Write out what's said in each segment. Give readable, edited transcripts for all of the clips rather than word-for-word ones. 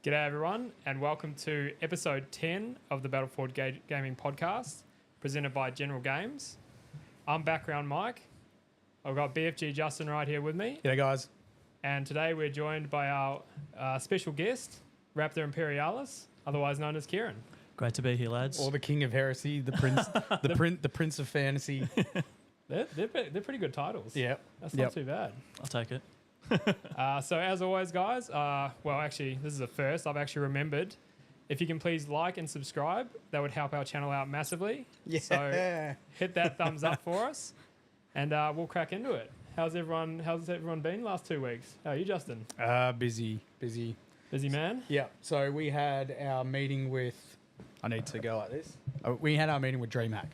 G'day everyone and welcome to episode 10 of the Battlefield Gaming Podcast presented by General Games. I'm Background Mike. I've got BFG Justin right here with me. G'day guys. And today we're joined by our special guest, Raptor Imperialis, otherwise known as Kieran. Great to be here, lads. Or the King of Heresy, the Prince, the Prince of Fantasy. They're pretty good titles. Yeah, That's not too bad. I'll take it. So as always, guys, this is a first. I've actually remembered. If you can please like and subscribe, that would help our channel out massively. Yeah. So hit that thumbs up for us, and we'll crack into it. How's everyone been last 2 weeks? How are you, Justin? Busy. Busy man? Yeah. So we had our meeting with. I need to go like this. We had our meeting with DreamHack.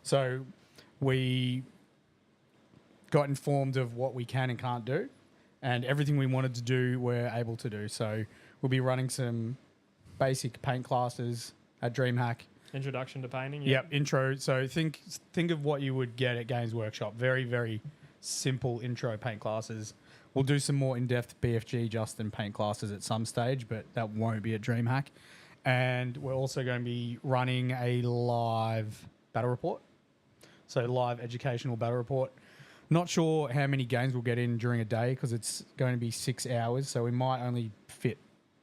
So we got informed of what we can and can't do, and everything we wanted to do, we're able to do. So we'll be running some basic paint classes at DreamHack. Introduction to painting. Yep, intro. So think of what you would get at Games Workshop. Very, very simple intro paint classes. We'll do some more in-depth BFG Justin paint classes at some stage, but that won't be at DreamHack. And we're also going to be running a live battle report. So live educational battle report. Not sure how many games we'll get in during a day because it's going to be 6 hours. So we might only fit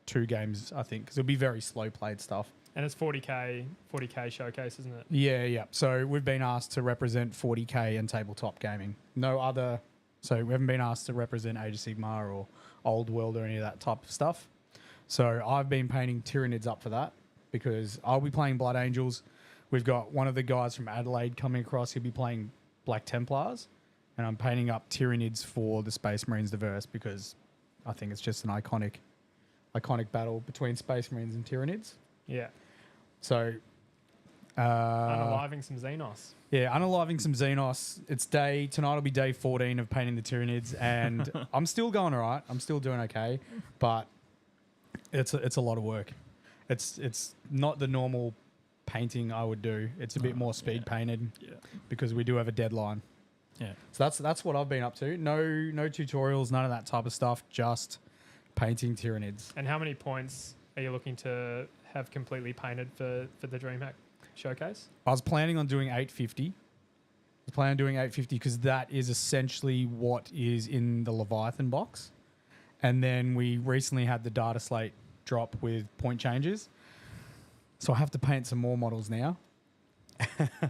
2 games, I think, because it'll be very slow played stuff. And it's 40k showcase, isn't it? Yeah. So we've been asked to represent 40k and tabletop gaming. No other. So we haven't been asked to represent Age of Sigmar or Old World or any of that type of stuff. So I've been painting Tyranids up for that because I'll be playing Blood Angels. We've got one of the guys from Adelaide coming across. He'll be playing Black Templars. And I'm painting up Tyranids for the Space Marines Diverse because I think it's just an iconic battle between Space Marines and Tyranids. Yeah. So... unaliving some Xenos. Yeah, unaliving some Xenos. Tonight will be day 14 of painting the Tyranids, and I'm still going all right. I'm still doing okay, but it's a lot of work. It's not the normal painting I would do. It's a bit more speed painted because we do have a deadline. Yeah. So that's what I've been up to. No tutorials, none of that type of stuff. Just painting Tyranids. And how many points are you looking to have completely painted for the DreamHack showcase? I was planning on doing 850. Because that is essentially what is in the Leviathan box. And then we recently had the data slate drop with point changes. So I have to paint some more models now,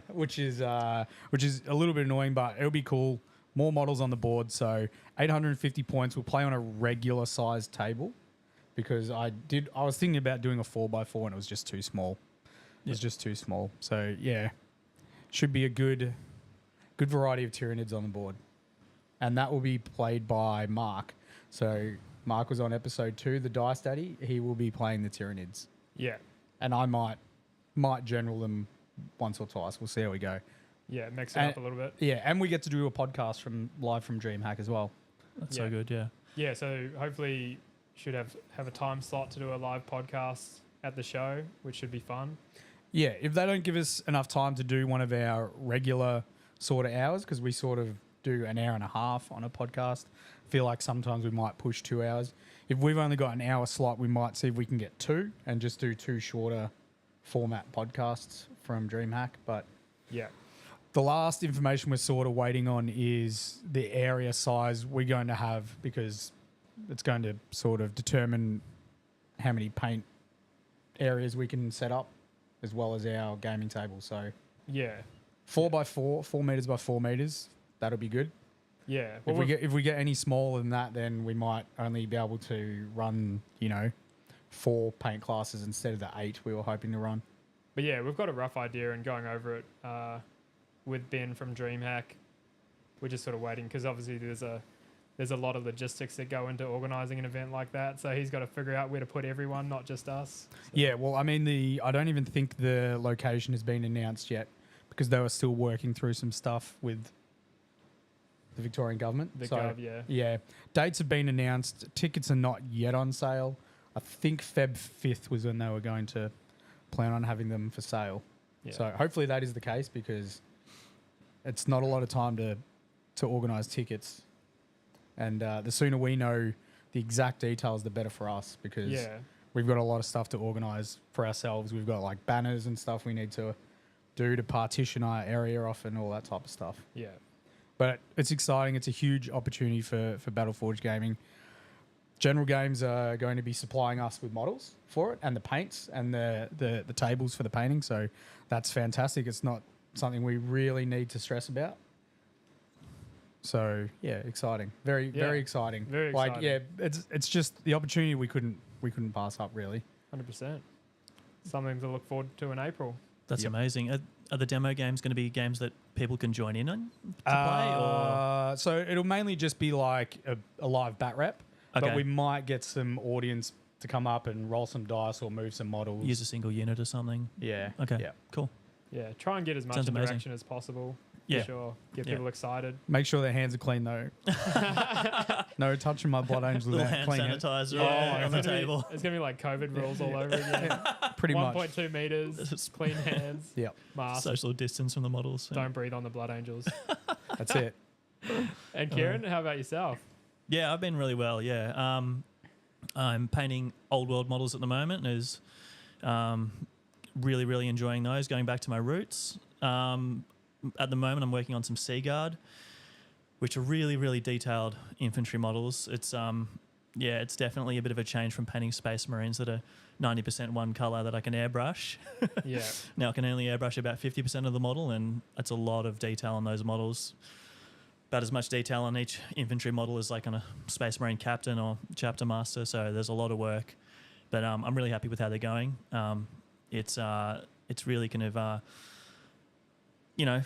which is a little bit annoying, but it'll be cool. More models on the board. So 850 points. We'll play on a regular sized table because I was thinking about doing a 4x4 and it was just too small. So yeah, should be a good variety of Tyranids on the board. And that will be played by Mark. So Mark was on episode 2, the Dice Daddy. He will be playing the Tyranids. Yeah. And I might general them once or twice. We'll see how we go. Yeah, mix it up a little bit. Yeah, and we get to do a podcast live from DreamHack as well. That's so good, yeah. Yeah, so hopefully should have a time slot to do a live podcast at the show, which should be fun. Yeah, if they don't give us enough time to do one of our regular sort of hours, because we sort of do an hour and a half on a podcast, I feel like sometimes we might push 2 hours. If we've only got an hour slot, we might see if we can get 2 and just do 2 shorter format podcasts from DreamHack. But yeah, the last information we're sort of waiting on is the area size we're going to have because it's going to sort of determine how many paint areas we can set up as well as our gaming table. So yeah, 4x4, 4 meters by 4 meters, that'll be good. Yeah. Well, if we get any smaller than that, then we might only be able to run, 4 paint classes instead of the 8 we were hoping to run. But yeah, we've got a rough idea and going over it with Ben from DreamHack. We're just sort of waiting because obviously there's a lot of logistics that go into organising an event like that. So he's got to figure out where to put everyone, not just us. So. Yeah, well, I mean, I don't even think the location has been announced yet because they were still working through some stuff with the Victorian government. Yeah. Dates have been announced. Tickets are not yet on sale. I think Feb 5th was when they were going to plan on having them for sale. Yeah. So hopefully that is the case because it's not a lot of time to organise tickets. And the sooner we know the exact details, the better for us because we've got a lot of stuff to organise for ourselves. We've got like banners and stuff we need to do to partition our area off and all that type of stuff. Yeah. But it's exciting. It's a huge opportunity for Battleforge Gaming. General Games are going to be supplying us with models for it and the paints and the tables for the painting. So that's fantastic. It's not something we really need to stress about. So yeah, exciting. Very exciting. Very like exciting. yeah, it's just the opportunity we couldn't pass up really. 100%. Something to look forward to in April. That's Yep. amazing. Are the demo games going to be games that people can join in on to play? Or So it'll mainly just be like a live bat rep, Okay. but we might get some audience to come up and roll some dice or move some models. use a single unit or something? Yeah. Okay. Yeah. Cool. Yeah, try and get as much Sounds amazing. interaction as possible. Yeah. For sure. Get Yeah. people excited. Make sure their hands are clean though. No touching my blood angels Little without hand clean hands. sanitizer Yeah, on the it's gonna be- table. It's going to be like COVID rules all over again. Pretty much. 1.2 meters, clean hands, Yep. mask, Social distance from the models. don't breathe on the blood angels. That's it. And Kieran, how about yourself? Yeah, I've been really well. Yeah, I'm painting old world models at the moment, and is really enjoying those. Going back to my roots. At the moment, I'm working on some Sea Guard, which are really detailed infantry models. It's it's definitely a bit of a change from painting Space Marines that are 90% one color that I can airbrush. Yeah. Now I can only airbrush about 50% of the model, and that's a lot of detail on those models. About as much detail on each infantry model as like on a Space Marine captain or chapter master. So there's a lot of work, but I'm really happy with how they're going. It's really kind of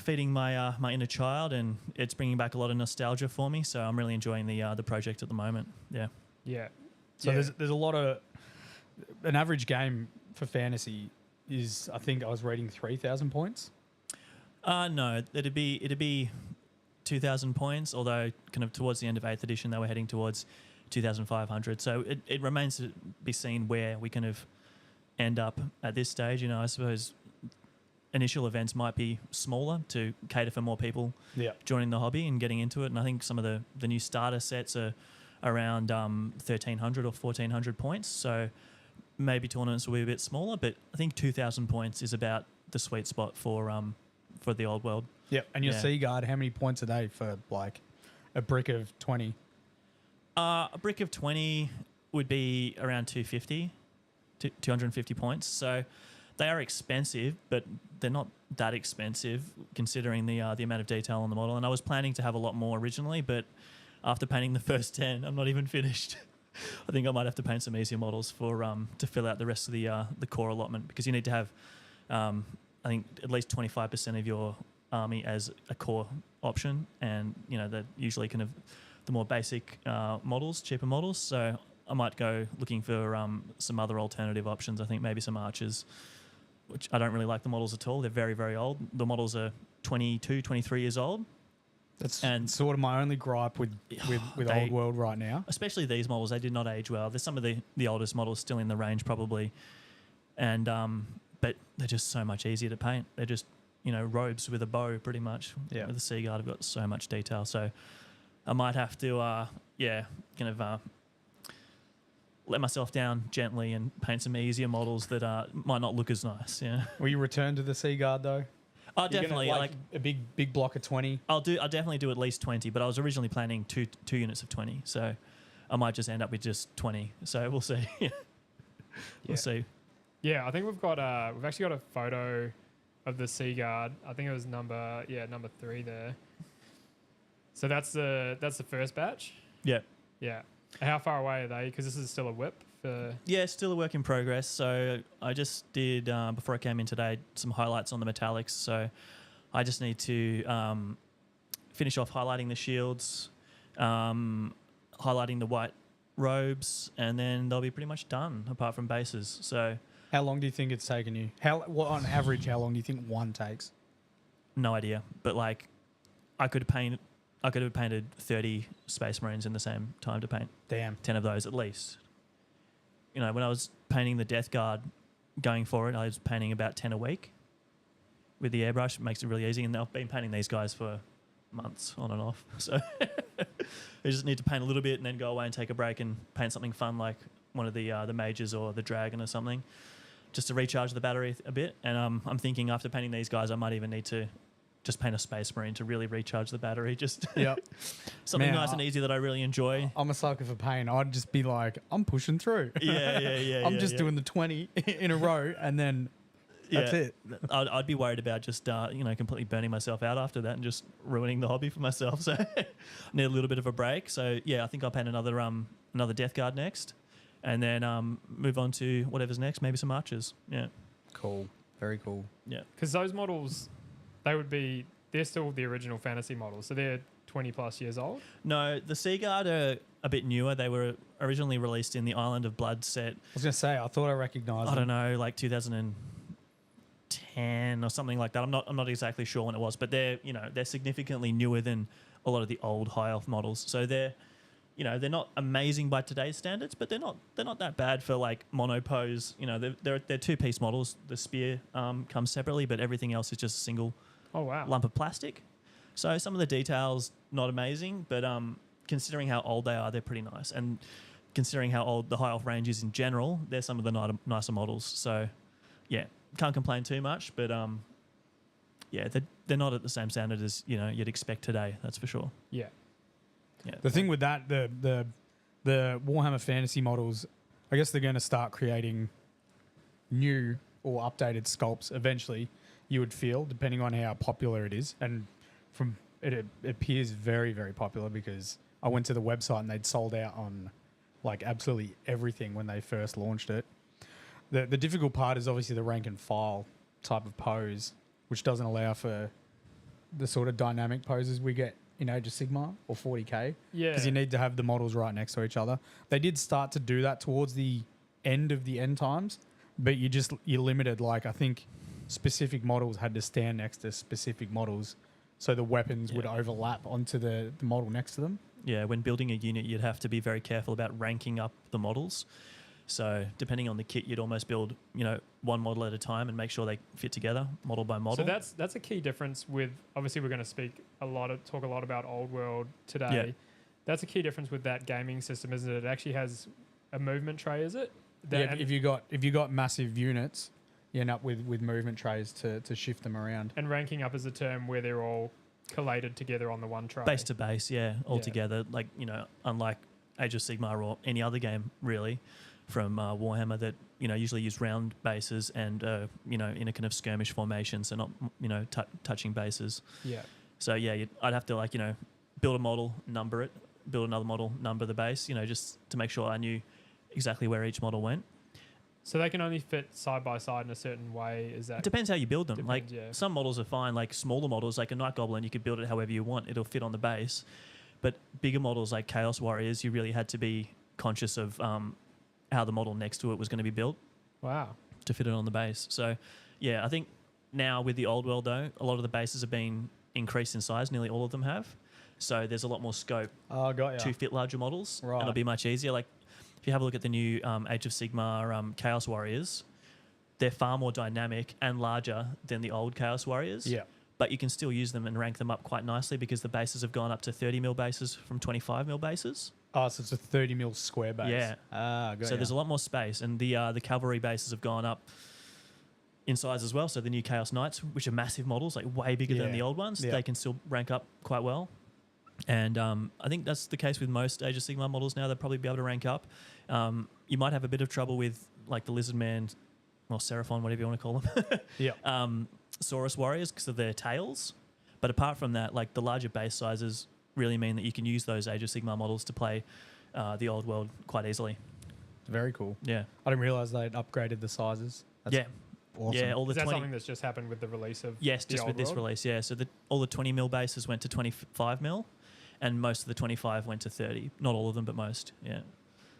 feeding my my inner child, and it's bringing back a lot of nostalgia for me. So I'm really enjoying the project at the moment. Yeah. Yeah. So Yeah. there's a lot of an average game for fantasy is, I think I was reading 3,000 points. No, it'd be 2,000 points. Although kind of towards the end of 8th edition, they were heading towards 2,500. So it remains to be seen where we kind of end up at this stage. I suppose initial events might be smaller to cater for more people Yeah. joining the hobby and getting into it. And I think some of the new starter sets are around 1,300 or 1,400 points. So maybe tournaments will be a bit smaller, but I think 2,000 points is about the sweet spot for the old world. Yeah. And your Yeah. Sea Guard, how many points are they for like a brick of 20? A brick of 20 would be around 250 to 250 points. So they are expensive, but they're not that expensive considering the amount of detail on the model. And I was planning to have a lot more originally, but after painting the first 10, I'm not even finished. I think I might have to paint some easier models for to fill out the rest of the core allotment, because you need to have I think at least 25% of your army as a core option, and they're usually kind of the more basic models, cheaper models. So I might go looking for some other alternative options. I think maybe some archers, which I don't really like the models at all. They're very old. The models are 22, 23 years old. That's And- sort of my only gripe with They- Old World right now. Especially these models, they did not age well. There's some of the oldest models still in the range probably, and but they're just so much easier to paint. They're just robes with a bow pretty much. Yeah. With the Sea Guard, I've got so much detail. So I might have to let myself down gently and paint some easier models that might not look as nice. Yeah. Will you return to the Sea Guard though? Oh, You're gonna, definitely. like a big block of 20. I'll definitely do at least 20, but I was originally planning two units of 20, so I might just end up with just 20. So we'll see. We'll see. Yeah, I think we've actually got a photo of the Sea Guard. I think it was number 3 there. So that's the first batch. Yeah. Yeah. How far away are they? Because this is still a whip for. Yeah, still a work in progress. So I just did, before I came in today, some highlights on the metallics. So I just need to finish off highlighting the shields, highlighting the white robes, and then they'll be pretty much done, apart from bases. So How long do you think it's taken you? On average, how long do you think one takes? no idea. But like, I could have painted 30 Space Marines in the same time to paint Damn. 10 of those at least. When I was painting the Death Guard going forward, I was painting about 10 a week with the airbrush. It makes it really easy. And I've been painting these guys for months on and off. So you just need to paint a little bit and then go away and take a break and paint something fun like one of the mages or the dragon or something, just to recharge the battery a bit. And I'm thinking after painting these guys, I might even need to just paint a Space Marine to really recharge the battery. Just Yep. something Man, nice and easy that I really enjoy. I'm a sucker for pain. I'd just be like, I'm pushing through. Yeah. I'm just doing the 20 in a row, and then that's it. I'd be worried about just completely burning myself out after that and just ruining the hobby for myself. So need a little bit of a break. So yeah, I think I'll paint another Death Guard next, and then move on to whatever's next. Maybe some archers. Yeah, Cool. Very cool. yeah. Because those models, they're still the original fantasy models, so they're 20 plus years old. No, the Sea Guard are a bit newer. They were originally released in the Island of Blood set. I was going to say, I thought I recognised I don't know, like 2010 or something like that. I'm not exactly sure when it was, but they're significantly newer than a lot of the old high elf models. So they're not amazing by today's standards, but they're not that bad for like monopose. They're 2-piece models. The spear comes separately, but everything else is just a single Oh wow. lump of plastic. So some of the details not amazing, but considering how old they are, they're pretty nice. And considering how old the high elf range is in general, they're some of the nicer models. So yeah, can't complain too much, but they're not at the same standard as you'd expect today. That's for sure. Yeah. Yeah. The thing with that, the Warhammer Fantasy models, I guess they're going to start creating new or updated sculpts eventually. You would feel, depending on how popular it is, and from it appears very, very popular because I went to the website and they'd sold out on like absolutely everything when they first launched it. The difficult part is obviously the rank and file type of pose, which doesn't allow for the sort of dynamic poses we get in Age of Sigmar or 40k. Yeah. Because you need to have the models right next to each other. They did start to do that towards the end of the end times, but you're limited. Like I think specific models had to stand next to specific models, so the weapons would overlap onto the model next to them. Yeah, when building a unit, you'd have to be very careful about ranking up the models. So depending on the kit, you'd almost build, one model at a time and make sure they fit together, model by model. So that's a key difference with, obviously we're going to talk a lot about Old World today. Yeah. That's a key difference with that gaming system, isn't it? It actually has a movement tray, is it? Yeah, if you got massive units, you end up with movement trays to shift them around. And ranking up is a term where they're all collated together on the one tray. Base to base, all together. Like, unlike Age of Sigmar or any other game, really, from Warhammer that, usually use round bases and, in a kind of skirmish formation, so not, touching bases. Yeah. So, I'd have to, build a model, number it, build another model, number the base, just to make sure I knew exactly where each model went. So they can only fit side by side in a certain way. Is that? It depends how you build them. Depends, yeah. Some models are fine, like smaller models, like a Night Goblin, you could build it however you want. It'll fit on the base. But bigger models like Chaos Warriors, you really had to be conscious of how the model next to it was going to be built. Wow. To fit it on the base. So, I think now with the Old World, though, a lot of the bases have been increased in size. Nearly all of them have. So there's a lot more scope to fit larger models. Right. And it'll be much easier. Like, if you have a look at the new Age of Sigmar Chaos Warriors, they're far more dynamic and larger than the old Chaos Warriors. Yeah. But you can still use them and rank them up quite nicely because the bases have gone up to 30 mil bases from 25 mil bases. Oh, so it's a 30 mil square base. Yeah. Got So there's a lot more space, and the cavalry bases have gone up in size as well. So the new Chaos Knights, which are massive models, like way bigger than the old ones, they can still rank up quite well. And I think that's the case with most Age of Sigmar models now. They'll probably be able to rank up. You might have a bit of trouble with like the Lizard Man, or Seraphon, whatever you want to call them. Yeah. Saurus Warriors because of their tails. But apart from that, like the larger base sizes really mean that you can use those Age of Sigmar models to play the Old World quite easily. Very cool. Yeah. I didn't realize they'd upgraded the sizes. That's awesome. Yeah, all the Is that 20 something that's just happened with the release of Yes, the just Old with this World? release, yeah. So all the 20 mil bases went to 25 mil, and most of the 25 went to 30. Not all of them, but most, yeah.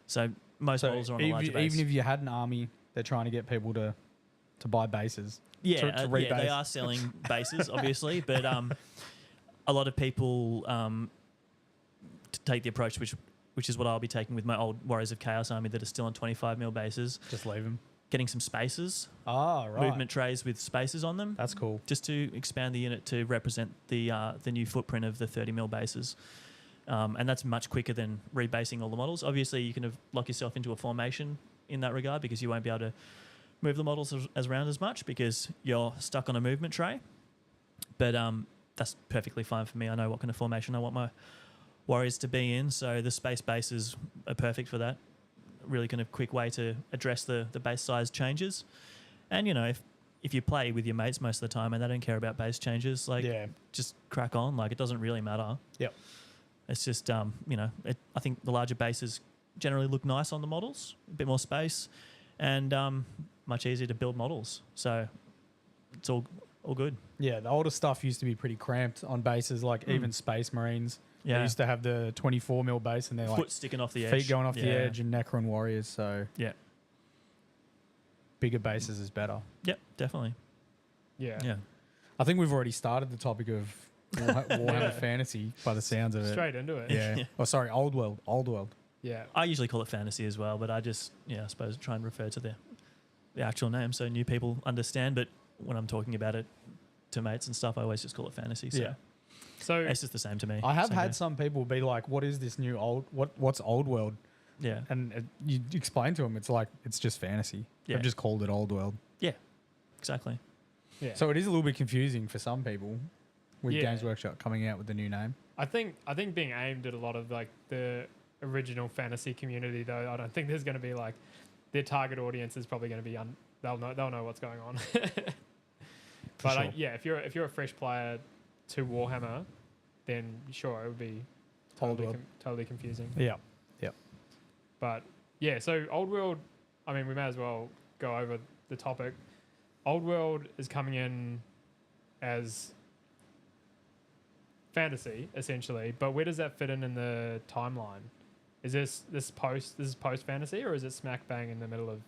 So most models are on a larger base. Even if you had an army, they're trying to get people to buy bases. Yeah, to they rebase. are selling bases, obviously, but a lot of people take the approach, which is what I'll be taking with my old Warriors of Chaos army that are still on 25 mil bases, Just leave them. getting some spaces, Right. movement trays with spaces on them, That's cool. just to expand the unit to represent the new footprint of the 30 mil bases. And that's much quicker than rebasing all the models. Obviously, you can lock yourself into a formation in that regard because you won't be able to move the models as around as much because you're stuck on a movement tray. But that's perfectly fine for me. I know what kind of formation I want my warriors to be in, so the space bases are perfect for that. Really kind of quick way to address the base size changes. And, you know, if you play with your mates most of the time and they don't care about base changes, like, just crack on. Like, it doesn't really matter. Yep. It's just, you know, I think the larger bases generally look nice on the models, a bit more space, and much easier to build models. So it's all good. Yeah, the older stuff used to be pretty cramped on bases, like even Space Marines. Yeah. They used to have the 24 mil base and they're like Foot sticking off the edge. feet going off the edge, and Necron Warriors. So yeah, bigger bases is better. Yep, definitely. Yeah. I think we've already started the topic of Warhammer Fantasy by the sounds of it. Straight into it. Yeah. Oh, sorry, Old World. Old World. Yeah. I usually call it fantasy as well, but I just, I suppose try and refer to the actual name so new people understand. But when I'm talking about it to mates and stuff, I always just call it fantasy. So So it's just the same to me. I have Same had here. some people be like, "What is this new old? What's Old World?" Yeah. And you explain to them, it's like it's just fantasy. Yeah. They've just called it Old World. Exactly. yeah. So it is a little bit confusing for some people with Yeah. Games Workshop coming out with the new name. I think being aimed at a lot of like the original fantasy community, though, I don't think there's going to be like their target audience is probably going to be they'll know what's going on. But sure. if you're a fresh player to Warhammer, then sure it would be Old World. totally confusing. Yeah. But yeah, so Old World, I mean, we may as well go over the topic. Old World is coming in as fantasy essentially, but where does that fit in the timeline? Is this post fantasy, or is it smack bang in the middle of?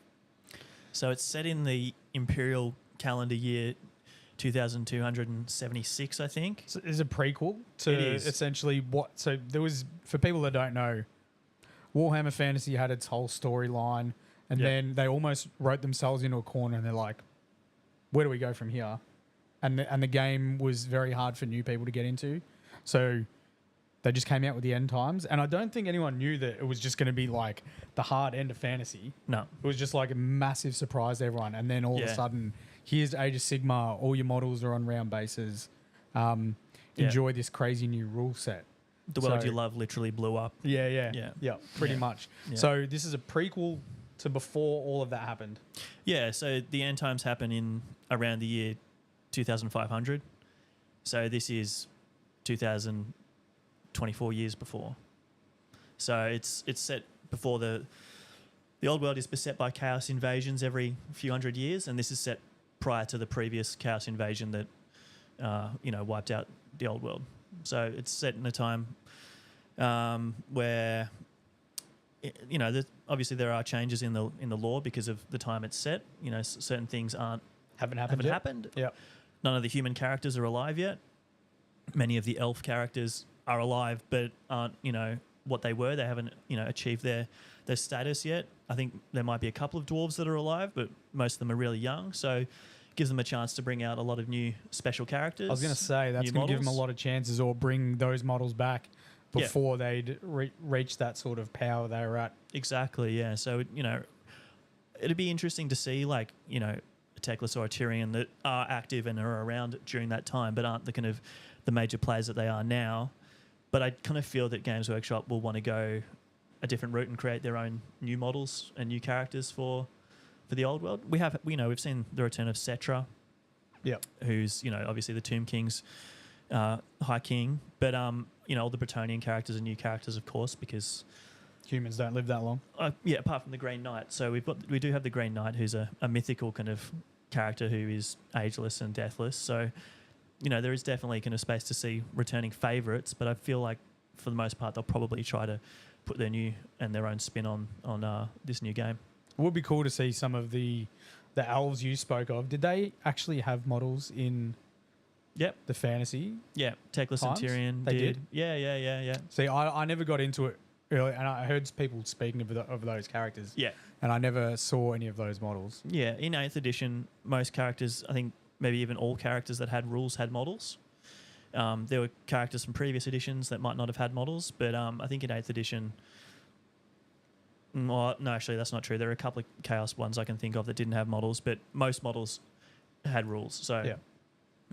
So it's set in the Imperial calendar year 2276, I think. So it's a prequel to It is. essentially what. So there was, for people that don't know, Warhammer Fantasy had its whole storyline, and Yep. then they almost wrote themselves into a corner, and they're like, "Where do we go from here?" And the game was very hard for new people to get into, so they just came out with the end times. And I don't think anyone knew that it was just going to be like the hard end of fantasy. No. It was just like a massive surprise to everyone. And then all of a Yeah. sudden, here's Age of Sigmar. All your models are on round bases. Enjoy this crazy new rule set. The world So- you love literally blew up. Yeah, pretty Yeah. much. Yeah. So this is a prequel to before all of that happened. Yeah, so the end times happen in around the year 2500. So this is 2024 years before. So it's set before the old world is beset by chaos invasions every few hundred years, and this is set prior to the previous chaos invasion that wiped out the old world. So it's set in a time where obviously there are changes in the lore because of the time it's set. Certain things Haven't haven't yet? happened. Yep. None of the human characters are alive yet. Many of the elf characters are alive, but aren't what they were. They haven't achieved their status yet. I think there might be a couple of dwarves that are alive, but most of them are really young. So it gives them a chance to bring out a lot of new special characters. I was going to say that's new going to give them a models. lot of chances, or bring those models back before they'd reach that sort of power they were at. Exactly, yeah. So, it'd be interesting to see, a Teclis or a Tyrion that are active and are around during that time, but aren't the kind of the major players that they are now. But I kind of feel that Games Workshop will want to go a different route and create their own new models and new characters for the old world. We've seen the return of Cetra, who's obviously the Tomb King's High King, but all the Bretonnian characters are new characters, of course, because Humans don't live that long. apart from the Green Knight. So we do have the Green Knight, who's a mythical kind of character who is ageless and deathless. So there is definitely kind of space to see returning favourites, but I feel like for the most part they'll probably try to put their own spin on this new game. It would be cool to see some of the elves you spoke of. Did they actually have models in Yep. the fantasy? Yeah, Teclis and Times? Tyrion They did. did? Yeah. See, I never got into it early, and I heard people speaking of those characters, Yeah. and I never saw any of those models. Yeah, in 8th edition, most characters, I think maybe even all characters that had rules had models. There were characters from previous editions that might not have had models, but I think in 8th edition... Well, no, actually, that's not true. There are a couple of Chaos ones I can think of that didn't have models, but most models had rules. So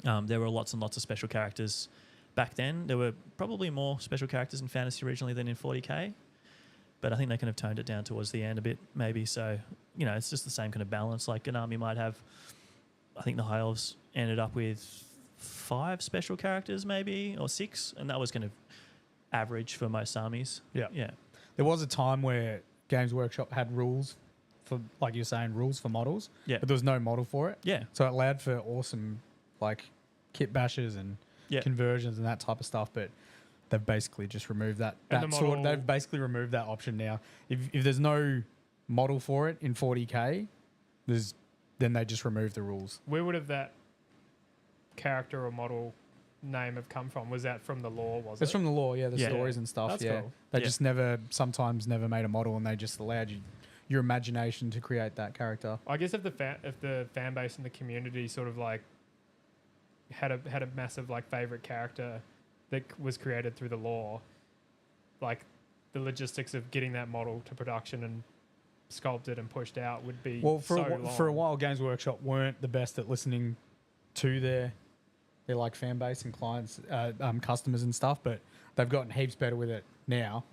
there were lots and lots of special characters back then. There were probably more special characters in Fantasy originally than in 40k, but I think they kind of toned it down towards the end a bit, maybe. So, it's just the same kind of balance. Like an army might have, I think the High Elves ended up with 5 special characters maybe, or 6, and that was kind of average for most armies. Yeah. There was a time where Games Workshop had rules for, like you're saying, rules for models. Yeah. But there was no model for it. Yeah. So it allowed for awesome, like, kit bashes and conversions and that type of stuff. But they've basically just removed that. They've basically removed that option now. If there's no model for it in 40k, then they just remove the rules. Where would have that character or model name have come from? Was that from the lore? It's from the lore, the stories and stuff. That's cool. They just sometimes never made a model, and they just allowed your imagination to create that character. I guess if the fan base and the community sort of like had a massive like favorite character that was created through the lore, like the logistics of getting that model to production and sculpted and pushed out would be for a while Games Workshop weren't the best at listening to their like fan base and clients, customers and stuff, but they've gotten heaps better with it now,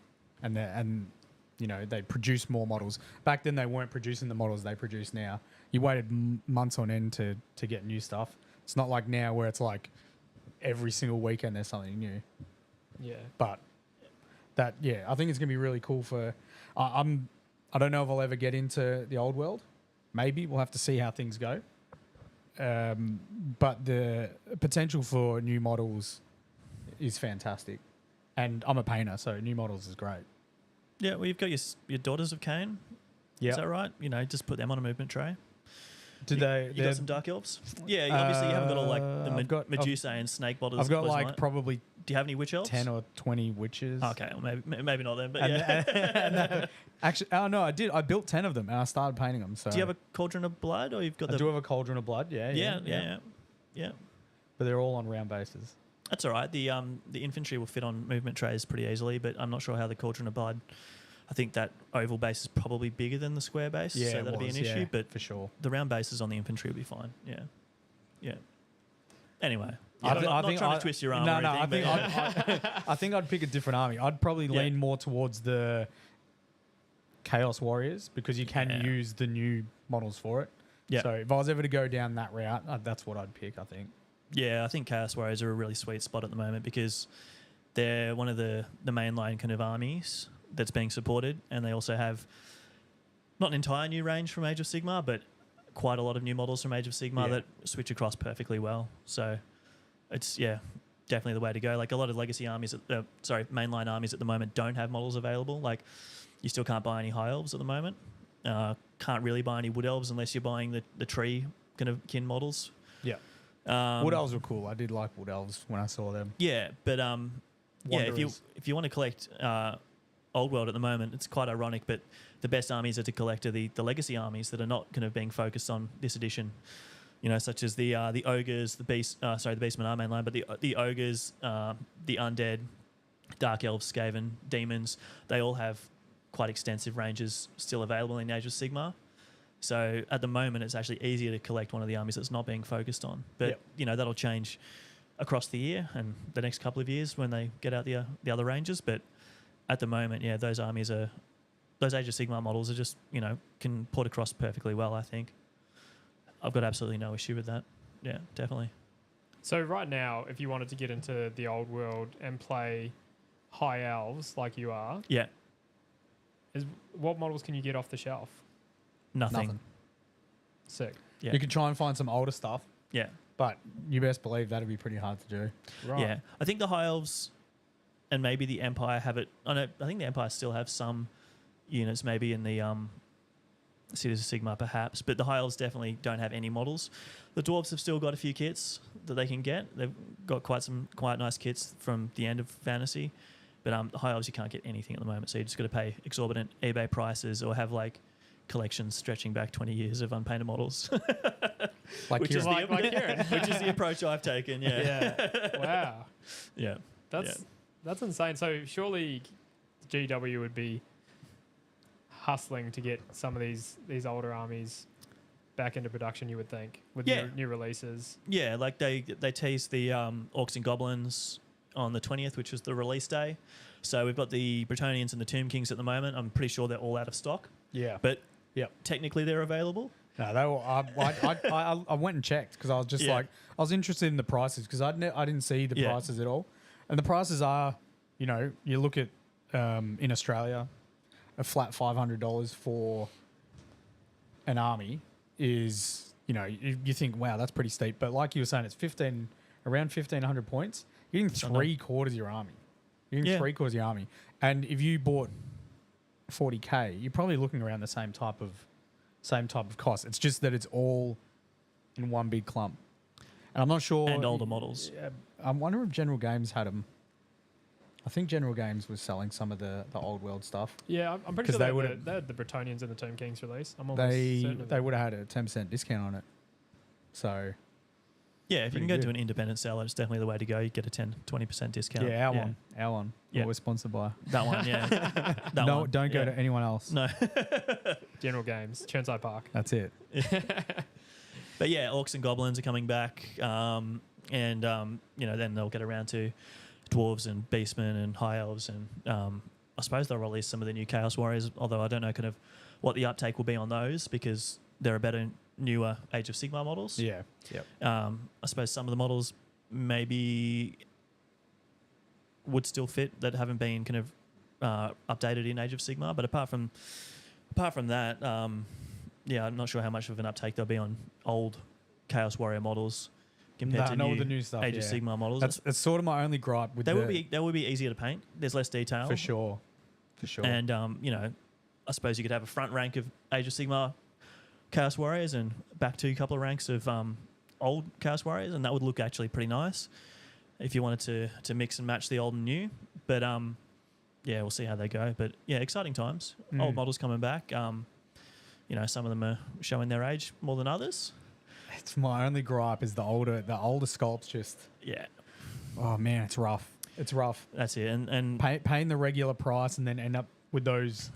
and they produce more models. Back then they weren't producing the models they produce now. You waited months on end to get new stuff. It's not like now where it's like every single weekend there's something new. Yeah, but I think it's gonna be really cool for. I don't know if I'll ever get into the old world. Maybe we'll have to see how things go. But the potential for new models is fantastic, and I'm a painter, so new models is great. Yeah, well, you've got your Daughters of Cain. Yeah, is that right? Just put them on a movement tray. You got some Dark Elves? Yeah, obviously you haven't got all like the Medusa and Snake models. I've got like probably. Do you have any Witch Elves? 10 or 20 witches. Okay, well, maybe not them, but actually, no, I did. I built 10 of them and I started painting them. So do you have a Cauldron of Blood, or you've got? I do have a Cauldron of Blood. Yeah. But they're all on round bases. That's all right. The infantry will fit on movement trays pretty easily, but I'm not sure how the Cauldron of Blood. I think that oval base is probably bigger than the square base, so that'll be an issue. But for sure, the round bases on the infantry will be fine. Yeah. Anyway, I'm not trying to twist your arm. No, I think I'd pick a different army. I'd probably lean more towards the Chaos Warriors because you can use the new models for it. Yeah. So if I was ever to go down that route, that's what I'd pick, I think. Yeah, I think Chaos Warriors are a really sweet spot at the moment because they're one of the mainline kind of armies that's being supported, and they also have not an entire new range from Age of Sigmar, but quite a lot of new models from Age of Sigmar that switch across perfectly well. So it's definitely the way to go. Like a lot of legacy armies, mainline armies at the moment don't have models available. Like you still can't buy any High Elves at the moment. Can't really buy any Wood Elves unless you're buying the tree kind of kin models. Yeah. Wood Elves were cool. I did like Wood Elves when I saw them. Yeah, but if you want to collect Old World at the moment, it's quite ironic, but the best armies are to collect are the legacy armies that are not kind of being focused on this edition. Such as the ogres, the beastmen are mainline, but the ogres, the undead, dark elves, skaven, demons, they all have quite extensive ranges still available in Age of Sigmar. So at the moment, it's actually easier to collect one of the armies that's not being focused on. But that'll change across the year and the next couple of years when they get out the other ranges. But at the moment, those armies those Age of Sigmar models are just, can port across perfectly well, I think. I've got absolutely no issue with that. Yeah, definitely. So right now, if you wanted to get into the old world and play High Elves like you are, what models can you get off the shelf? Nothing. Sick. Yeah. You could try and find some older stuff. Yeah. But you best believe that'd be pretty hard to do. Right. Yeah. I think the High Elves and maybe the Empire have it. I think the Empire still have some units maybe in the Cities of Sigmar perhaps, but the High Elves definitely don't have any models. The Dwarves have still got a few kits that they can get. They've got quite nice kits from the end of Fantasy, but the High Elves you can't get anything at the moment, so you just got to pay exorbitant eBay prices or have like collections stretching back 20 years of unpainted models. Like which is Kieran. Like Kieran. which is the approach I've taken. Yeah. Yeah. Wow. Yeah. That's insane. So surely GW would be hustling to get some of these older armies back into production, you would think, with new releases. Yeah, like they teased the Orcs and Goblins on the 20th, which was the release day. So we've got the Bretonians and the Tomb Kings at the moment. I'm pretty sure they're all out of stock. Yeah. But Yep. technically they're available. No, they were, I went and checked because I was just like, I was interested in the prices because I didn't see the prices at all. And the prices are, you know, you look at in Australia, a flat $500 for an army is, you know, you think, wow, that's pretty steep. But like you were saying, it's around 1,500 points. You're getting three-quarters of your army. You're getting three-quarters of your army. And if you bought 40K, you're probably looking around the same type of cost. It's just that it's all in one big clump. And I'm not sure. And older models. I wonder if General Games had them. I think General Games was selling some of the old world stuff. Yeah, I'm pretty sure they had the Bretonians and the Tomb Kings release. I'm almost certain of they would have had a 10% discount on it. So yeah, if you can go good. to an independent seller, it's definitely the way to go. You get a 10-20% discount. yeah, our one. Yeah. We're sponsored by. That one, yeah. That No, one, don't go yeah. to anyone else. No. General Games, Churnside Park. That's it. But yeah, Orcs and Goblins are coming back. You know, then they'll get around to Dwarves and Beastmen and High Elves. And I suppose they'll release some of the new Chaos Warriors, although I don't know kind of what the uptake will be on those because they're a better, newer Age of Sigmar models. Yeah. Yep. I suppose some of the models maybe would still fit that haven't been kind of updated in Age of Sigmar. But apart from that, yeah, I'm not sure how much of an uptake there'll be on old Chaos Warrior models compared to with the new stuff. Age of Sigmar models. That's sort of my only gripe with they would be easier to paint. There's less detail for sure. And you know, I suppose you could have a front rank of Age of Sigmar Chaos Warriors and back to a couple of ranks of old Chaos Warriors, and that would look actually pretty nice if you wanted to mix and match the old and new. But yeah, we'll see how they go. But yeah, exciting times. Old models coming back. You know, some of them are showing their age more than others. It's my only gripe is the older sculpts just. Yeah. Oh man, it's rough. It's rough. That's it. And Paying the regular price and then end up with those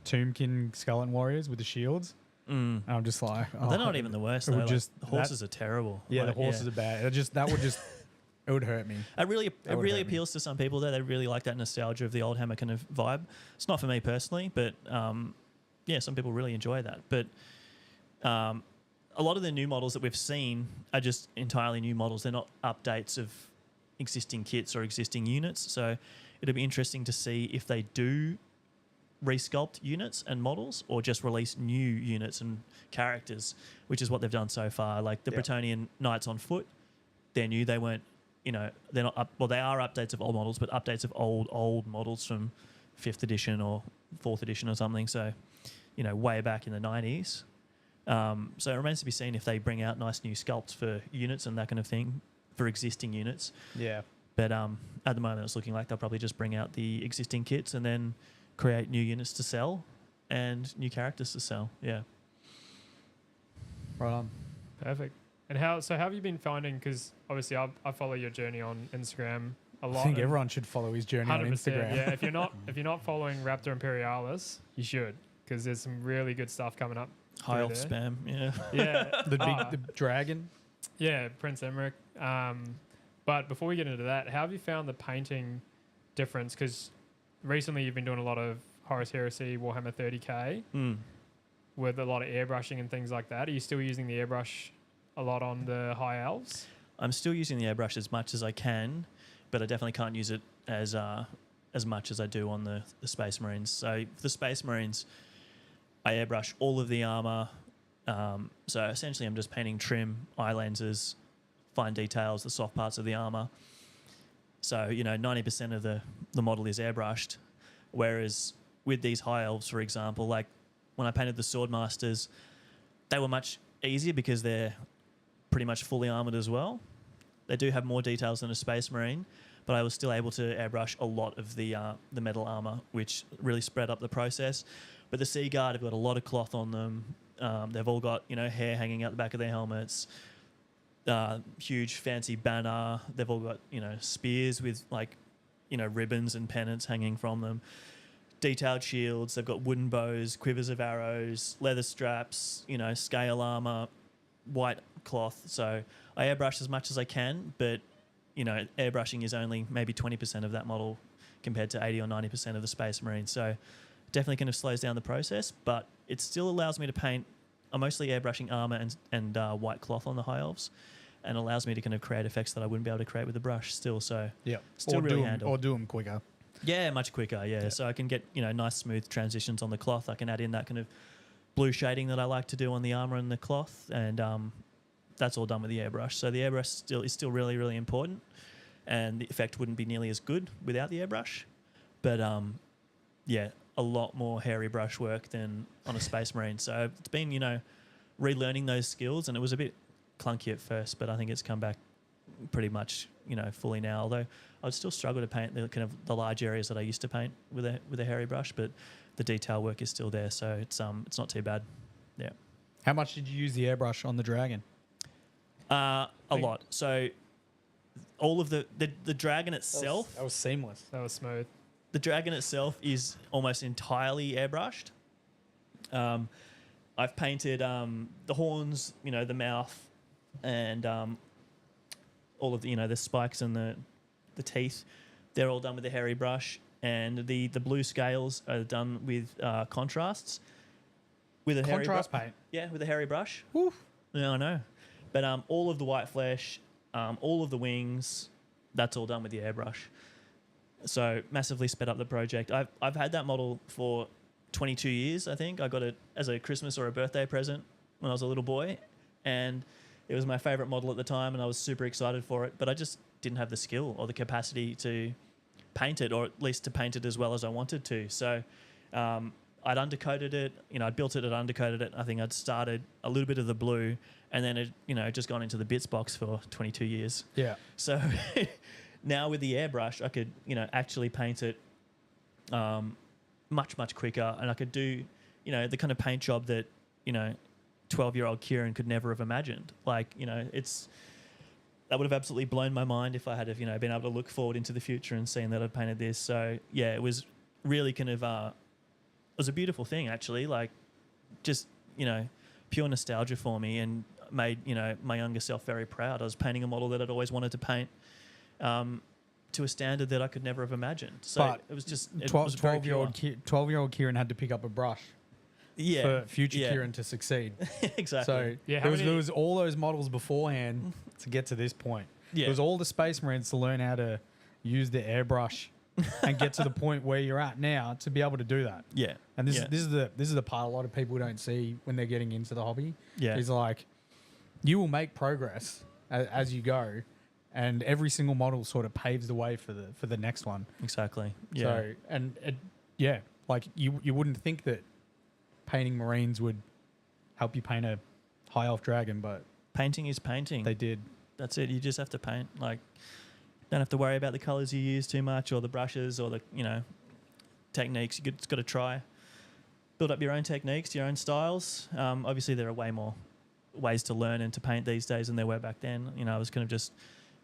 Tombkin Skeleton Warriors with the shields. And I'm just like, they're not even the worst. Though. The horses are terrible. Yeah, the horses are bad. It would hurt me. It really appeals to some people though. They really like that nostalgia of the old Hammer kind of vibe. It's not for me personally, but yeah, some people really enjoy that. But a lot of the new models that we've seen are just entirely new models. They're not updates of existing kits or existing units. So it'll be interesting to see if they do resculpt units and models or just release new units and characters, which is what they've done so far. Like the Bretonian Knights on foot, they're new. They weren't, you know, they're not up. Well, they are updates of old models, but updates of old models from 5th edition or 4th edition or something. So, you know, way back in the 90s. So it remains to be seen if they bring out nice new sculpts for units and that kind of thing for existing units. Yeah. But at the moment, it's looking like they'll probably just bring out the existing kits and then create new units to sell and new characters to sell. Yeah. Right on. Perfect. And how have you been finding, because obviously I follow your journey on Instagram a lot. I think everyone should follow his journey on Instagram. Yeah, if you're not following Raptor Imperialis, you should, because there's some really good stuff coming up. High elf spam, yeah. Yeah. the dragon. Yeah, Prince Emmerich. But before we get into that, how have you found the painting difference? Because recently you've been doing a lot of Horus Heresy, Warhammer 30k, with a lot of airbrushing and things like that. Are you still using the airbrush a lot on the High Elves? I'm still using the airbrush as much as I can, but I definitely can't use it as much as I do on the Space Marines. So for the Space Marines, I airbrush all of the armor. So essentially I'm just painting trim, eye lenses, fine details, the soft parts of the armor. So, you know, 90% of the model is airbrushed. Whereas with these High Elves, for example, like when I painted the Swordmasters, they were much easier because they're pretty much fully armored as well. They do have more details than a Space Marine, but I was still able to airbrush a lot of the metal armor, which really spread up the process. But the Sea Guard have got a lot of cloth on them. They've all got, hair hanging out the back of their helmets, huge fancy banner. They've all got, spears with ribbons and pennants hanging from them. Detailed shields. They've got wooden bows, quivers of arrows, leather straps, scale armor, white cloth. So I airbrush as much as I can, but airbrushing is only maybe 20% of that model compared to 80 or 90% of the Space Marine. So definitely kind of slows down the process, but it still allows me to paint. I'm mostly airbrushing armor and white cloth on the High Elves, and allows me to kind of create effects that I wouldn't be able to create with a brush still. So Yeah. still really handle. Or do them quicker. Yeah, much quicker. Yeah. So I can get nice smooth transitions on the cloth. I can add in that kind of blue shading that I like to do on the armor and the cloth, and that's all done with the airbrush. So the airbrush is still really, really important, and the effect wouldn't be nearly as good without the airbrush. But a lot more hairy brush work than on a Space Marine. So it's been relearning those skills, and it was a bit clunky at first, but I think it's come back pretty much fully now. Although I would still struggle to paint the large areas that I used to paint with a hairy brush, but the detail work is still there, so it's not too bad. Yeah. How much did you use the airbrush on the dragon? A lot. So all of the dragon itself, That was seamless. That was smooth. the dragon itself is almost entirely airbrushed. I've painted the horns, the mouth, and all of the spikes and the teeth. They're all done with a hairy brush, and the blue scales are done with contrasts. With a Contrast paint. Yeah, with a hairy brush. Woof. Yeah, I know. But all of the white flesh, all of the wings, that's all done with the airbrush. So massively sped up the project. I've had that model for 22 years, I think. I got it as a Christmas or a birthday present when I was a little boy, and it was my favorite model at the time, and I was super excited for it, but I just didn't have the skill or the capacity to paint it, or at least to paint it as well as I wanted to. So I'd undercoated it, I'd built it, I'd undercoated it. I think I'd started a little bit of the blue, and then it, just gone into the bits box for 22 years. Yeah. So now with the airbrush, I could, actually paint it much, much quicker, and I could do, the kind of paint job that, 12-year-old Kieran could never have imagined. Like, that would have absolutely blown my mind if I had, been able to look forward into the future and seen that I'd painted this. So yeah, it was really kind of, it was a beautiful thing actually, like just, pure nostalgia for me, and made, my younger self very proud. I was painting a model that I'd always wanted to paint, to a standard that I could never have imagined. So But it was just 12-year-old Kieran had to pick up a brush for future Kieran to succeed. Exactly. So Yeah, there was all those models beforehand to get to this point. Yeah. It was all the Space Marines to learn how to use the airbrush and get to the point where you're at now to be able to do that. Yeah. And this is the part a lot of people don't see when they're getting into the hobby. Yeah. Is like you will make progress as you go, and every single model sort of paves the way for the next one. Exactly. Yeah. So like you wouldn't think that painting Marines would help you paint a high elf dragon, but Painting is painting. they did. That's it. You just have to paint. Like, don't have to worry about the colors you use too much, or the brushes, or the techniques. You just got to try, build up your own techniques, your own styles. Obviously, there are way more ways to learn and to paint these days than there were back then. I was kind of just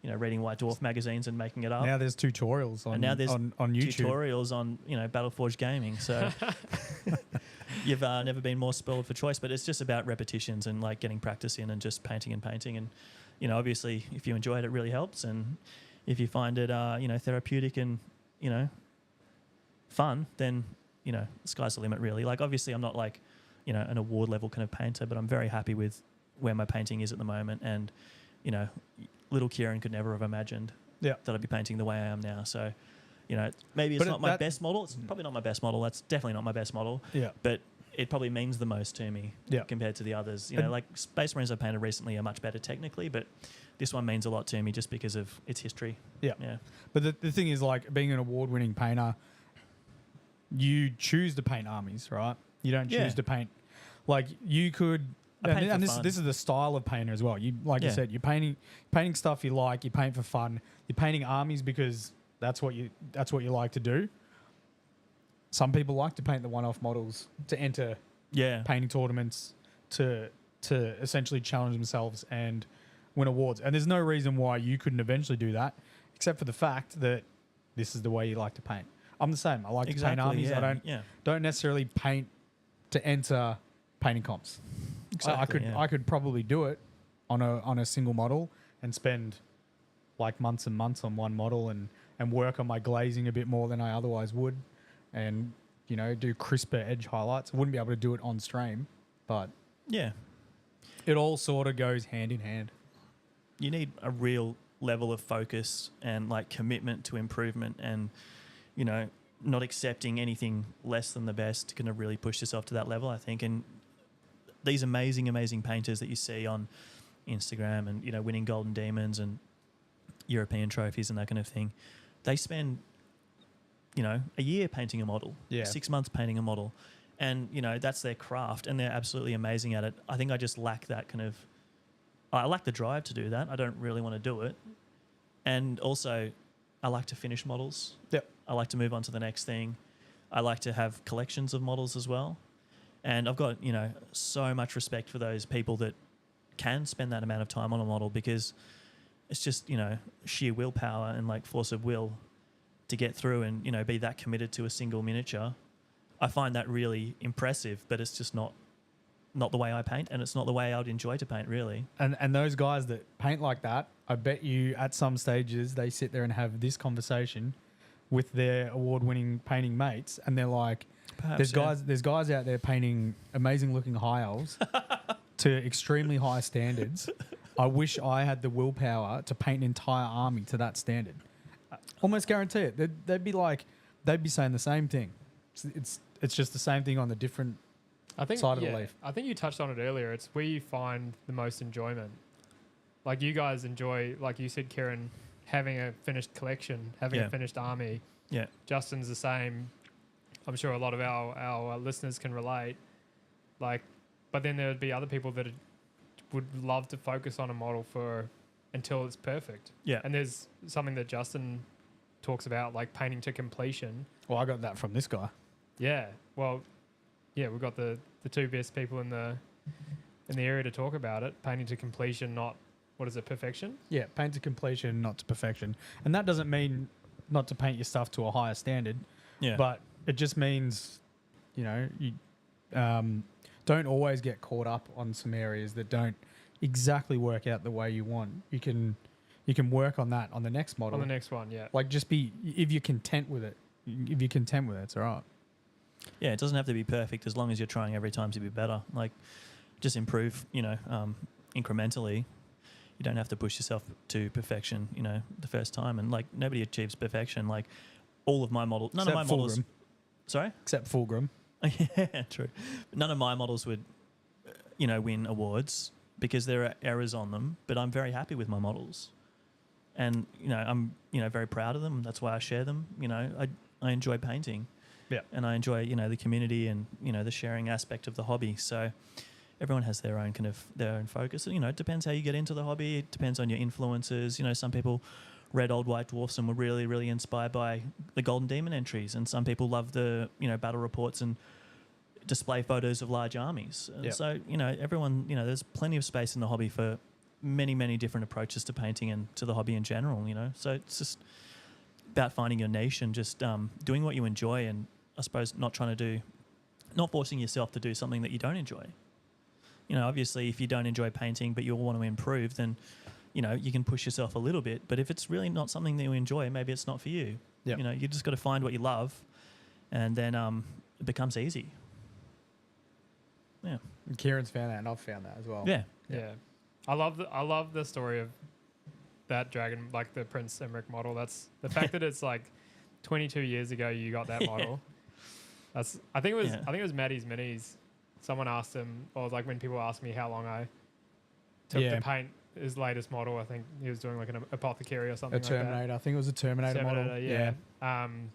reading White Dwarf magazines and making it up. Now there's tutorials on And now there's on YouTube. tutorials on Battleforge Gaming. So you've never been more spoiled for choice. But it's just about repetitions and like getting practice in and just painting and painting. And obviously, if you enjoy it, it really helps. And if you find it therapeutic and fun, then the sky's the limit. Really, like obviously, I'm not like an award level kind of painter, but I'm very happy with where my painting is at the moment. And little Kieran could never have imagined that I'd be painting the way I am now. So, maybe it's not my best model. It's probably not my best model. That's definitely not my best model. Yeah. But it probably means the most to me compared to the others. Like Space Marines I painted recently are much better technically, but this one means a lot to me just because of its history. Yeah. Yeah. But the thing is, like, being an award-winning painter, you choose to paint armies, right? You don't choose to paint. Like, you could... And this is the style of painter as well. You you said, you're painting stuff you like. You paint for fun. You're painting armies because that's what you like to do. Some people like to paint the one-off models to enter painting tournaments, to essentially challenge themselves and win awards. And there's no reason why you couldn't eventually do that, except for the fact that this is the way you like to paint. I'm the same. I like to paint armies. Yeah, I don't necessarily paint to enter painting comps. Exactly, I could probably do it on a single model and spend like months and months on one model and work on my glazing a bit more than I otherwise would, and do crisper edge highlights. I wouldn't be able to do it on stream, but yeah, it all sort of goes hand in hand. You need a real level of focus and like commitment to improvement, and not accepting anything less than the best to kind of really push yourself to that level, I think. And these amazing painters that you see on Instagram and winning Golden Demons and European trophies and that kind of thing, they spend a year painting a model, 6 months painting a model, and that's their craft, and they're absolutely amazing at it. I think I just lack that kind of. I lack the drive to do that. I don't really want to do it, and also I like to finish models. Yep. I like to move on to the next thing. I like to have collections of models as well, and I've got so much respect for those people that can spend that amount of time on a model, because it's just sheer willpower and like force of will to get through and be that committed to a single miniature. I find that really impressive, but it's just not the way I paint, and it's not the way I would enjoy to paint, really. And those guys that paint like that, I bet you at some stages they sit there and have this conversation with their award-winning painting mates, and they're like, Perhaps, there's guys out there painting amazing looking high elves to extremely high standards. I wish I had the willpower to paint an entire army to that standard. Almost guarantee it. They'd be saying the same thing. It's just the same thing on the different side of the leaf. I think you touched on it earlier. It's where you find the most enjoyment. Like you guys enjoy, like you said, Kieran, having a finished collection, having a finished army. Yeah. Justin's the same. I'm sure a lot of our listeners can relate. Like, but then there would be other people that would love to focus on a model until it's perfect. Yeah. And there's something that Justin talks about, like painting to completion. Well, I got that from this guy. Yeah. Well, yeah, we've got the two best people in the area to talk about it. Painting to completion, not what is it, perfection? Yeah, paint to completion, not to perfection. And that doesn't mean not to paint your stuff to a higher standard. Yeah. But it just means, you don't always get caught up on some areas that don't exactly work out the way you want. You can work on that on the next model. On the next one, yeah. Like if you're content with it. If you're content with it, it's all right. Yeah, it doesn't have to be perfect as long as you're trying every time to be better. Like, just improve, incrementally. You don't have to push yourself to perfection, the first time. And, like, nobody achieves perfection. Like, all of my models... None of my models... Sorry? Except Fulgrim. Yeah, true. None of my models would, win awards because there are errors on them, but I'm very happy with my models. And, I'm, very proud of them. That's why I share them. I enjoy painting. Yeah. And I enjoy, the community and, the sharing aspect of the hobby. So everyone has their own focus. It depends how you get into the hobby. It depends on your influences. Some people read Old White Dwarfs and were really, really inspired by the Golden Demon entries. And some people love the, battle reports and display photos of large armies. Yep. So, everyone, there's plenty of space in the hobby for many, many different approaches to painting and to the hobby in general, So it's just about finding your niche and just doing what you enjoy, and I suppose not forcing yourself to do something that you don't enjoy. Obviously if you don't enjoy painting but you want to improve, then, you can push yourself a little bit. But if it's really not something that you enjoy, maybe it's not for you. Yep. You just got to find what you love, and then it becomes easy. Yeah. And Kieran's found that, and I've found that as well. Yeah. Yeah. I love the story of that dragon, like the Prince Emmerich model. That's the fact that it's like 22 years ago you got that model. That's I think it was Maddie's Minis. Someone asked him, or like when people asked me how long I took to paint his latest model. I think he was doing like an apothecary or something. A Terminator. Like that. I think it was a Terminator model. Yeah. And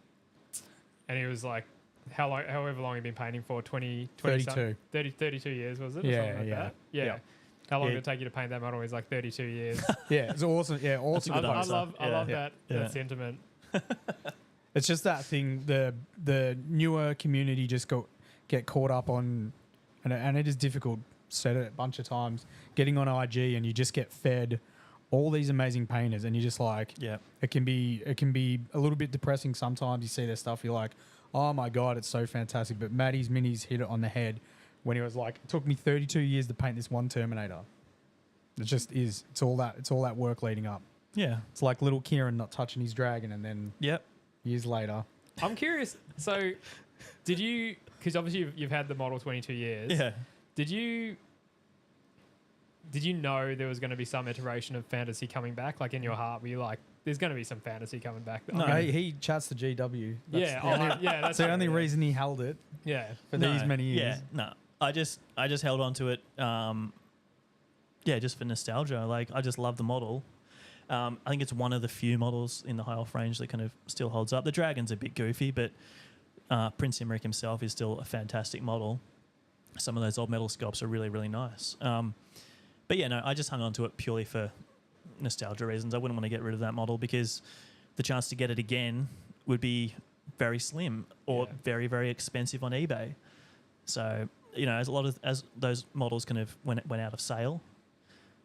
he was like, however long he'd been painting for, 32 years, was it? Or something like that? Yeah. How long did it take you to paint that model? He's like 32 years. Yeah, it's awesome. Yeah, awesome. I love that sentiment. It's just that thing. The newer community just get caught up on, and it is difficult said it a bunch of times, getting on IG and you just get fed all these amazing painters, and you're just like, Yeah. it can be a little bit depressing sometimes. You see their stuff, you're like, oh my God, it's so fantastic. But Matty's Minis hit it on the head when he was like, it took me 32 years to paint this one Terminator. It just is. It's all that work leading up. Yeah. It's like little Kieran not touching his dragon, and then Yep. years later. I'm curious. So, did you? Because obviously you've had the model 22 years. Yeah. Did you know there was going to be some iteration of fantasy coming back? Like in your heart, were you like, "There's going to be some fantasy coming back"? No. He chats to GW. Yeah. That's That's the only true, reason he held it Yeah. for these many years. Yeah. No. I just held on to it. Just for nostalgia. Like, I just love the model. I think it's one of the few models in the high elf range that kind of still holds up. The dragon's a bit goofy, but Prince Imric himself is still a fantastic model. Some of those old metal sculpts are really, really nice. But yeah, no, I just hung on to it purely for nostalgia reasons. I wouldn't want to get rid of that model because the chance to get it again would be very slim or very, very expensive on eBay. So, you know, as those models kind of went out of sale,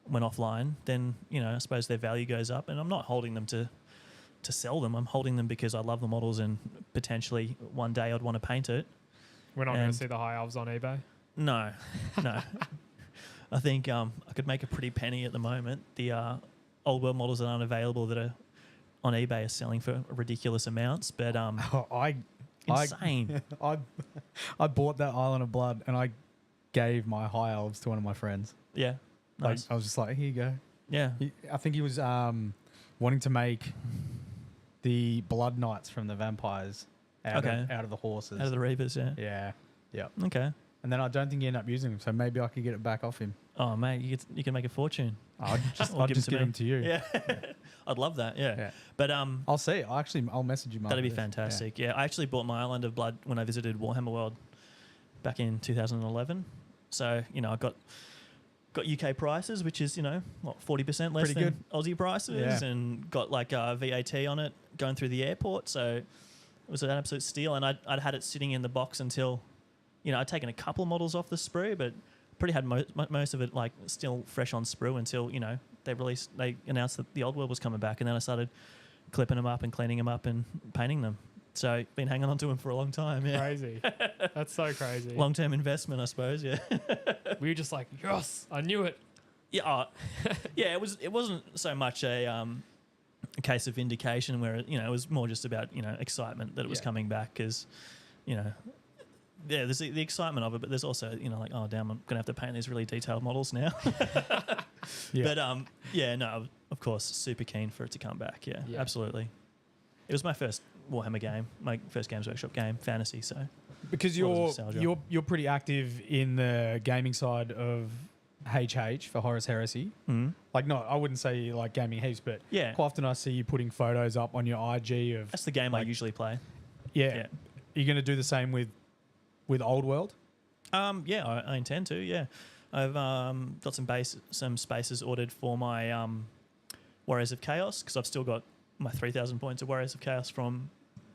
went offline, then, you know, I suppose their value goes up. And I'm not holding them to sell them. I'm holding them because I love the models and potentially one day I'd want to paint it. We're not going to see the high elves on eBay. No. I think I could make a pretty penny at the moment. The old world models that aren't available that are on eBay are selling for ridiculous amounts. But insane. I bought that Island of Blood and I gave my high elves to one of my friends. Yeah. Like, Nice. I was just like, here you go. Yeah. I think he was wanting to make the blood knights from the vampires out of the horses. Out of the Reapers, yeah. Yeah. Yep. Okay. And then I don't think he ended up using them, so maybe I could get it back off him. Oh, mate, you can make a fortune. I'd just Or give me. them to you. Yeah. I'd love that, yeah. Yeah. But I'll see. I'll message you. that'd be fantastic. Yeah. I actually bought my Island of Blood when I visited Warhammer World back in 2011. So, you know, I got UK prices, which is, you know, what, 40% less Pretty than good. Aussie prices, Yeah. and got like VAT on it going through the airport. So it was an absolute steal. And I'd had it sitting in the box until, you know, I'd taken a couple models off the sprue, but pretty had most of it like still fresh on sprue until, you know, they announced that the old world was coming back, and then I started clipping them up and cleaning them up and painting them. So been hanging on to them for a long time. Yeah. Crazy. That's so crazy. Long-term investment, I suppose. Yeah. We were just like, yes, I knew it. Yeah. Yeah. It wasn't so much a case of vindication where, you know, it was more just about, you know, excitement that it was coming back because, you know, yeah, there's the excitement of it, but there's also, you know, like, oh damn, I'm gonna have to paint these really detailed models now. Yeah. But yeah, no, of course, super keen for it to come back. Yeah, Yeah. absolutely. It was my first Warhammer game, my first Games Workshop game, fantasy. So Because you're pretty active in the gaming side of HH for Horus Heresy. mm. Like, no, I wouldn't say you like gaming heaps, but Yeah. quite often I see you putting photos up on your IG of. That's the game I like- usually play. Yeah. Yeah. You're going to do the same with Old World? Yeah, I intend to. Yeah, I've got some spaces ordered for my Warriors of Chaos because I've still got my 3,000 points of Warriors of Chaos from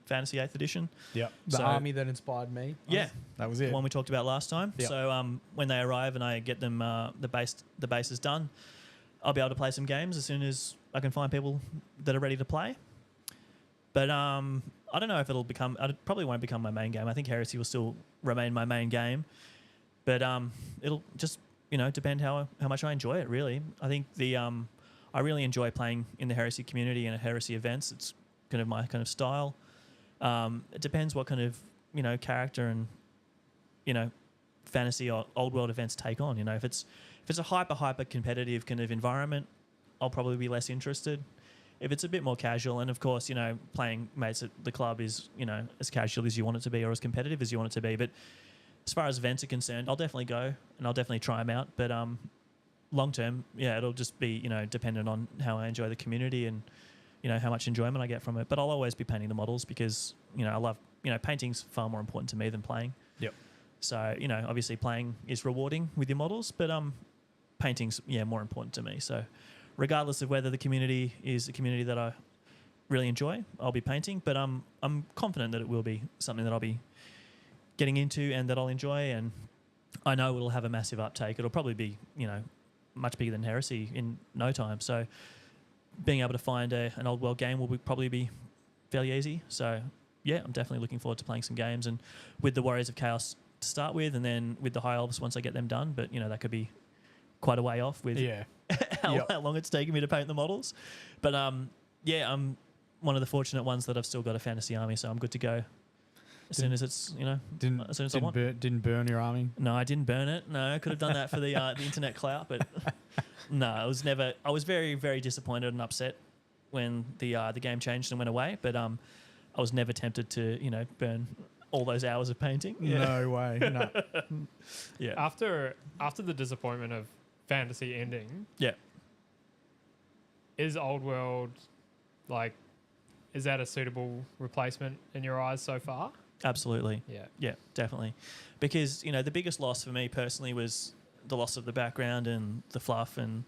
Fantasy 8th Edition. Yeah. The So- army that inspired me. Yeah. That was The it. one we talked about last time. Yep. So when they arrive and I get them the base is done, I'll be able to play some games as soon as I can find people that are ready to play. But I don't know if it'll become. It probably won't become my main game. I think Heresy will still remain my main game, but it'll just, you know, depend how much I enjoy it. Really, I think I really enjoy playing in the Heresy community and at Heresy events. It's kind of my kind of style. It depends what kind of, you know, character and, you know, fantasy or old world events take on. You know, if it's a hyper competitive kind of environment, I'll probably be less interested. If it's a bit more casual, and of course, you know, playing mates at the club is, you know, as casual as you want it to be or as competitive as you want it to be. But as far as events are concerned, I'll definitely go and I'll definitely try them out. But long term, yeah, it'll just be, you know, dependent on how I enjoy the community and, you know, how much enjoyment I get from it. But I'll always be painting the models because, you know, I love, you know, painting's far more important to me than playing. Yep. So, you know, obviously playing is rewarding with your models, but painting's, yeah, more important to me. So regardless of whether the community is a community that I really enjoy, I'll be painting. But I'm confident that it will be something that I'll be getting into and that I'll enjoy. And I know it'll have a massive uptake. It'll probably be, much bigger than Heresy in no time. So being able to find an old world game will probably be fairly easy. So yeah, I'm definitely looking forward to playing some games, and with the Warriors of Chaos to start with, and then with the High Elves once I get them done. But that could be quite a way off with how long it's taken me to paint the models. But I'm one of the fortunate ones that I've still got a fantasy army, so I'm good to go as soon as it's as soon as I want. Didn't burn your army? No, I didn't burn it. No, I could have done that for the internet clout, but no, I was very, very disappointed and upset when the game changed and went away. But I was never tempted to burn all those hours of painting. No way. No. Yeah. After the disappointment of fantasy ending, is Old World is that a suitable replacement in your eyes so far? Absolutely. Yeah. Yeah, definitely. Because, the biggest loss for me personally was the loss of the background and the fluff and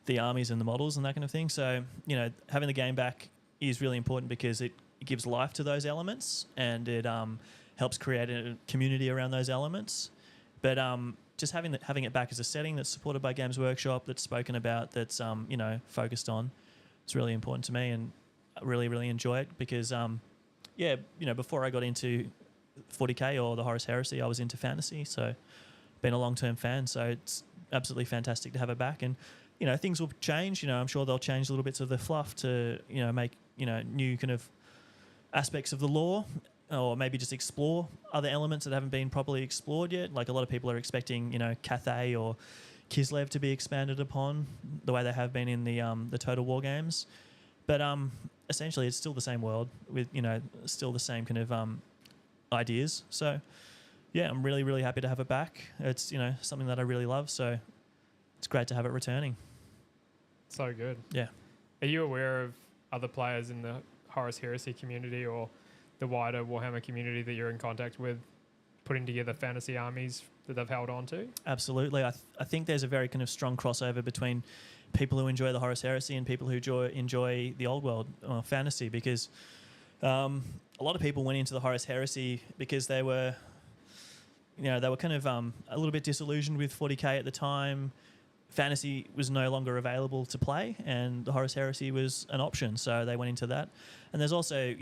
the armies and the models and that kind of thing. So, having the game back is really important because it gives life to those elements, and it helps create a community around those elements. But just having it back as a setting that's supported by Games Workshop, that's spoken about, that's focused on, it's really important to me, and I really, really enjoy it because before I got into 40k or the Horus Heresy, I was into fantasy, so been a long-term fan. So it's absolutely fantastic to have it back, and things will change. I'm sure they'll change little bits of the fluff to make new kind of aspects of the lore, or maybe just explore other elements that haven't been properly explored yet. Like a lot of people are expecting Cathay or Kislev to be expanded upon the way they have been in the Total War games, but essentially it's still the same world with still the same kind of ideas. So yeah, I'm really, really happy to have it back. It's something that I really love, so it's great to have it returning. So good. Yeah. Are you aware of other players in the Horus Heresy community or the wider Warhammer community that you're in contact with putting together fantasy armies that they've held on to? Absolutely. I think there's a very kind of strong crossover between people who enjoy the Horus Heresy and people who enjoy the old world fantasy, because a lot of people went into the Horus Heresy because they were kind of a little bit disillusioned with 40k at the time. Fantasy was no longer available to play, and the Horus Heresy was an option, so they went into that. And there's also,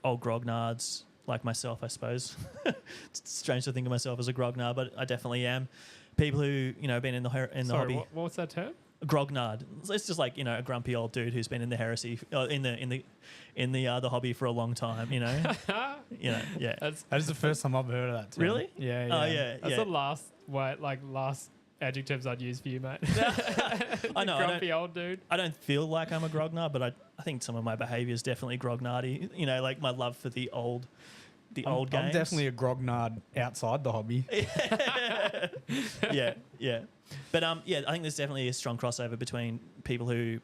old grognards like myself, I suppose. It's strange to think of myself as a grognard, but I definitely am. People who, been in the hobby. What's that term? Grognard. It's just like a grumpy old dude who's been in the heresy, in the hobby for a long time. Yeah. That is the first time I've heard of that term. Really? Yeah. Oh yeah. That's the last adjectives I'd use for you, mate. I know. Grumpy old dude. I don't feel like I'm a grognard, but I think some of my behaviour is definitely grognardy. Like my love for the old games. I'm definitely a grognard outside the hobby. Yeah. But I think there's definitely a strong crossover between people who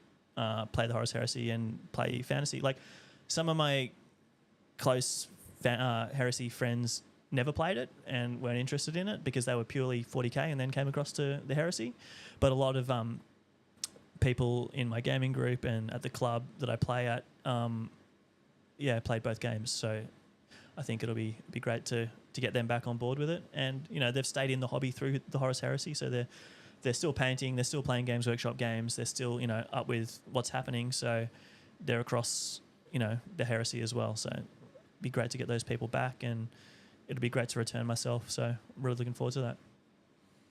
play the Horus Heresy and play fantasy. Like some of my close heresy friends never played it and weren't interested in it because they were purely 40k and then came across to the heresy. But a lot of people in my gaming group and at the club that I play at, played both games. So I think it'll be great to get them back on board with it. And they've stayed in the hobby through the Horus Heresy, so they're still painting, they're still playing Games Workshop games, they're still up with what's happening. So they're across the heresy as well. So it'd be great to get those people back, and it'll be great to return myself. So I'm really looking forward to that.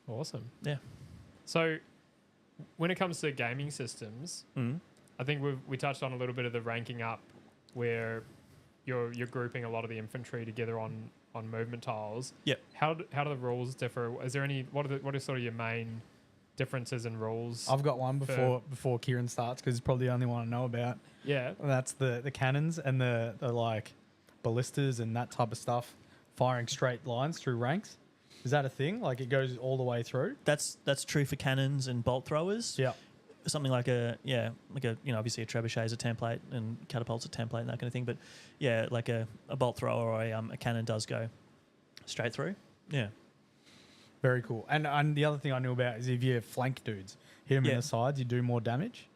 Awesome. Yeah. So when it comes to gaming systems, I think we touched on a little bit of the ranking up, where you're grouping a lot of the infantry together on movement tiles. Yep. How do the rules differ? Is there any what are sort of your main differences in rules? I've got one before Kieran starts, because it's probably the only one I know about. Yeah. And that's the cannons and the like ballistas and that type of stuff, firing straight lines through ranks. Is that a thing? Like it goes all the way through? That's true for cannons and bolt throwers. Yeah. Something like obviously a trebuchet is a template and catapult's a template and that kind of thing. But yeah, like a bolt thrower or a cannon does go straight through. Yeah. Very cool. And the other thing I knew about is if you flank dudes, hit them in the sides, you do more damage.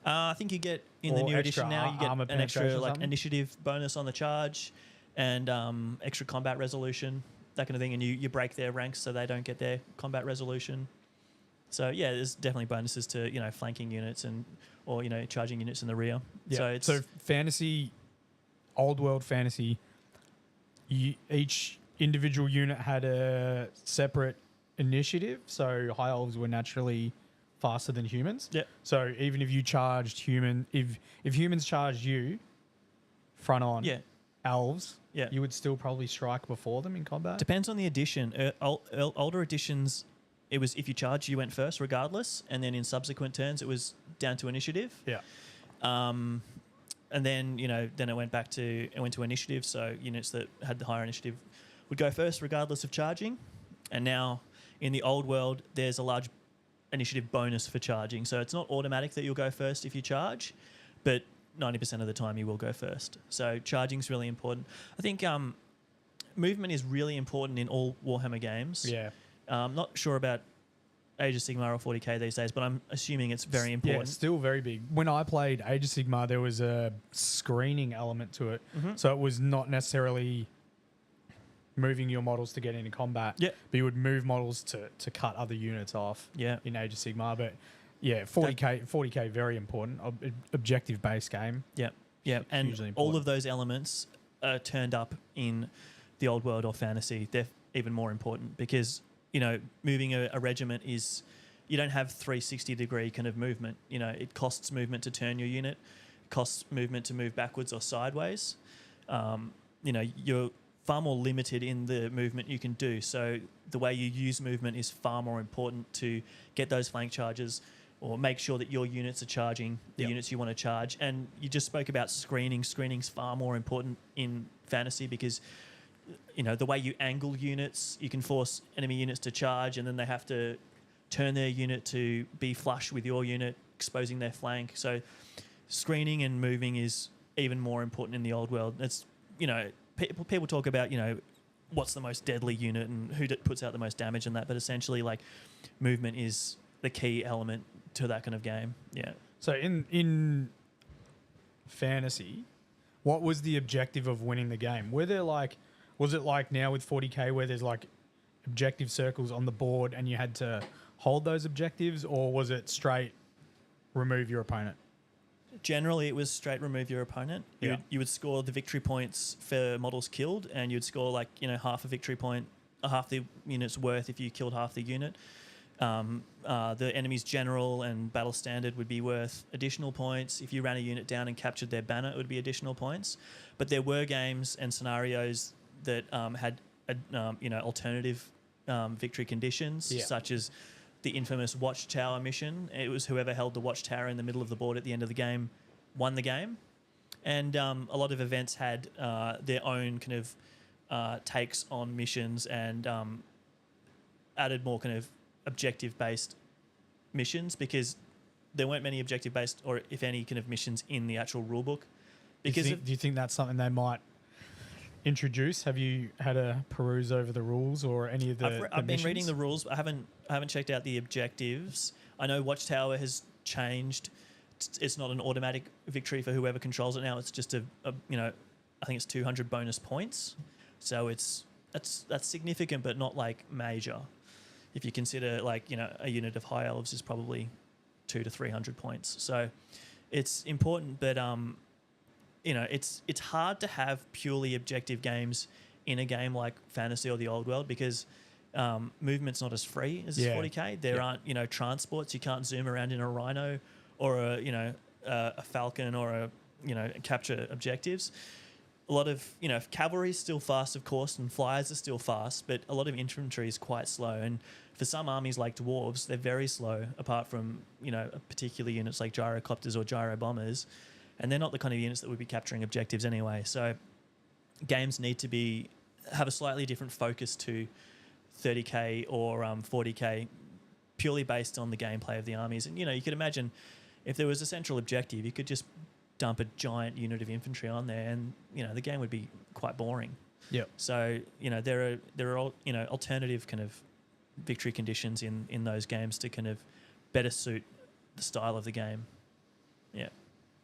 I think you get in the new edition now, you get an extra like initiative bonus on the charge and extra combat resolution that kind of thing, and you break their ranks so they don't get their combat resolution. So yeah, there's definitely bonuses to flanking units or charging units in the rear. Yeah. So So fantasy, old world fantasy, each individual unit had a separate initiative. So high elves were naturally faster than humans. Yeah. So even if you charged if humans charged you front on, elves, you would still probably strike before them in combat. Depends on the edition. Older editions, it was if you charged, you went first regardless, and then in subsequent turns, it was down to initiative. Yeah. And then then it went to initiative. So units that had the higher initiative would go first regardless of charging. And now in the old world, there's a large initiative bonus for charging. So it's not automatic that you'll go first if you charge, but 90% of the time you will go first. So charging is really important. I think movement is really important in all Warhammer games. Yeah. I'm not sure about Age of Sigmar or 40k these days, but I'm assuming it's very Yeah, important. it's still very big. When I played Age of Sigmar, there was a screening element to it. Mm-hmm. So it was not necessarily moving your models to get into combat. Yeah. But you would move models to cut other units off in Age of Sigmar. But yeah, 40k very important. Objective based game. Yeah. Yeah. And all of those elements are turned up in the old world or fantasy. They're even more important because, moving a regiment is, you don't have 360 degree kind of movement. It costs movement to turn your unit, it costs movement to move backwards or sideways. You're far more limited in the movement you can do. So the way you use movement is far more important to get those flank charges or make sure that your units are charging the units you want to charge. And you just spoke about screening. Screening's far more important in fantasy because the way you angle units, you can force enemy units to charge and then they have to turn their unit to be flush with your unit, exposing their flank. So screening and moving is even more important in the old world. It's, people talk about, what's the most deadly unit and who puts out the most damage and that, but essentially like movement is the key element to that kind of game. Yeah. So in fantasy, what was the objective of winning the game? Was it like now with 40k where there's like objective circles on the board and you had to hold those objectives, or was it straight remove your opponent? Generally, it was straight remove your opponent. You would score the victory points for models killed, and you'd score half a victory point, half the unit's worth if you killed half the unit. The enemy's general and battle standard would be worth additional points. If you ran a unit down and captured their banner, it would be additional points. But there were games and scenarios that had alternative victory conditions, such as the infamous Watchtower mission. It was whoever held the Watchtower in the middle of the board at the end of the game won the game. And a lot of events had their own kind of takes on missions and added more kind of objective-based missions because there weren't many objective-based or, if any, kind of missions in the actual rulebook. Because do you think that's something they might introduce? Have you had a peruse over the rules or any of the I've been missions? reading the rules, but I haven't checked out the objectives. I know Watchtower has changed. It's not an automatic victory for whoever controls it now. It's just I think it's 200 bonus points. So that's significant, but not like major. If you consider a unit of high elves is probably 200 to 300 points. So it's important, but it's hard to have purely objective games in a game like Fantasy or the Old World because movement's not as free as 40k. There aren't transports. You can't zoom around in a rhino or a falcon or capture objectives. A lot of cavalry is still fast, of course, and flyers are still fast, but a lot of infantry is quite slow. And for some armies like dwarves, they're very slow. Apart from particular units like gyrocopters or gyro bombers. And they're not the kind of units that would be capturing objectives anyway. So games need to have a slightly different focus to 30k or 40k, purely based on the gameplay of the armies. And you could imagine if there was a central objective, you could just dump a giant unit of infantry on there, and the game would be quite boring. Yep. So there are alternative kind of victory conditions in those games to kind of better suit the style of the game. Yeah.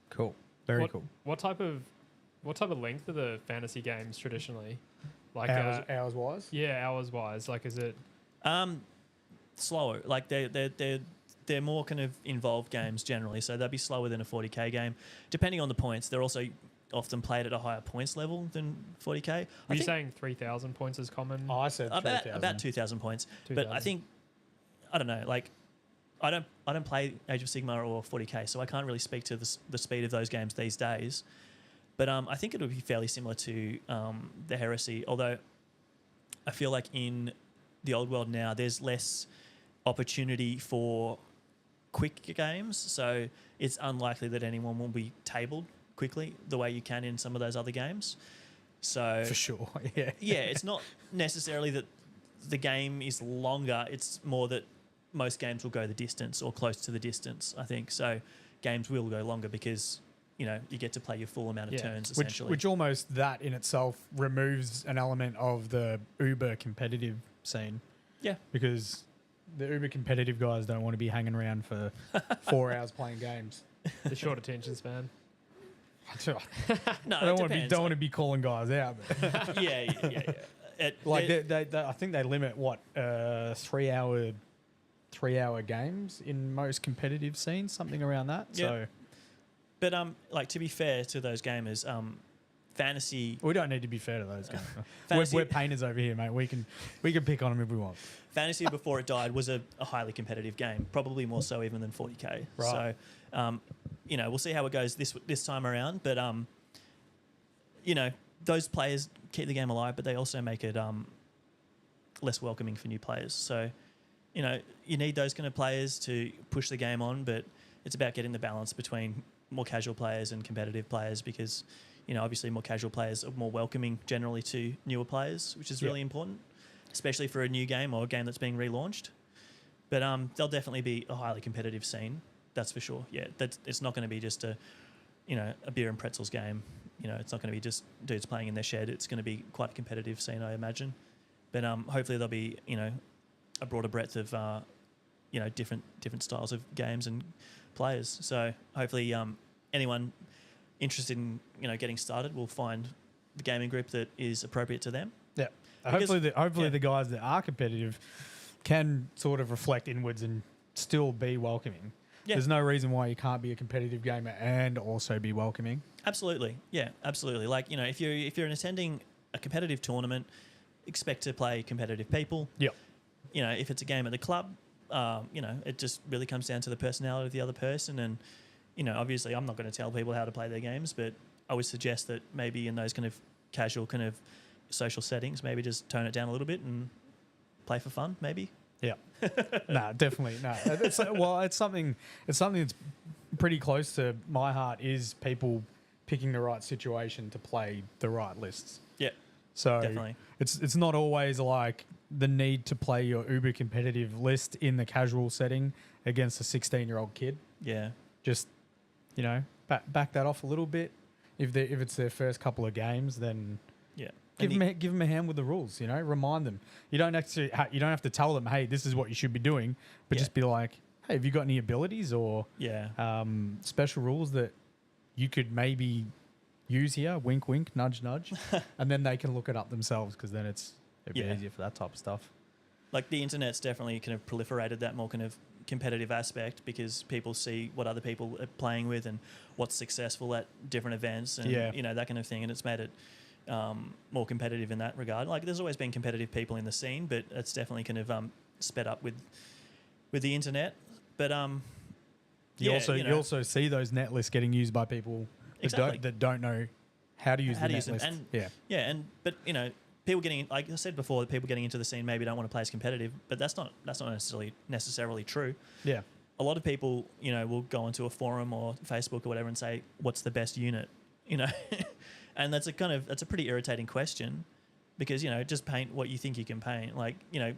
Cool. Very cool. What type of length are the fantasy games traditionally? Like hours wise. yeah, hours wise. Like, is it? Slower. Like they're more kind of involved games generally, so they'll be slower than a 40k game. Depending on the points, they're also often played at a higher points level than 40k. Were you saying 3,000 points is common? Oh, I said about 2,000 points. 2,000. But I think I don't know. Like I don't play Age of Sigmar or 40k, so I can't really speak to the speed of those games these days. But I think it would be fairly similar to the Heresy, although I feel like in the old world now there's less opportunity for quick games, so it's unlikely that anyone will be tabled quickly the way you can in some of those other games. So For sure, yeah. yeah, it's not necessarily that the game is longer, it's more that most games will go the distance or close to the distance, I think. So games will go longer because, you know, you get to play your full amount of turns, essentially. Which almost that in itself removes an element of the uber competitive scene. Yeah. Because the uber competitive guys don't want to be hanging around for 4 hours playing games. The short attention span. No, I don't want to be calling guys out. But yeah. I think they limit 3 hour games in most competitive scenes, something around that. Yeah. So, but like, to be fair to those gamers, fantasy. we don't need to be fair to those guys. Fantasy- we're painters over here, mate. We can pick on them if we want. Fantasy before it died was a highly competitive game, probably more so even than 40k. Right. So, you know, we'll see how it goes this time around. But you know, those players keep the game alive, but they also make it less welcoming for new players. So, you know, you need those kind of players to push the game on, but it's about getting the balance between more casual players and competitive players because, you know, obviously more casual players are more welcoming generally to newer players, which is really important, especially for a new game or a game that's being relaunched. But there'll definitely be a highly competitive scene, that's for sure. Yeah, it's not going to be just a beer and pretzels game. You know, it's not going to be just dudes playing in their shed. It's going to be quite a competitive scene, I imagine. But hopefully there'll be, you know, a broader breadth of, you know, different styles of games and players. So hopefully anyone interested in, you know, getting started will find the gaming group that is appropriate to them. Yeah. Because- Hopefully the guys that are competitive can sort of reflect inwards and still be welcoming. Yeah. There's no reason why you can't be a competitive gamer and also be welcoming. Absolutely. Yeah, absolutely. Like, you know, if you're attending a competitive tournament, expect to play competitive people. Yep. You know, if it's a game at the club, you know, it just really comes down to the personality of the other person. And, you know, obviously I'm not going to tell people how to play their games, but I would suggest that maybe in those kind of casual kind of social settings, maybe just tone it down a little bit and play for fun, maybe. Yeah. No, definitely. No. It's something that's pretty close to my heart is people picking the right situation to play the right lists. Yeah. So definitely. It's not always like the need to play your uber competitive list in the casual setting against a 16-year-old kid. Yeah. Just, you know, back that off a little bit. If it's their first couple of games, then Yeah. give them a hand with the rules. You know, remind them. You don't have to tell them, hey, this is what you should be doing, but just be like, hey, have you got any abilities or special rules that you could maybe use here? Wink, wink, nudge, nudge, and then they can look it up themselves because then it'd be easier for that type of stuff. Like the internet's definitely kind of proliferated that more kind of competitive aspect because people see what other people are playing with and what's successful at different events and you know, that kind of thing, and it's made it more competitive in that regard. Like there's always been competitive people in the scene, but it's definitely kind of sped up with the internet. But you also see those net lists getting used by people that don't know how to use the net list. And but you know, people getting, like I said before, people getting into the scene maybe don't want to play as competitive, but that's not necessarily true. Yeah. A lot of people, you know, will go onto a forum or Facebook or whatever and say, "What's the best unit?" You know, and that's a pretty irritating question because, you know, just paint what you think you can paint. Like, you know,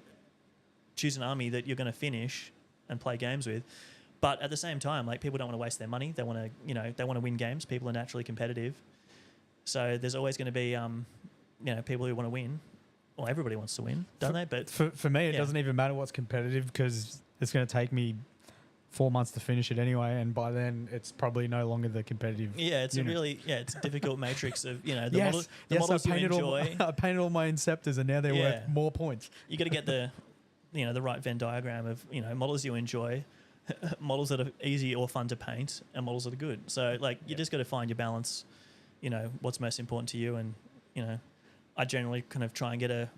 choose an army that you're going to finish and play games with. But at the same time, like, people don't want to waste their money. They want to, you know, they want to win games. People are naturally competitive, so there's always going to be, you know, people who want to win. Well, everybody wants to win, don't they? But for me, it doesn't even matter what's competitive because it's going to take me 4 months to finish it anyway, and by then it's probably no longer the competitive. Yeah, it's unit. it's a difficult matrix of the Yes, models I you painted enjoy. I painted all my Inceptors, and now they're worth more points. You got to get the the right Venn diagram of models you enjoy, models that are easy or fun to paint, and models that are good. So like you just got to find your balance. What's most important to you, and I generally kind of try and get a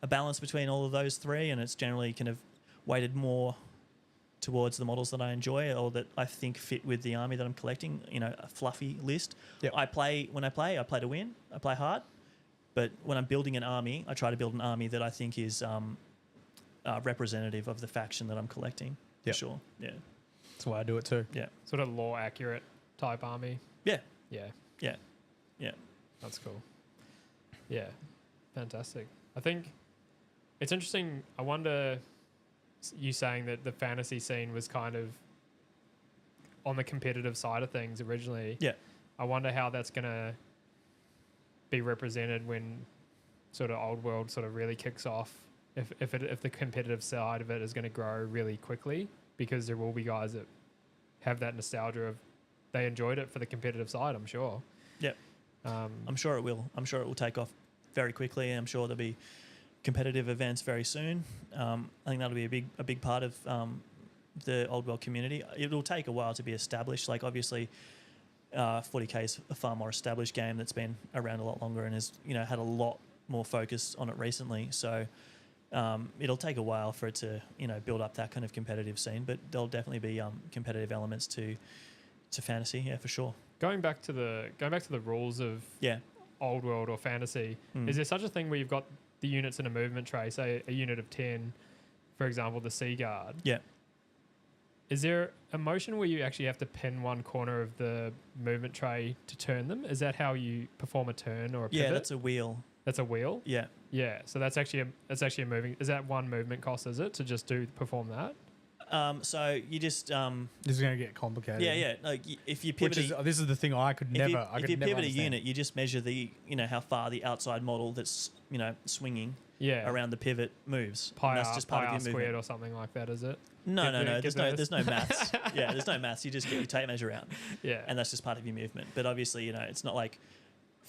balance between all of those three, and it's generally kind of weighted more towards the models that I enjoy or that I think fit with the army that I'm collecting. A fluffy list. Yep. I play to win. I play hard, but when I'm building an army, I try to build an army that I think is representative of the faction that I'm collecting. Yep. For sure. Yeah. That's why I do it too. Yeah. Sort of lore accurate type army. Yeah. Yeah. Yeah. Yeah. That's cool. Yeah. Fantastic. I think it's interesting. I wonder, you saying that the fantasy scene was kind of on the competitive side of things originally. Yeah. I wonder how that's going to be represented when sort of old world sort of really kicks off. If the competitive side of it is going to grow really quickly, because there will be guys that have that nostalgia of they enjoyed it for the competitive side, I'm sure. Yep. I'm sure it will. I'm sure it will take off very quickly, and I'm sure there'll be competitive events very soon. I think that'll be a big part of the old world community. It'll take a while to be established. Like obviously, 40k is a far more established game that's been around a lot longer and has had a lot more focus on it recently. So it'll take a while for it to build up that kind of competitive scene. But there'll definitely be competitive elements to fantasy. Yeah, for sure. Going back to the rules of old world or fantasy, is there such a thing where you've got the units in a movement tray, say a unit of 10, for example, the Sea Guard? Yeah. Is there a motion where you actually have to pin one corner of the movement tray to turn them? Is that how you perform a turn or a pivot? Yeah, that's a wheel. That's a wheel? Yeah. Yeah. So that's actually a moving. Is that one movement cost, is it, to just perform that? So you just This is going to get complicated. yeah. Like if you pivot, this is the thing I could never. If you pivot a unit, you just measure the how far the outside model that's swinging around the pivot moves. Pi that's r, just part pi r of your squared movement. or something like that, is it? No. There's no maths. Yeah, there's no maths. You just get your tape measure out. Yeah. And that's just part of your movement. But obviously, it's not like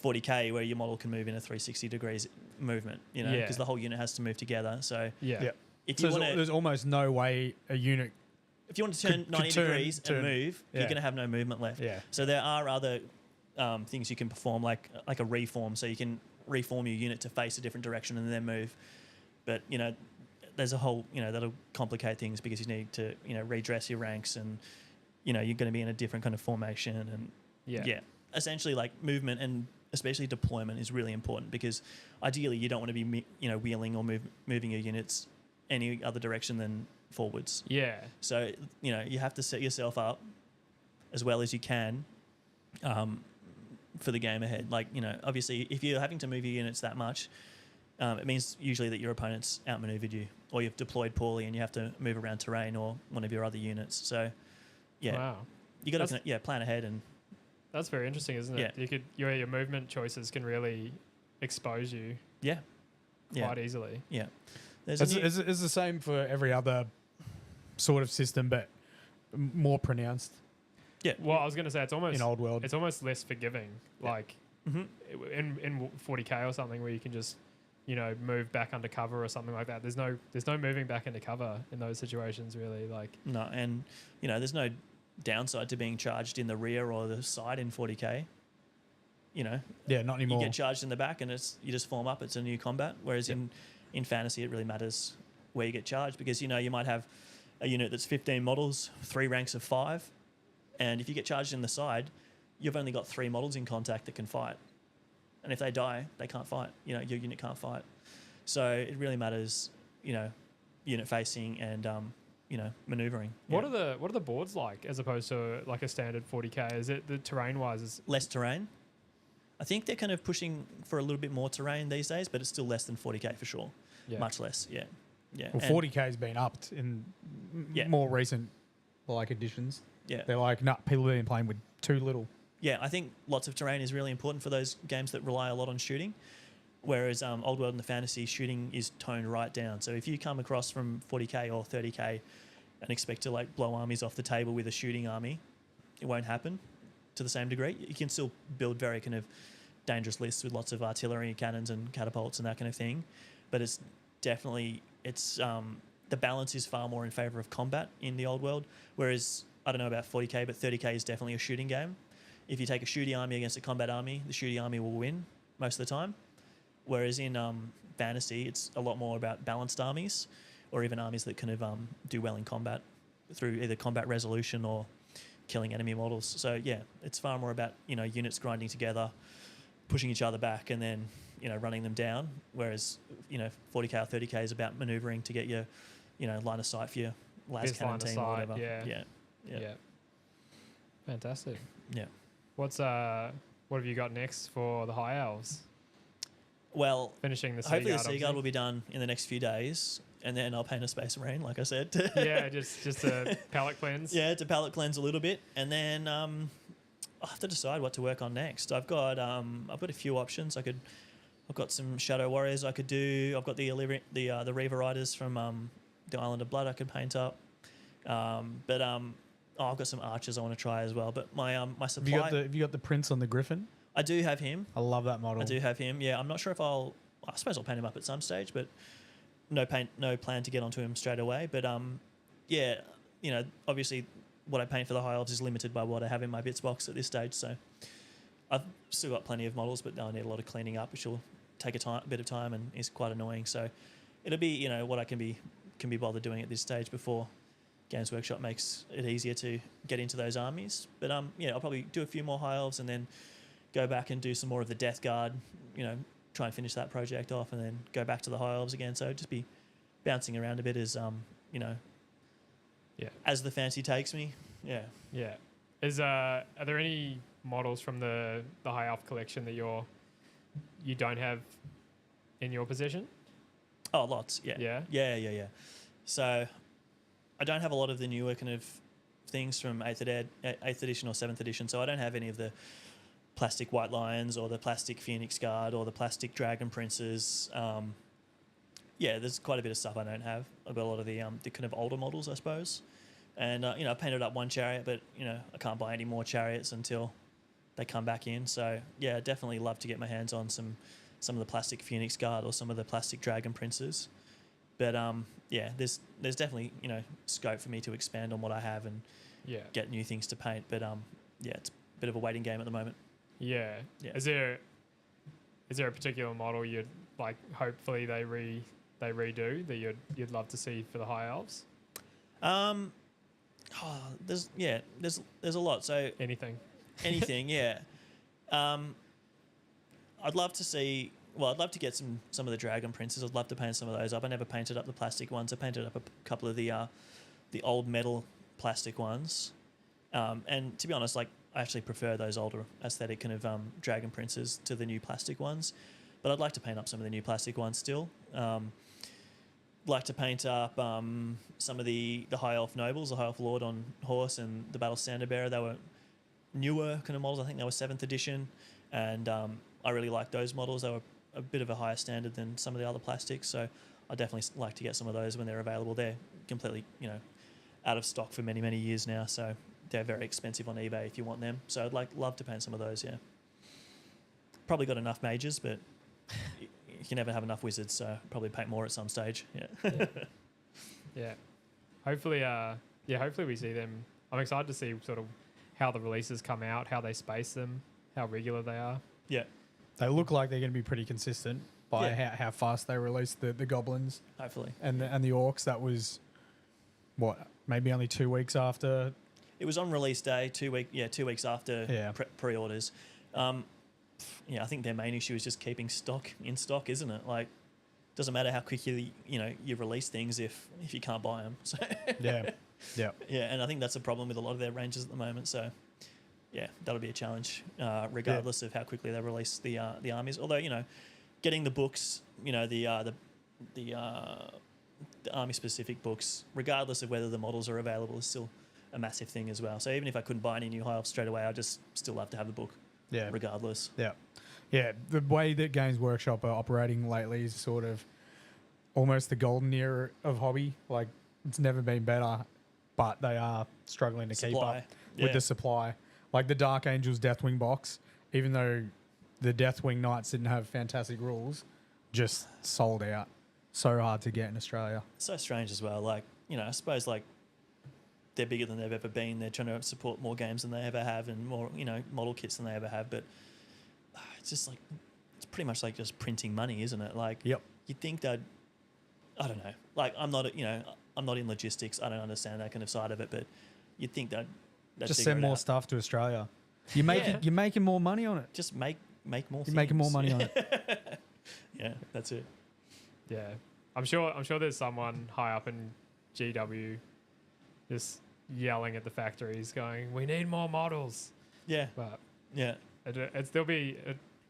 40k where your model can move in a 360 degrees movement. Because the whole unit has to move together. So if you want there's almost no way a unit. If you want to turn 90 degrees and move, you're going to have no movement left. Yeah. So there are other things you can perform, like a reform. So you can reform your unit to face a different direction and then move. But there's a whole that'll complicate things because you need to redress your ranks and you're going to be in a different kind of formation and essentially like movement and especially deployment is really important because ideally you don't want to be wheeling or moving your units any other direction than forwards. Yeah. So, you have to set yourself up as well as you can for the game ahead. Like, obviously, if you're having to move your units that much, it means usually that your opponent's outmaneuvered you or you've deployed poorly and you have to move around terrain or one of your other units. So, Wow. You got to plan ahead and... That's very interesting, isn't it? You could your movement choices can really expose you. Quite easily. Yeah. It's the same for every other sort of system, but more pronounced. Yeah. Well, I was going to say it's almost in old world. It's almost less forgiving, like in 40k or something, where you can just move back under cover or something like that. There's no moving back into cover in those situations, really. Like no, and there's no downside to being charged in the rear or the side in 40k. Not anymore. You get charged in the back and you just form up. It's a new combat. Whereas in fantasy, it really matters where you get charged because you might have a unit that's 15 models, 3 ranks of 5, and if you get charged in the side, you've only got 3 models in contact that can fight, and if they die, they can't fight. Your unit can't fight. So it really matters. Unit facing and maneuvering. What are the boards like as opposed to like a standard 40k? Is it the terrain wise? Less terrain. I think they're kind of pushing for a little bit more terrain these days, but it's still less than 40k for sure. Yeah. Much less, yeah. Well, 40k has been upped in more recent editions. Yeah. They're like, no, people have been playing with too little. Yeah, I think lots of terrain is really important for those games that rely a lot on shooting, whereas Old World and the fantasy shooting is toned right down. So if you come across from 40k or 30k and expect to like blow armies off the table with a shooting army. It won't happen to the same degree. You can still build very kind of dangerous lists with lots of artillery, cannons, and catapults and that kind of thing, but it's definitely the balance is far more in favor of combat in the old world. Whereas I don't know about 40k, but 30k is definitely a shooting game. If you take a shooting army against a combat army, the shooting army will win most of the time. Whereas in Fantasy, it's a lot more about balanced armies, or even armies that kind of do well in combat through either combat resolution or killing enemy models. So yeah, it's far more about units grinding together, pushing each other back, and then running them down. Whereas 40k or 30k is about manoeuvring to get your line of sight for your las cannon team or whatever. Yeah. Fantastic. Yeah. What have you got next for the High Elves? Well, finishing the hopefully Seaguard, the Seaguard will be done in the next few days, and then I'll paint a Space Marine, like I said. Yeah, just a palette cleanse. Yeah, to palette cleanse a little bit, and then I'll have to decide what to work on next. I've got a few options. I've got some Shadow Warriors I could do. I've got the Reaver Riders from the Island of Blood I could paint up. I've got some archers I want to try as well. But my supply. Have you got the Prince on the Griffin? I do have him. I love that model. I do have him. Yeah, I'm not sure if I suppose I'll paint him up at some stage, but no plan to get onto him straight away. But obviously what I paint for the High Elves is limited by what I have in my bits box at this stage. So I've still got plenty of models, but I need a lot of cleaning up, which will take a bit of time and is quite annoying. So it'll be what I can be bothered doing at this stage before Games Workshop makes it easier to get into those armies. But I'll probably do a few more High Elves and then go back and do some more of the Death Guard, try and finish that project off, and then go back to the High Elves again. So just be bouncing around a bit as as the fancy takes me. Yeah. Yeah. Are there any models from the High Elf collection that you don't have in your possession? Oh, lots. Yeah. Yeah. So I don't have a lot of the newer kind of things from 8th edition or 7th edition. So I don't have any of the plastic White Lions or the plastic Phoenix Guard or the plastic Dragon Princes. There's quite a bit of stuff I don't have. I've got a lot of the kind of older models, I suppose. And I painted up one chariot, but I can't buy any more chariots until they come back in. So yeah, definitely love to get my hands on some of the plastic Phoenix Guard or some of the plastic Dragon Princes. But there's definitely scope for me to expand on what I have and get new things to paint. But it's a bit of a waiting game at the moment. Yeah. Is there a particular model you'd like? Hopefully they redo that you'd love to see for the High Elves. There's a lot. So anything, yeah. I'd love to see. Well, I'd love to get some of the Dragon Princes. I'd love to paint some of those up. I never painted up the plastic ones. I painted up a couple of the old metal plastic ones. And to be honest, like I actually prefer those older aesthetic kind of Dragon Princes to the new plastic ones. But I'd like to paint up some of the new plastic ones still. Like to paint up some of the High Elf Nobles, the High Elf Lord on horse and the Battle Standard Bearer. They were newer kind of models. I think they were 7th edition. And I really like those models. They were a bit of a higher standard than some of the other plastics. So I definitely like to get some of those when they're available. They're completely, out of stock for many, many years now. So they're very expensive on eBay if you want them. So I'd love to paint some of those, yeah. Probably got enough mages, but you can never have enough wizards, so probably paint more at some stage. Yeah. Yeah. Hopefully we see them. I'm excited to see sort of how the releases come out, how they space them, how regular they are. Yeah. They look like they're going to be pretty consistent by how fast they release the goblins. Hopefully. And the orcs. That was maybe only 2 weeks after. It was on release day, 2 weeks after pre-orders. I think their main issue is just keeping stock in stock, isn't it? Like, doesn't matter how quickly you release things if you can't buy them. So yeah. And I think that's a problem with a lot of their ranges at the moment. So yeah, that'll be a challenge, regardless of how quickly they release the armies. Although getting the books, the army specific books, regardless of whether the models are available, is still a massive thing as well. So even if I couldn't buy any new High Elves straight away, I'd just still love to have the book. Yeah. Regardless. Yeah. Yeah. The way that Games Workshop are operating lately is sort of almost the golden era of hobby. Like, it's never been better. but they are struggling to keep Supply. up with the supply. Like the Dark Angels Deathwing box, even though the Deathwing Knights didn't have fantastic rules, just sold out. So hard to get in Australia. So strange as well. Like, you know, I suppose like they're bigger than they've ever been. They're trying to support more games than they ever have and more, you know, model kits than they ever have. But it's just like, it's pretty much like just printing money, isn't it? Like, Yep. you'd think that, I don't know. Like, I'm not, you know, I'm not in logistics. I don't understand that kind of side of it. But you'd think that Just send more stuff to Australia. You're making more money on it. Just make more things. You're making more money on it. Yeah, that's it. Yeah, I'm sure there's someone high up in GW just yelling at the factories, going, "We need more models." Yeah, But yeah, there'll be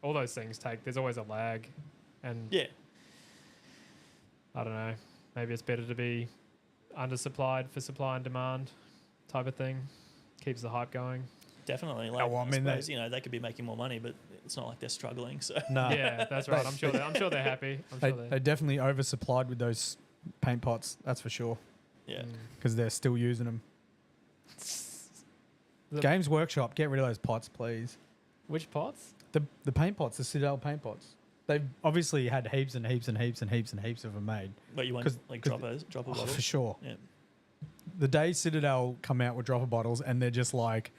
all those things take. There's always a lag, and yeah. I don't know. Maybe it's better to be undersupplied for supply and demand type of thing. Keeps the hype going. Definitely. Like, well, I I mean, suppose, you know, they could be making more money, but it's not like they're struggling. So No. Yeah, that's right. I'm sure they're happy. They definitely oversupplied with those paint pots, that's for sure, yeah, because they're still using them. The- Games Workshop, get rid of those pots, please. Which pots? The paint pots, the Citadel paint pots. They've obviously had heaps and heaps and heaps and heaps and heaps of them made. but you want 'Cause- like 'cause dropper Oh, bottles. for sure. Yeah, The day Citadel come out with dropper bottles and they're just like,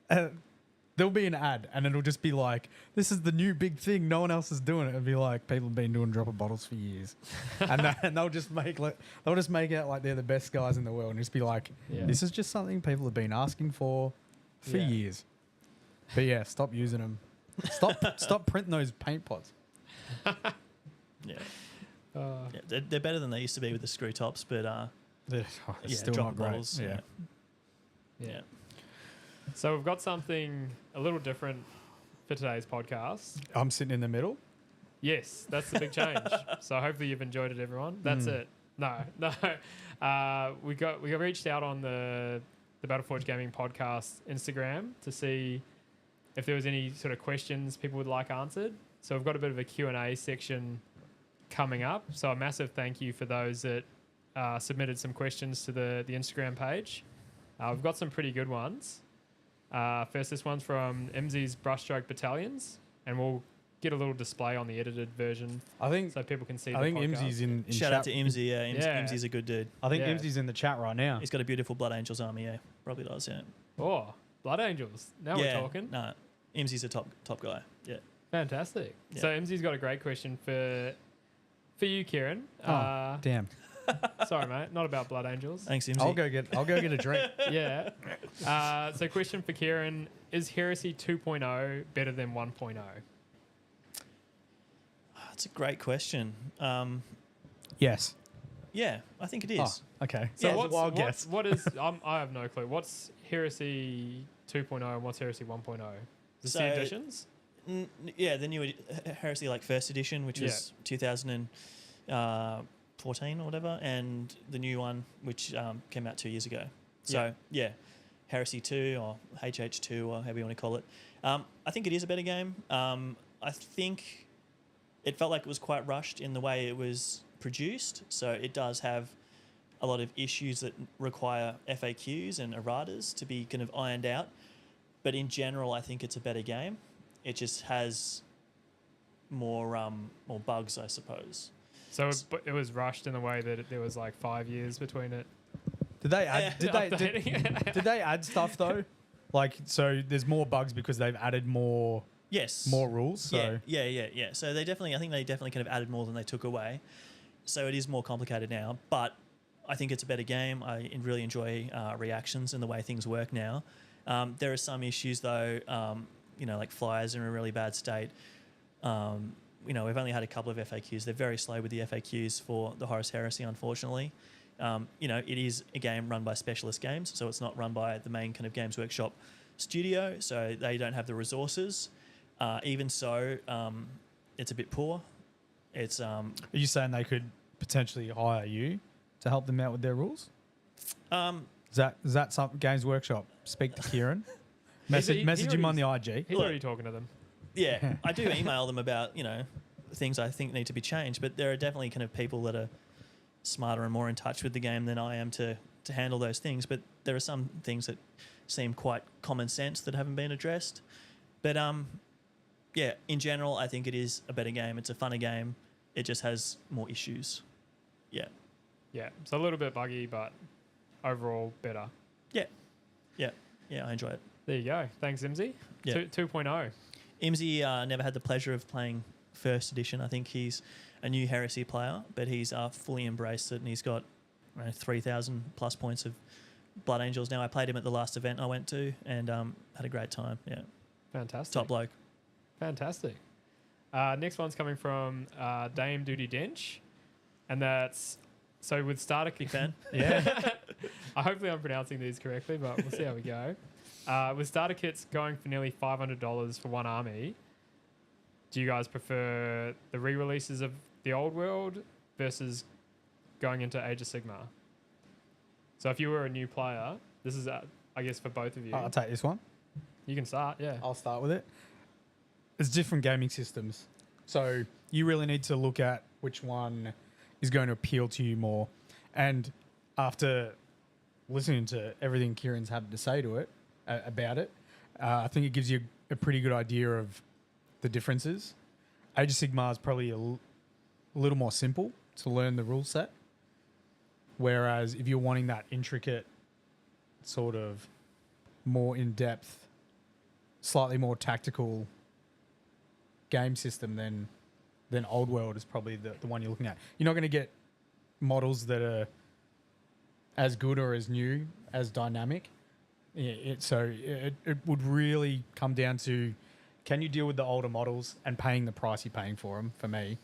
there'll be an ad and it'll just be like, this is the new big thing. No one else is doing it. It'll be like, people have been doing dropper bottles for years. and they'll just make out like they're the best guys in the world and just be like, Yeah. this is just something people have been asking for Yeah. years. But yeah, stop using them. Stop printing those paint pots. yeah, Uh, yeah. They're better than they used to be with the screw tops, but They're yeah, still dropper not great. bottles. Yeah. Yeah. So we've got something a little different for today's podcast. I'm sitting in the middle. Yes, that's the big change. So hopefully you've enjoyed it, everyone. That's it. No. We got reached out on the Battleforge Gaming Podcast Instagram to see if there was any sort of questions people would like answered. So we've got a bit of a Q&A section coming up. So a massive thank you for those that submitted some questions to the Instagram page. We've got some pretty good ones. First, this one's from MZ's Brushstroke Battalions, and we'll get a little display on the edited version I think so people can see I the think podcast. Imsy's in Shout chat. out to Imzy. Yeah, Yeah. Imzy's a good dude. I think Yeah. Imsy's in the chat right now. He's got a beautiful Blood Angels army. Yeah, probably does. Yeah. Oh, Blood Angels. Now yeah, we're talking. No, Imzy's a top guy. Yeah. Fantastic. Yeah. So MZ's got a great question for you, Kieran. Oh, damn. Sorry, mate. Not about Blood Angels. Thanks, Imzy. I'll go get a drink. Yeah. So question for Kieran. Is Heresy 2.0 better than 1.0? That's a great question. Yes. Yeah, I think it is. Oh, okay. So Yeah, what's, wild what- guess. what is... I have no clue. What's Heresy 2.0 and what's Heresy 1.0? The So- C editions? Yeah, the new Heresy like first edition, which was 2014 or whatever, and the new one, which came out 2 years ago. So yeah, Heresy 2 or HH2 or however you want to call it. I think it is a better game. I think it felt like it was quite rushed in the way it was produced. So it does have a lot of issues that require FAQs and erratas to be kind of ironed out. But in general, I think it's a better game. It just has more bugs, I suppose. So it was rushed in the way that there was like 5 years between it. Did they add? Updating. Did they add stuff though? Like, so there's more bugs because they've added more Yes. rules. So Yeah. So I think they definitely kind of added more than they took away. So it is more complicated now, but I think it's a better game. I really enjoy reactions and the way things work now. There are some issues though, like flyers are in a really bad state. We've only had a couple of FAQs. They're very slow with the FAQs for the Horus Heresy, unfortunately. It is a game run by Specialist Games, so it's not run by the main kind of Games Workshop studio, so they don't have the resources. Even so, it's a bit poor. It's are you saying they could potentially hire you to help them out with their rules? Is that something? Games Workshop, speak to Kieran. Message him on the IG. He's already talking to them. Yeah, I do email them about, things I think need to be changed, but there are definitely kind of people that are smarter and more in touch with the game than I am to to handle those things. But there are some things that seem quite common sense that haven't been addressed. But yeah, in general, I think it is a better game. It's a funner game. It just has more issues. Yeah. Yeah, it's a little bit buggy, but overall better. Yeah. I enjoy it. There you go. Thanks, Imsy. Yeah. 2.0. Imsy never had the pleasure of playing first edition. I think he's a new Heresy player, but he's fully embraced it, and he's got 3,000 plus points of Blood Angels now. I played him at the last event I went to, and had a great time. Yeah, Fantastic. top bloke. Fantastic. Next one's coming from Dame Duty Dench, and that's so with starter Big fan. Yeah. Hopefully I'm pronouncing these correctly, but we'll see how we go. With starter kits going for nearly $500 for one army, do you guys prefer the re-releases of the old world versus going into Age of Sigmar? So if you were a new player, this is, I guess, for both of you. I'll take this one. You can start, yeah. I'll start with it. It's different gaming systems. So you really need to look at which one is going to appeal to you more. And after listening to everything Kieran's had to say to it, about it, I think it gives you a pretty good idea of the differences. Age of Sigmar is probably a little more simple to learn the rule set. Whereas if you're wanting that intricate, sort of more in-depth, slightly more tactical game system, then Old World is probably the one you're looking at. You're not going to get models that are as good or as new, as dynamic. It would really come down to, can you deal with the older models and paying the price you're paying for them, for me?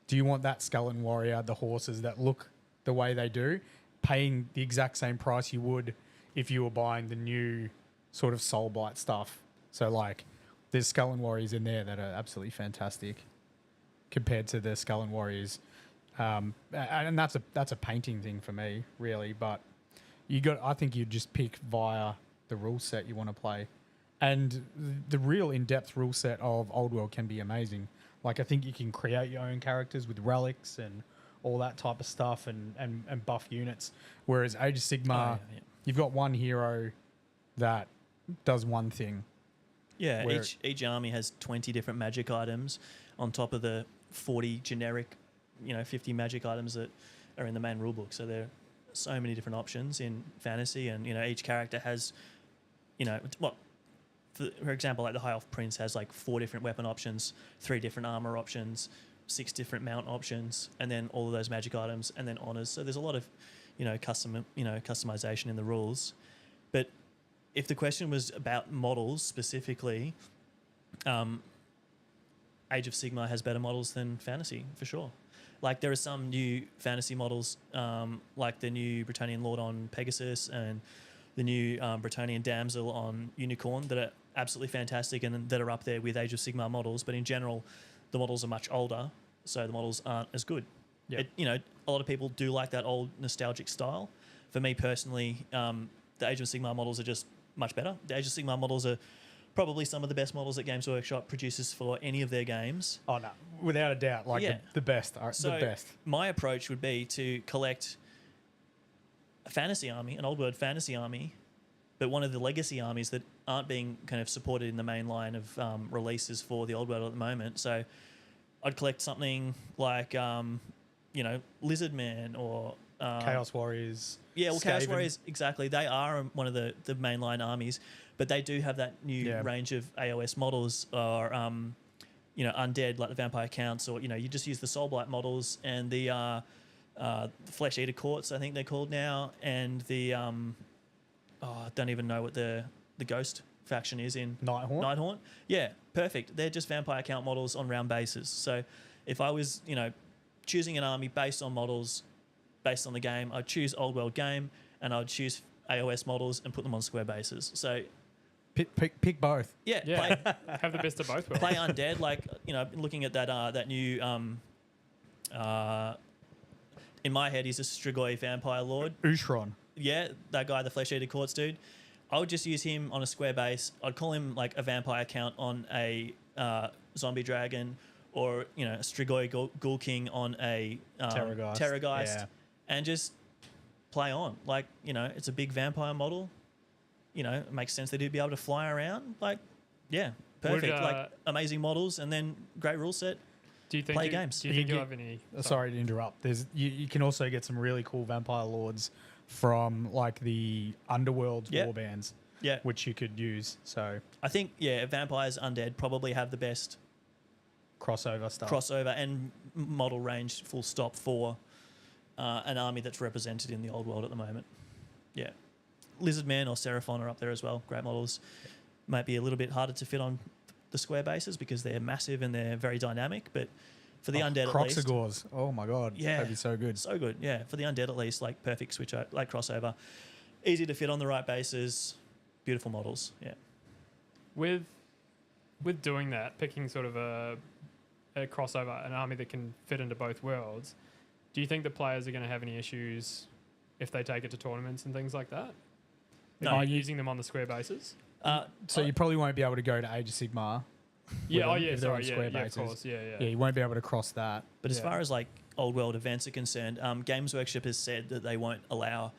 Do you want that Skeleton Warrior, the horses that look the way they do, paying the exact same price you would if you were buying the new sort of Soulblight stuff? So, like, there's Skeleton Warriors in there that are absolutely fantastic compared to the Skeleton Warriors. And that's a painting thing for me, really. But I think you'd just pick via the rule set you want to play. And the real in-depth rule set of Old World can be amazing. Like, I think you can create your own characters with relics and all that type of stuff and buff units. Whereas Age of Sigmar, you've got one hero that does one thing. Yeah, each army has 20 different magic items on top of the 40 generic, 50 magic items that are in the main rulebook. So there are so many different options in fantasy, and each character has, for example, like the High Elf Prince has like 4 different weapon options, 3 different armor options, 6 different mount options, and then all of those magic items, and then honors. So there's a lot of, customization in the rules. But if the question was about models specifically, Age of Sigmar has better models than fantasy, for sure. Like, there are some new fantasy models, like the new Bretonnian Lord on Pegasus and the new Bretonnian Damsel on Unicorn, that are absolutely fantastic and that are up there with Age of Sigmar models. But in general, the models are much older, so the models aren't as good. Yep. A lot of people do like that old nostalgic style. For me personally, the Age of Sigmar models are just much better. The Age of Sigmar models are probably some of the best models that Games Workshop produces for any of their games. Oh, no. Without a doubt. The best. So the best. My approach would be to collect a fantasy army, an old world fantasy army, but one of the legacy armies that aren't being kind of supported in the main line of releases for the old world at the moment. So I'd collect something like, Lizard Man or... Chaos Warriors. Yeah, well, Skaven. Chaos Warriors, exactly. They are one of the mainline armies, but they do have that new range of AOS models, or undead like the Vampire Counts, or you just use the Soulblight models and the Flesh Eater Courts, I think they're called now, and the I don't even know what the Ghost faction is in Nighthaunt. Yeah, perfect. They're just Vampire Count models on round bases. So if I was choosing an army based on models, based on the game, I'd choose Old World game, and I'd choose AOS models and put them on square bases. So pick both. Yeah. Have the best of both worlds. Play undead, like looking at that new in my head he's a Strigoi Vampire Lord. Ushron. Yeah, that guy, the Flesh Eater Courts dude. I would just use him on a square base. I'd call him like a vampire count on a zombie dragon, or a Strigoi Ghoul King on a Terrorgeist. Yeah. And just play on. Like, it's a big vampire model. It makes sense that he'd be able to fly around. Like, yeah, perfect. Like, amazing models and then great rule set. Do you think play games. Do you think you'll have any? Sorry to interrupt. You can also get some really cool vampire lords from like the Underworld warbands, which you could use. So I think vampires, undead probably have the best crossover and model range, full stop, for an army that's represented in the old world at the moment. Yeah, Lizardman or Seraphon are up there as well. Great models. Might be a little bit harder to fit on the square bases because they're massive and they're very dynamic, but for the undead at least, Croxagores, oh my god, that'd be so good. So good, yeah. For the undead at least, like perfect switch, like crossover, easy to fit on the right bases, beautiful models, yeah. With doing that, picking sort of a crossover, an army that can fit into both worlds, do you think the players are going to have any issues if they take it to tournaments and things like that? No. Are you using them on the square bases? So you probably won't be able to go to Age of Sigmar. Yeah, of course. Yeah, you won't be able to cross that. But as far as like old world events are concerned, Games Workshop has said that they won't allow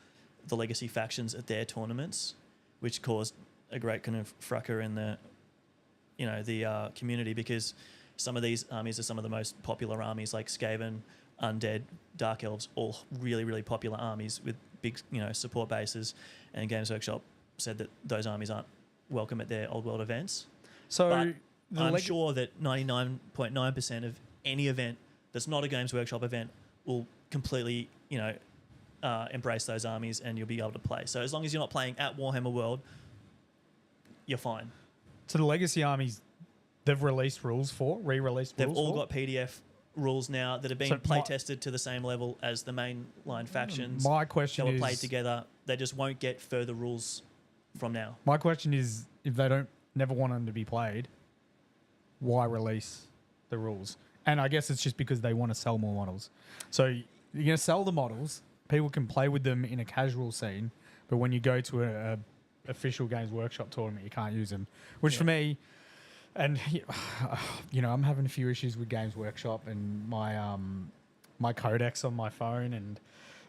the legacy factions at their tournaments, which caused a great kind of fracas in the community, because some of these armies are some of the most popular armies, like Skaven, Undead, Dark Elves, all really, really popular armies with big, support bases. And Games Workshop said that those armies aren't welcome at their old world events. So I'm sure that 99.9% of any event that's not a Games Workshop event will completely, embrace those armies and you'll be able to play. So as long as you're not playing at Warhammer World, you're fine. So the legacy armies, they've re-released rules. They've all got PDF rules now that have been play tested to the same level as the mainline factions. My question is, they were played together. They just won't get further rules from now. My question is, if they never want them to be played, why release the rules? And I guess it's just because they want to sell more models. So you're going to sell the models, people can play with them in a casual scene, but when you go to a official Games Workshop tournament, you can't use them. Which for me, and I'm having a few issues with Games Workshop and my codex on my phone, and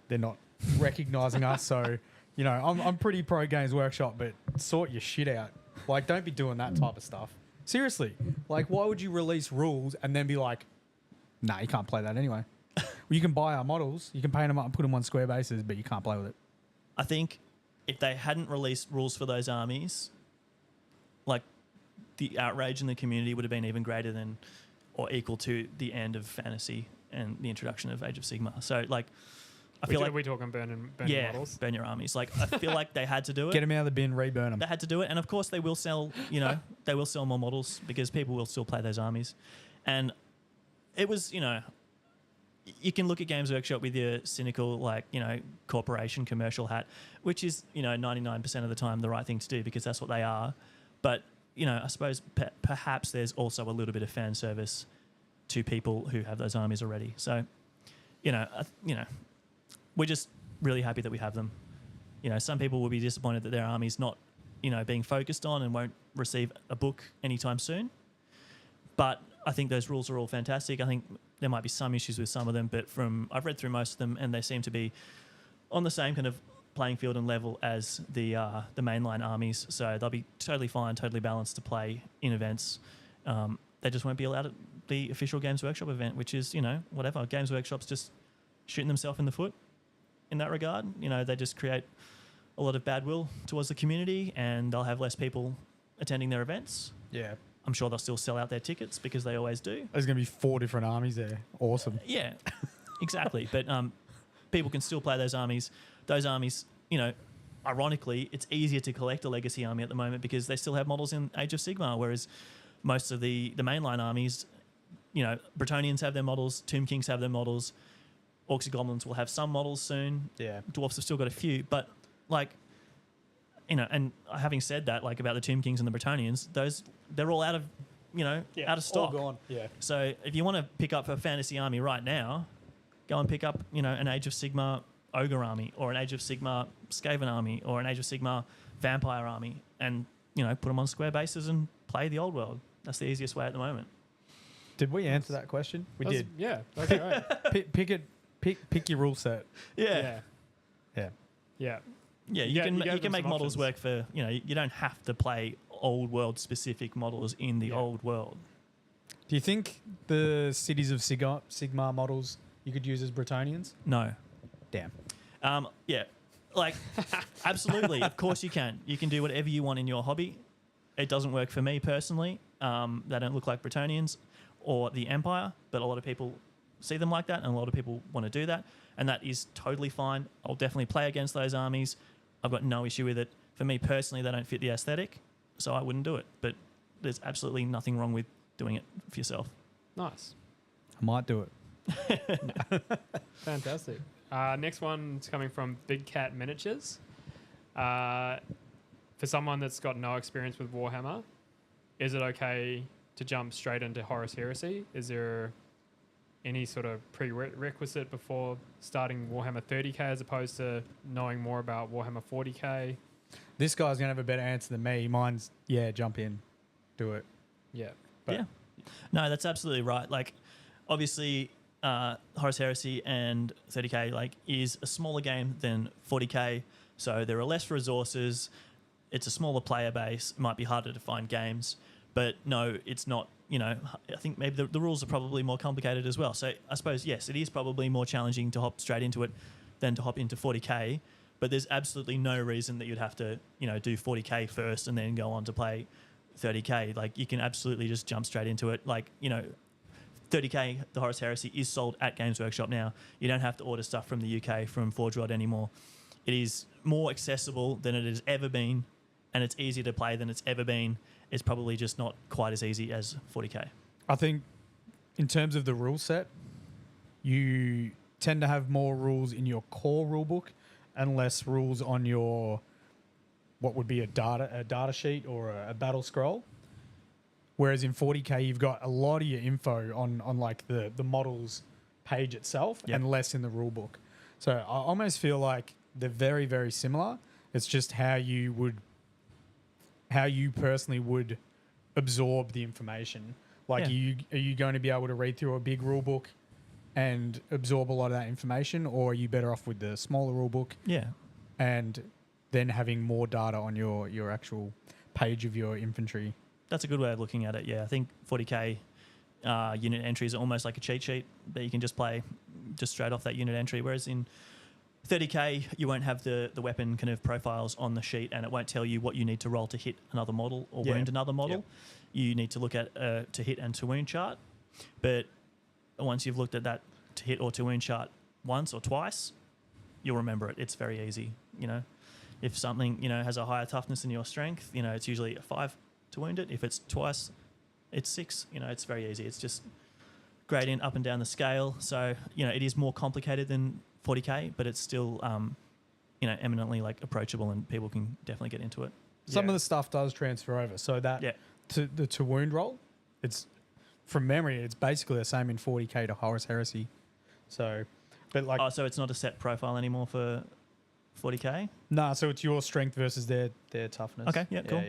they're not recognizing us. So I'm pretty pro Games Workshop, but sort your shit out. Like, don't be doing that type of stuff. Seriously, like, why would you release rules and then be like, nah, you can't play that anyway? Well, you can buy our models, you can paint them up and put them on square bases, but you can't play with it. I think if they hadn't released rules for those armies, like, the outrage in the community would have been even greater than or equal to the end of fantasy and the introduction of Age of Sigmar. So, like, I feel like we're talking burning models. Burn your armies. Like, I feel like they had to do it. Get them out of the bin, reburn them. They had to do it, and of course they will sell. They will sell more models because people will still play those armies. And it was, you can look at Games Workshop with your cynical, corporation commercial hat, which is 99% of the time the right thing to do because that's what they are. But I suppose perhaps there's also a little bit of fan service to people who have those armies already. So, we're just really happy that we have them. Some people will be disappointed that their army's not, being focused on and won't receive a book anytime soon. But I think those rules are all fantastic. I think there might be some issues with some of them, but I've read through most of them and they seem to be on the same kind of playing field and level as the mainline armies. So they'll be totally fine, totally balanced to play in events. They just won't be allowed at the official Games Workshop event, which is, whatever. Games Workshop's just shooting themselves in the foot in that regard. They just create a lot of bad will towards the community and they'll have less people attending their events. Yeah. I'm sure they'll still sell out their tickets because they always do. There's going to be 4 different armies there. Awesome. Yeah, exactly. But people can still play those armies. Those armies, ironically, it's easier to collect a legacy army at the moment because they still have models in Age of Sigmar, whereas most of the mainline armies, Bretonians have their models, Tomb Kings have their models, Orcs and Goblins will have some models soon. Yeah. Dwarfs have still got a few, but and having said that, about the Tomb Kings and the Bretonians, they're all out of, out of stock. All gone. Yeah. So if you want to pick up a fantasy army right now, go and pick up, an Age of Sigmar Ogre army or an Age of Sigmar Skaven army or an Age of Sigmar Vampire army and, put them on square bases and play the old world. That's the easiest way at the moment. Did we answer that question? We did. Yeah, that's right. Pick your rule set. Yeah. Yeah. Yeah. Yeah, You you get- can you gave you can them make some models options. work for, you don't have to play old world specific models in the Yeah. old world. Do you think the Cities of Sigmar models you could use as Bretonians? No. Damn. Yeah, like absolutely. Of course you can. You can do whatever you want in your hobby. It doesn't work for me personally. They don't look like Bretonians or the Empire, but a lot of people see them like that, and a lot of people want to do that, and that is totally fine. I'll definitely play against those armies. I've got no issue with it. For me personally, they don't fit the aesthetic, so I wouldn't do it. But there's absolutely nothing wrong with doing it for yourself. Nice. I might do it. Fantastic. Next one's coming from Big Cat Miniatures. For someone that's got no experience with Warhammer, is it okay to jump straight into Horus Heresy? Is there any sort of prerequisite before starting Warhammer 30k as opposed to knowing more about Warhammer 40k? This guy's going to have a better answer than me. Mine's, jump in. Do it. Yeah. But- Yeah. No, that's absolutely right. Like, obviously, Horus Heresy and 30k is a smaller game than 40k, so there are less resources. It's a smaller player base. It might be harder to find games, but no, it's not. I think maybe the rules are probably more complicated as well. So I suppose yes, it is probably more challenging to hop straight into it than to hop into 40k. But there's absolutely no reason that you'd have to do 40k first and then go on to play 30k. Like, you can absolutely just jump straight into it. 30k, the Horus Heresy, is sold at Games Workshop now. You don't have to order stuff from the UK from Forge World anymore. It is more accessible than it has ever been, and it's easier to play than it's ever been. It's probably just not quite as easy as 40k. I think in terms of the rule set, you tend to have more rules in your core rulebook and less rules on your what would be a data sheet or a battle scroll. Whereas in 40k, you've got a lot of your info on like the models page itself Yep. and less in the rulebook. So I almost feel like they're very, very similar. It's just how you personally would absorb the information. Like, Yeah. are you going to be able to read through a big rule book and absorb a lot of that information, or are you better off with the smaller rule book Yeah. and then having more data on your actual page of your infantry? That's a good way of looking at it. Yeah, I think 40k unit entries are almost like a cheat sheet that you can just play just straight off that unit entry. Whereas in 30k, you won't have the weapon kind of profiles on the sheet, and it won't tell you what you need to roll to hit another model or Yeah. wound another model. Yep. You need to look at to hit and to wound chart. But once you've looked at that to hit or to wound chart once or twice, you'll remember it. It's very easy. If something has a higher toughness than your strength, it's usually a 5 to wound it. If it's twice, it's 6. It's very easy. It's just gradient up and down the scale. So it is more complicated than 40k, but it's still eminently approachable, and people can definitely get into it. Some Yeah. of the stuff does transfer over, so that Yeah. to wound roll, it's from memory, it's basically the same in 40k to Horus Heresy. So, but like, So it's not a set profile anymore for 40k. nah, so it's your strength versus their toughness. Okay, yeah, cool.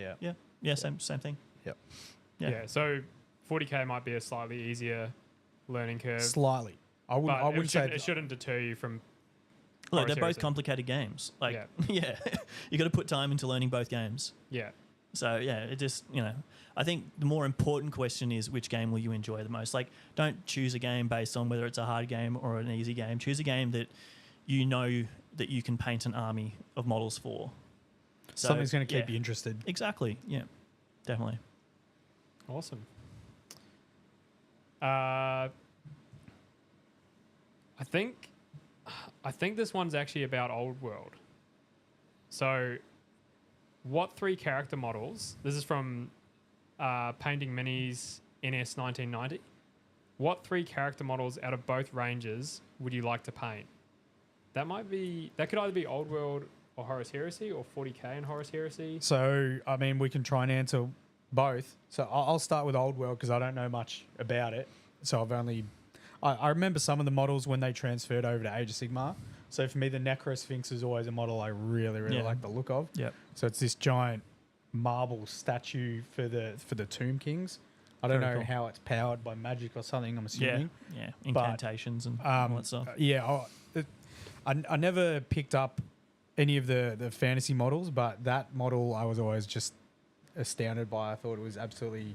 Yeah. Same thing. Yep. Yeah. Yeah. So 40k might be a slightly easier learning curve. Slightly. I But wouldn't say it shouldn't deter you from. Look, Horus they're both Heresy. complicated games. Yeah. Yeah, you got to put time into learning both games. Yeah. So yeah, it just I think the more important question is, which game will you enjoy the most? Don't choose a game based on whether it's a hard game or an easy game. Choose a game that you know that you can paint an army of models for. So, something's going to keep yeah, you interested. Exactly. Yeah, definitely. Awesome. I think this one's actually about Old World. So, what 3 character models? This is from Painting Minis NS 1990. What 3 character models out of both ranges would you like to paint? That could either be Old World or Horus Heresy, or 40k and Horus Heresy. So, I mean, we can try and answer both. So I'll start with Old World because I don't know much about it. So I remember some of the models when they transferred over to Age of Sigmar. So for me, the Necrosphinx is always a model I really, really Yeah. like the look of. Yep. So it's this giant marble statue for the Tomb Kings. I don't Very know cool. how it's powered by magic or something, I'm Yeah. assuming. Yeah. But, Incantations and all that stuff. Yeah, I never picked up any of the fantasy models, but that model I was always just astounded by. I thought it was absolutely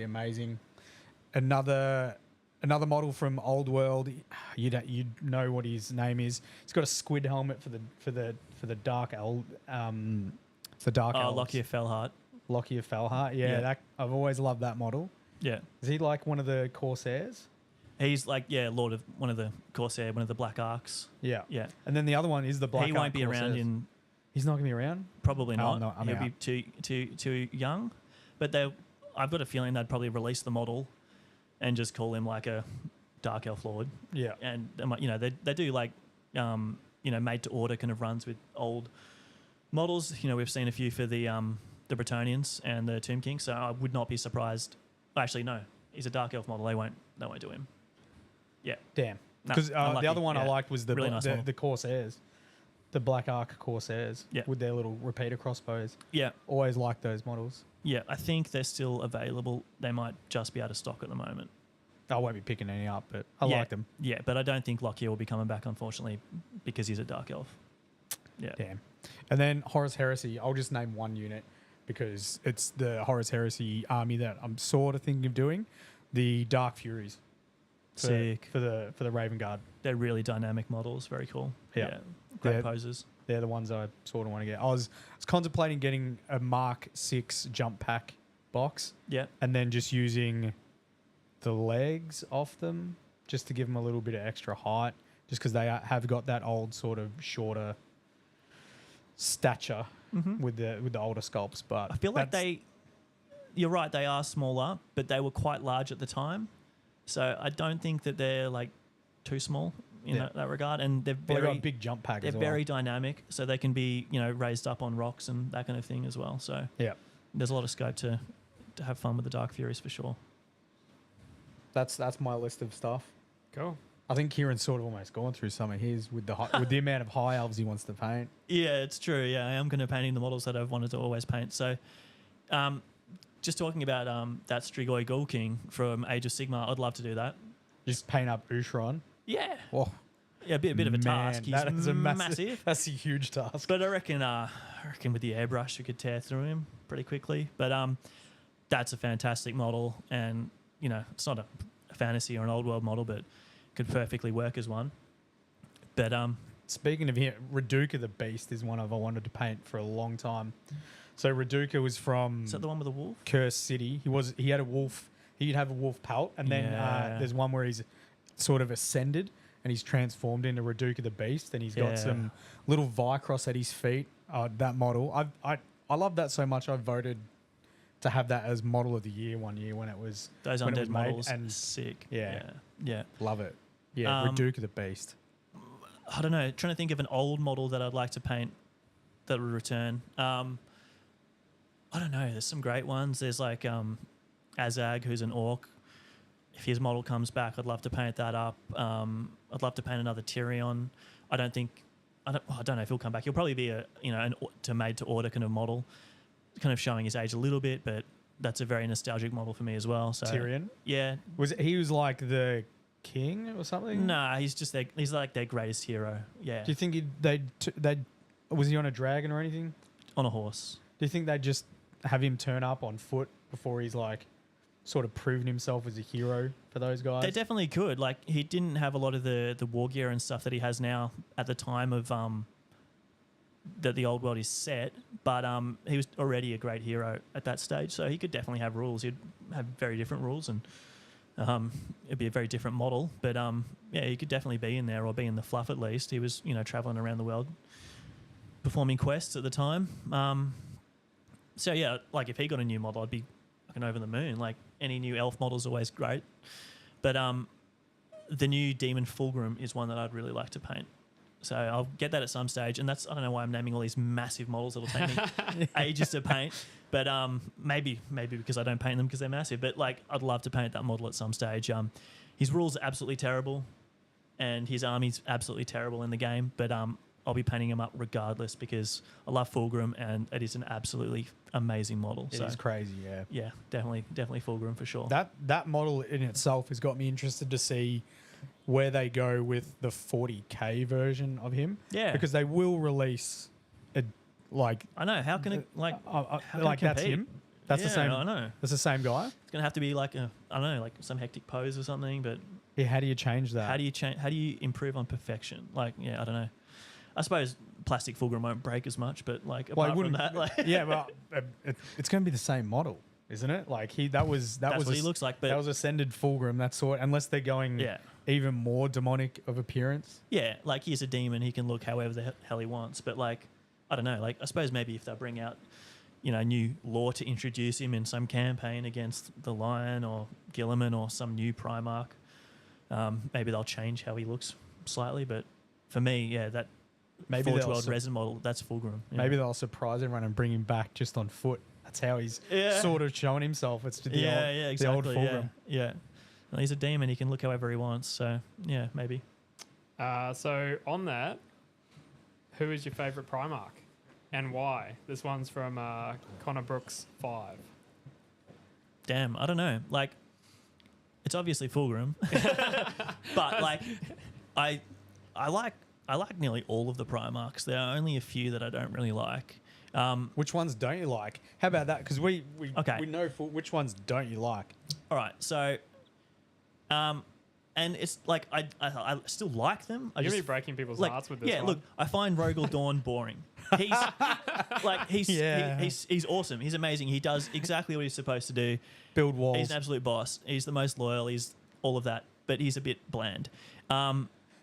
amazing. Another model from Old World. You know what his name is. He's got a squid helmet for the dark elf. The dark elves. Lockyer Fellhart. Lockyer Fellhart. Yeah, Yeah. I've always loved that model. Yeah. Is he like one of the Corsairs? He's like, Lord of one of the Corsair, one of the Black Arcs. Yeah. Yeah. And then the other one is the Black He Ark won't be around Corsairs. in, He's not going to be around? probably Oh, not. no, I'm He'll out. be too young. But I've got a feeling they'd probably release the model and just call him like a Dark Elf Lord. Yeah. And, they do like, made to order kind of runs with old models. We've seen a few for the Bretonnians and the Tomb King, so I would not be surprised. Actually, no. He's a Dark Elf model. They won't do him. Yeah. Damn. No, Because the unlucky. other one I Yeah. liked was the Really nice model. the Corsairs. The Black Ark Corsairs. Yeah. With their little repeater crossbows. Yeah. Always liked those models. Yeah. I think they're still available. They might just be out of stock at the moment. I won't be picking any up, but I Yeah. like them. Yeah, but I don't think Lockyer will be coming back, unfortunately, because he's a Dark Elf. Yeah. Damn. And then Horus Heresy, I'll just name one unit because it's the Horus Heresy army that I'm sort of thinking of doing. The Dark Furies. Sick. For the Raven Guard. They're really dynamic models. Very cool. Yeah. Great They're- poses. They're the ones I sort of want to get. I was contemplating getting a Mark 6 jump pack box Yeah. and then just using the legs off them just to give them a little bit of extra height, just because they have got that old sort of shorter stature with the older sculpts. But I feel like you're right, they are smaller, but they were quite large at the time. So I don't think that they're like too small in that regard. And they've got a big jump pack they're as well. very dynamic, so they can be, raised up on rocks and that kind of thing as well. So Yeah. there's a lot of scope to have fun with the Dark Furies for sure. That's my list of stuff. Cool. I think Kieran's sort of almost gone through some of his with the amount of high elves he wants to paint. Yeah, it's true. Yeah, I am going to painting the models that I've wanted to always paint. So, just talking about that Strigoi Ghoul King from Age of Sigmar, I'd love to do that. Just paint up Ushron. Yeah. Oh, Yeah, a bit of a task. He's that is a massive. That's a huge task. But I reckon with the airbrush, we could tear through him pretty quickly. But that's a fantastic model, and it's not a fantasy or an old world model, but could perfectly work as one. But Speaking of him, Reduka the Beast is one I wanted to paint for a long time. So Reduka was from is that the one with the wolf? Cursed City. He had a wolf. He'd have a wolf pelt, and then Yeah. there's one where he's sort of ascended and he's transformed into Reduka the Beast, and he's got Yeah. some little Vicross at his feet. That model, I love that so much. I voted to have that as model of the year one year when it was Those when it undead was made, models, and sick. Yeah. Yeah. love it. Yeah, Reduka the Beast. I don't know. Trying to think of an old model that I'd like to paint that would return. I don't know. There's some great ones. There's like Azag, who's an orc. If his model comes back, I'd love to paint that up. I'd love to paint another Tyrion. I don't know if he'll come back. He'll probably be an made to order kind of model, kind of showing his age a little bit, but that's a very nostalgic model for me as well. So Tyrion yeah. he was like the king or something? Nah, he's like their greatest hero. Yeah. Do you think they'd was he on a dragon or anything? On a horse. Do you think they'd just have him turn up on foot before he's like sort of proven himself as a hero for those guys? They definitely could. Like, he didn't have a lot of the war gear and stuff that he has now at the time of that the old world is set, but he was already a great hero at that stage, so he could definitely have rules. He'd have very different rules, and it'd be a very different model. But yeah, he could definitely be in there, or be in the fluff at least. He was traveling around the world performing quests at the time. So yeah, like if he got a new model, I'd be fucking over the moon. Like, any new elf model is always great. But the new Demon Fulgrim is one that I'd really like to paint. So I'll get that at some stage. And I don't know why I'm naming all these massive models that'll take me ages to paint. But maybe because I don't paint them because they're massive. But like, I'd love to paint that model at some stage. His rules are absolutely terrible, and his army's absolutely terrible in the game. But I'll be painting him up regardless because I love Fulgrim, and it is an absolutely amazing model. It is crazy, yeah. Yeah, definitely Fulgrim for sure. That model in itself has got me interested to see where they go with the 40K version of him. Yeah. Because they will release a like I know. How can it like? How can like it that's compete? him. That's the Yeah, same. I know. That's the same guy. It's gonna have to be like I don't know, like some hectic pose or something. But Yeah. How do you change that? how do you change? How do you improve on perfection? Like, yeah, I don't know. I suppose plastic Fulgrim won't break as much, but like Well, it apart from wouldn't- that, like yeah, well, it's going to be the same model, isn't it? Like that was that's what he looks like. But that was ascended Fulgrim. That sort, unless they're going yeah, even more demonic of appearance. yeah, like he's a demon. He can look however the hell he wants. But like, I don't know. Like, I suppose maybe if they bring out, new lore to introduce him in some campaign against the Lion or Gilliman or some new Primarch, maybe they'll change how he looks slightly. But for me, yeah, that Maybe Forge they'll World sur- resin model, that's Fulgrim. Yeah. Maybe they'll surprise everyone and bring him back just on foot. That's how he's Yeah. sort of showing himself. It's the yeah, old, yeah, the old exactly. Fulgrim. Yeah. Well, he's a demon. He can look however he wants. So yeah, maybe. So on that, who is your favourite Primarch and why? This one's from Connor Brooks 5. Damn, I don't know. Like, it's obviously Fulgrim, but like, I like nearly all of the Primarchs. There are only a few that I don't really like. Which ones don't you like? How about that? Because we Okay. know which ones don't you like. All right, so, and it's like I still like them. I You're just going to be breaking people's like, hearts with this yeah, one. look, I find Rogel Dawn boring. He's like Yeah. he's awesome. He's amazing. He does exactly what he's supposed to do. Build walls. He's an absolute boss. He's the most loyal. He's all of that, but he's a bit bland.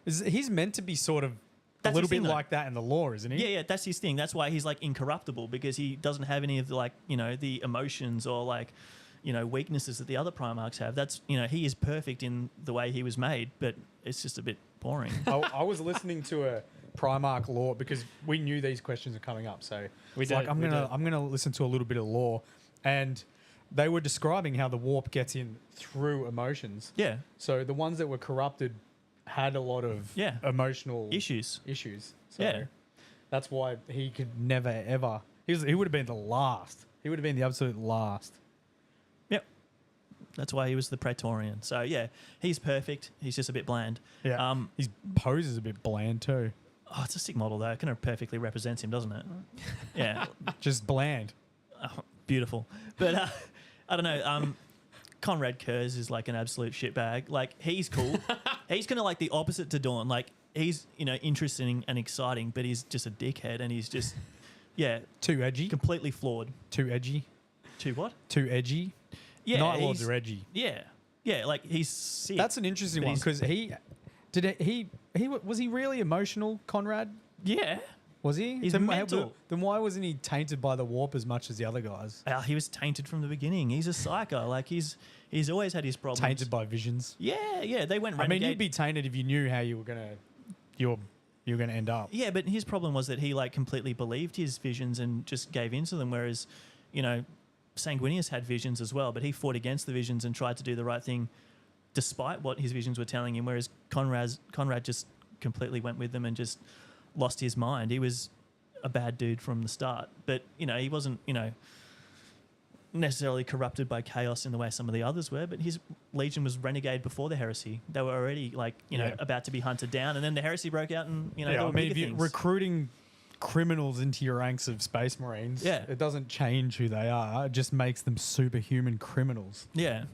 He's meant to be sort of a That's little his thing, bit though. like that in the lore, isn't he? Yeah, that's his thing. That's why he's like incorruptible, because he doesn't have any of the the emotions or weaknesses that the other Primarchs have. That's he is perfect in the way he was made, but it's just a bit boring. I was listening to a Primarch lore because we knew these questions are coming up. So We it's like did, I'm we gonna listen to a little bit of lore, and they were describing how the warp gets in through emotions. Yeah, So the ones that were corrupted had a lot of Yeah. emotional issues. So Yeah. that's why he could never ever. He would have been the last. He would have been the absolute last. Yep. That's why he was the Praetorian. So yeah, he's perfect. He's just a bit bland. Yeah. His pose is a bit bland too. Oh, it's a sick model though. It kind of perfectly represents him, doesn't it? Yeah. Just bland. Oh, beautiful. But I don't know. Conrad Kurz is like an absolute shitbag. Like, he's cool. He's kind of like the opposite to Dawn. Like, he's interesting and exciting, but he's just a dickhead, and he's just Too edgy. completely flawed. Too edgy. To what? Too edgy. Yeah, Night Lords he's- are edgy. Yeah, like he's sick. That's an interesting But one he's- because he was he really emotional, Conrad? yeah. Was he? He's then, mental. Then why wasn't he tainted by the warp as much as the other guys? He was tainted from the beginning. He's a psycho. Like, he's always had his problems. Tainted by visions. Yeah. They went I renegade. mean, you'd be tainted if you knew how you were gonna end up. Yeah, but his problem was that he like completely believed his visions and just gave into them. Whereas, Sanguinius had visions as well, but he fought against the visions and tried to do the right thing despite what his visions were telling him. Whereas Conrad just completely went with them and just lost his mind. He was a bad dude from the start, but he wasn't necessarily corrupted by chaos in the way some of the others were. But his legion was renegade before the heresy. They were already about to be hunted down, and then the heresy broke out, and there were I mean, bigger if you're things. recruiting criminals into your ranks of Space Marines, Yeah. it doesn't change who they are. It just makes them superhuman criminals. Yeah.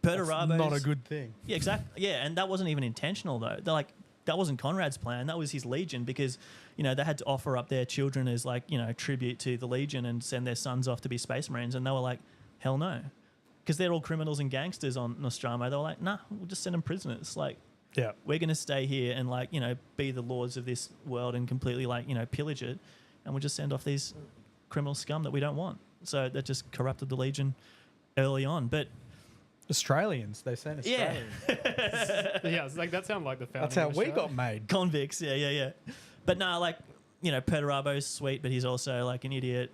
That's Perturabos. not a good thing. Yeah, exactly. Yeah, and that wasn't even intentional though. That wasn't Conrad's plan. That was his legion, because they had to offer up their children as tribute to the legion and send their sons off to be Space Marines, and they were like, hell no, because they're all criminals and gangsters on Nostromo. They were like, nah, we'll just send them prisoners. Like, Yeah. we're gonna stay here and be the lords of this world and completely pillage it, and we'll just send off these criminal scum that we don't want. So that just corrupted the legion early on, but. Australians, they sent Yeah. Australians. Yeah, it's like that sounded like the founding That's how of we Australia. got made. Convicts, yeah. But no, Perturabo's sweet, but he's also like an idiot,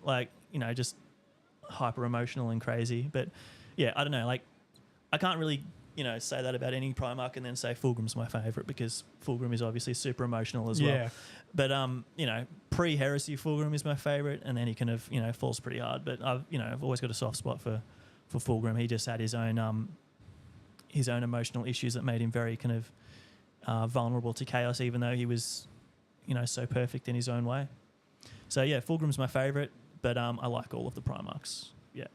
just hyper emotional and crazy. But yeah, I don't know, I can't really, say that about any Primarch and then say Fulgrim's my favourite, because Fulgrim is obviously super emotional as well. Yeah. But pre-heresy Fulgrim is my favourite, and then he kind of, falls pretty hard. But I've always got a soft spot for Fulgrim. He just had his own emotional issues that made him very kind of vulnerable to chaos, even though he was, so perfect in his own way. So yeah, Fulgrim's my favourite, but I like all of the Primarchs. Yeah.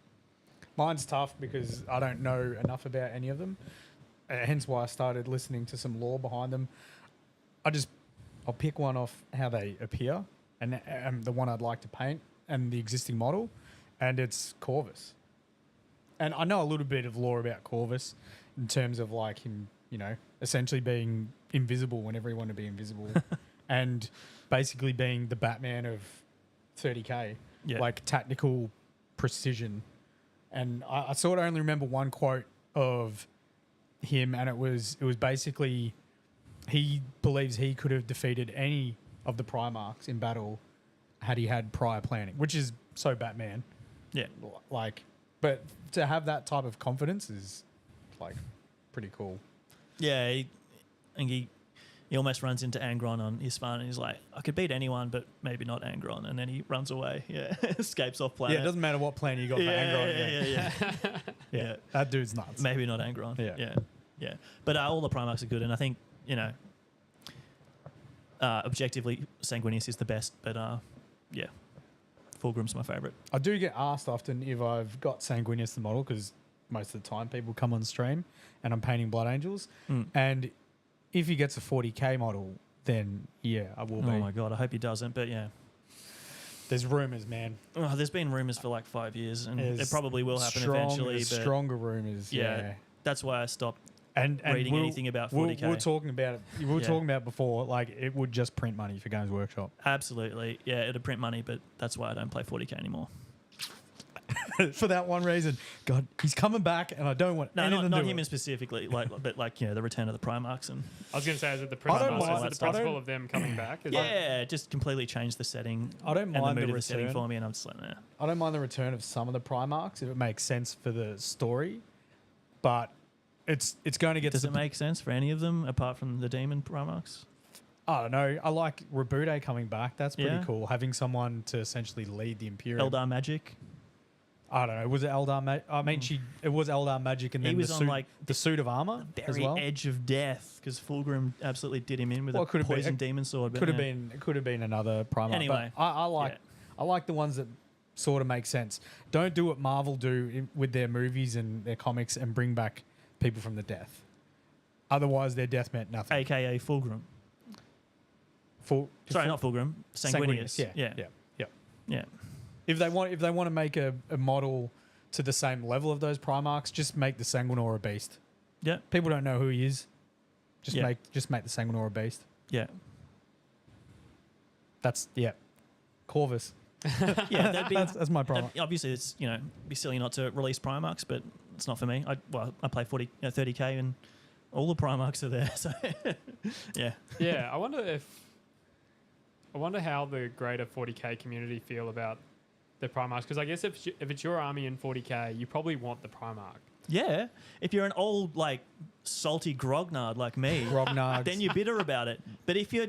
Mine's tough because I don't know enough about any of them. Hence why I started listening to some lore behind them. I'll pick one off how they appear and the one I'd like to paint and the existing model, and it's Corvus. And I know a little bit of lore about Corvus in terms of like him, essentially being invisible whenever he wanted to be invisible and basically being the Batman of 30K, like tactical precision. And I sort of only remember one quote of him, and it was basically he believes he could have defeated any of the Primarchs in battle had he had prior planning, which is so Batman. Yeah. But to have that type of confidence is like pretty cool. Yeah, he almost runs into Angron on Isfahan and he's like, I could beat anyone, but maybe not Angron. And then he runs away. Yeah, escapes off planet. Yeah, it doesn't matter what plan you got for Angron. Yeah, that dude's nuts. Maybe not Angron. Yeah. But all the Primarchs are good, and I think, objectively, Sanguinius is the best, but Fulgrim's my favourite. I do get asked often if I've got Sanguinius the model, because most of the time people come on stream and I'm painting Blood Angels. And if he gets a 40k model, then yeah, I will be. Oh my God, I hope he doesn't, but yeah. There's rumours, man. Oh, there's been rumours for like 5 years, and it probably will happen eventually. But stronger rumours, yeah. That's why I stopped and reading anything about 40k. We were talking about it. We were talking about it before, like it would just print money for Games Workshop. Absolutely, yeah, it'd print money, but that's why I don't play 40k anymore. For that one reason, God, he's coming back, and I don't want anything not to do him it. specifically, but the return of the Primarchs and. I was going to say, is it the mind- principle of them coming back? It just completely changed the setting. I don't mind and the mood the of the setting return. for me, and I'm just like, nah. I don't mind the return of some of the Primarchs if it makes sense for the story, but it's going to get. Does it make sense for any of them apart from the Demon Primarchs? I don't know. I like Rebude coming back. That's pretty cool. Having someone to essentially lead the Imperium. Eldar Magic. I don't know. Was it Eldar Magic? I mean, it was Eldar Magic, and then he was the suit of armor as very well. edge of death because Fulgrim absolutely did him in with Well, a poison demon sword. It could have been another Primarch. Anyway, but I like the ones that sort of make sense. Don't do what Marvel do with their movies and their comics and bring back people from the death. Otherwise, their death meant nothing. AKA Fulgrim. Not Fulgrim. Sanguinius. Yeah. If they want to make a model to the same level of those Primarchs, just make the Sanguinor a beast. Yeah. People don't know who he is. Just make the Sanguinor a beast. Yeah. Corvus. That's my problem. Obviously, it's be silly not to release Primarchs, but it's not for me. I play 30k and all the Primarchs are there. So yeah. Yeah. I wonder how the greater 40k community feel about the Primarchs, because I guess if it's your army in 40k, you probably want the Primarch. Yeah, if you're an old salty grognard like me, then you're bitter about it. But if you're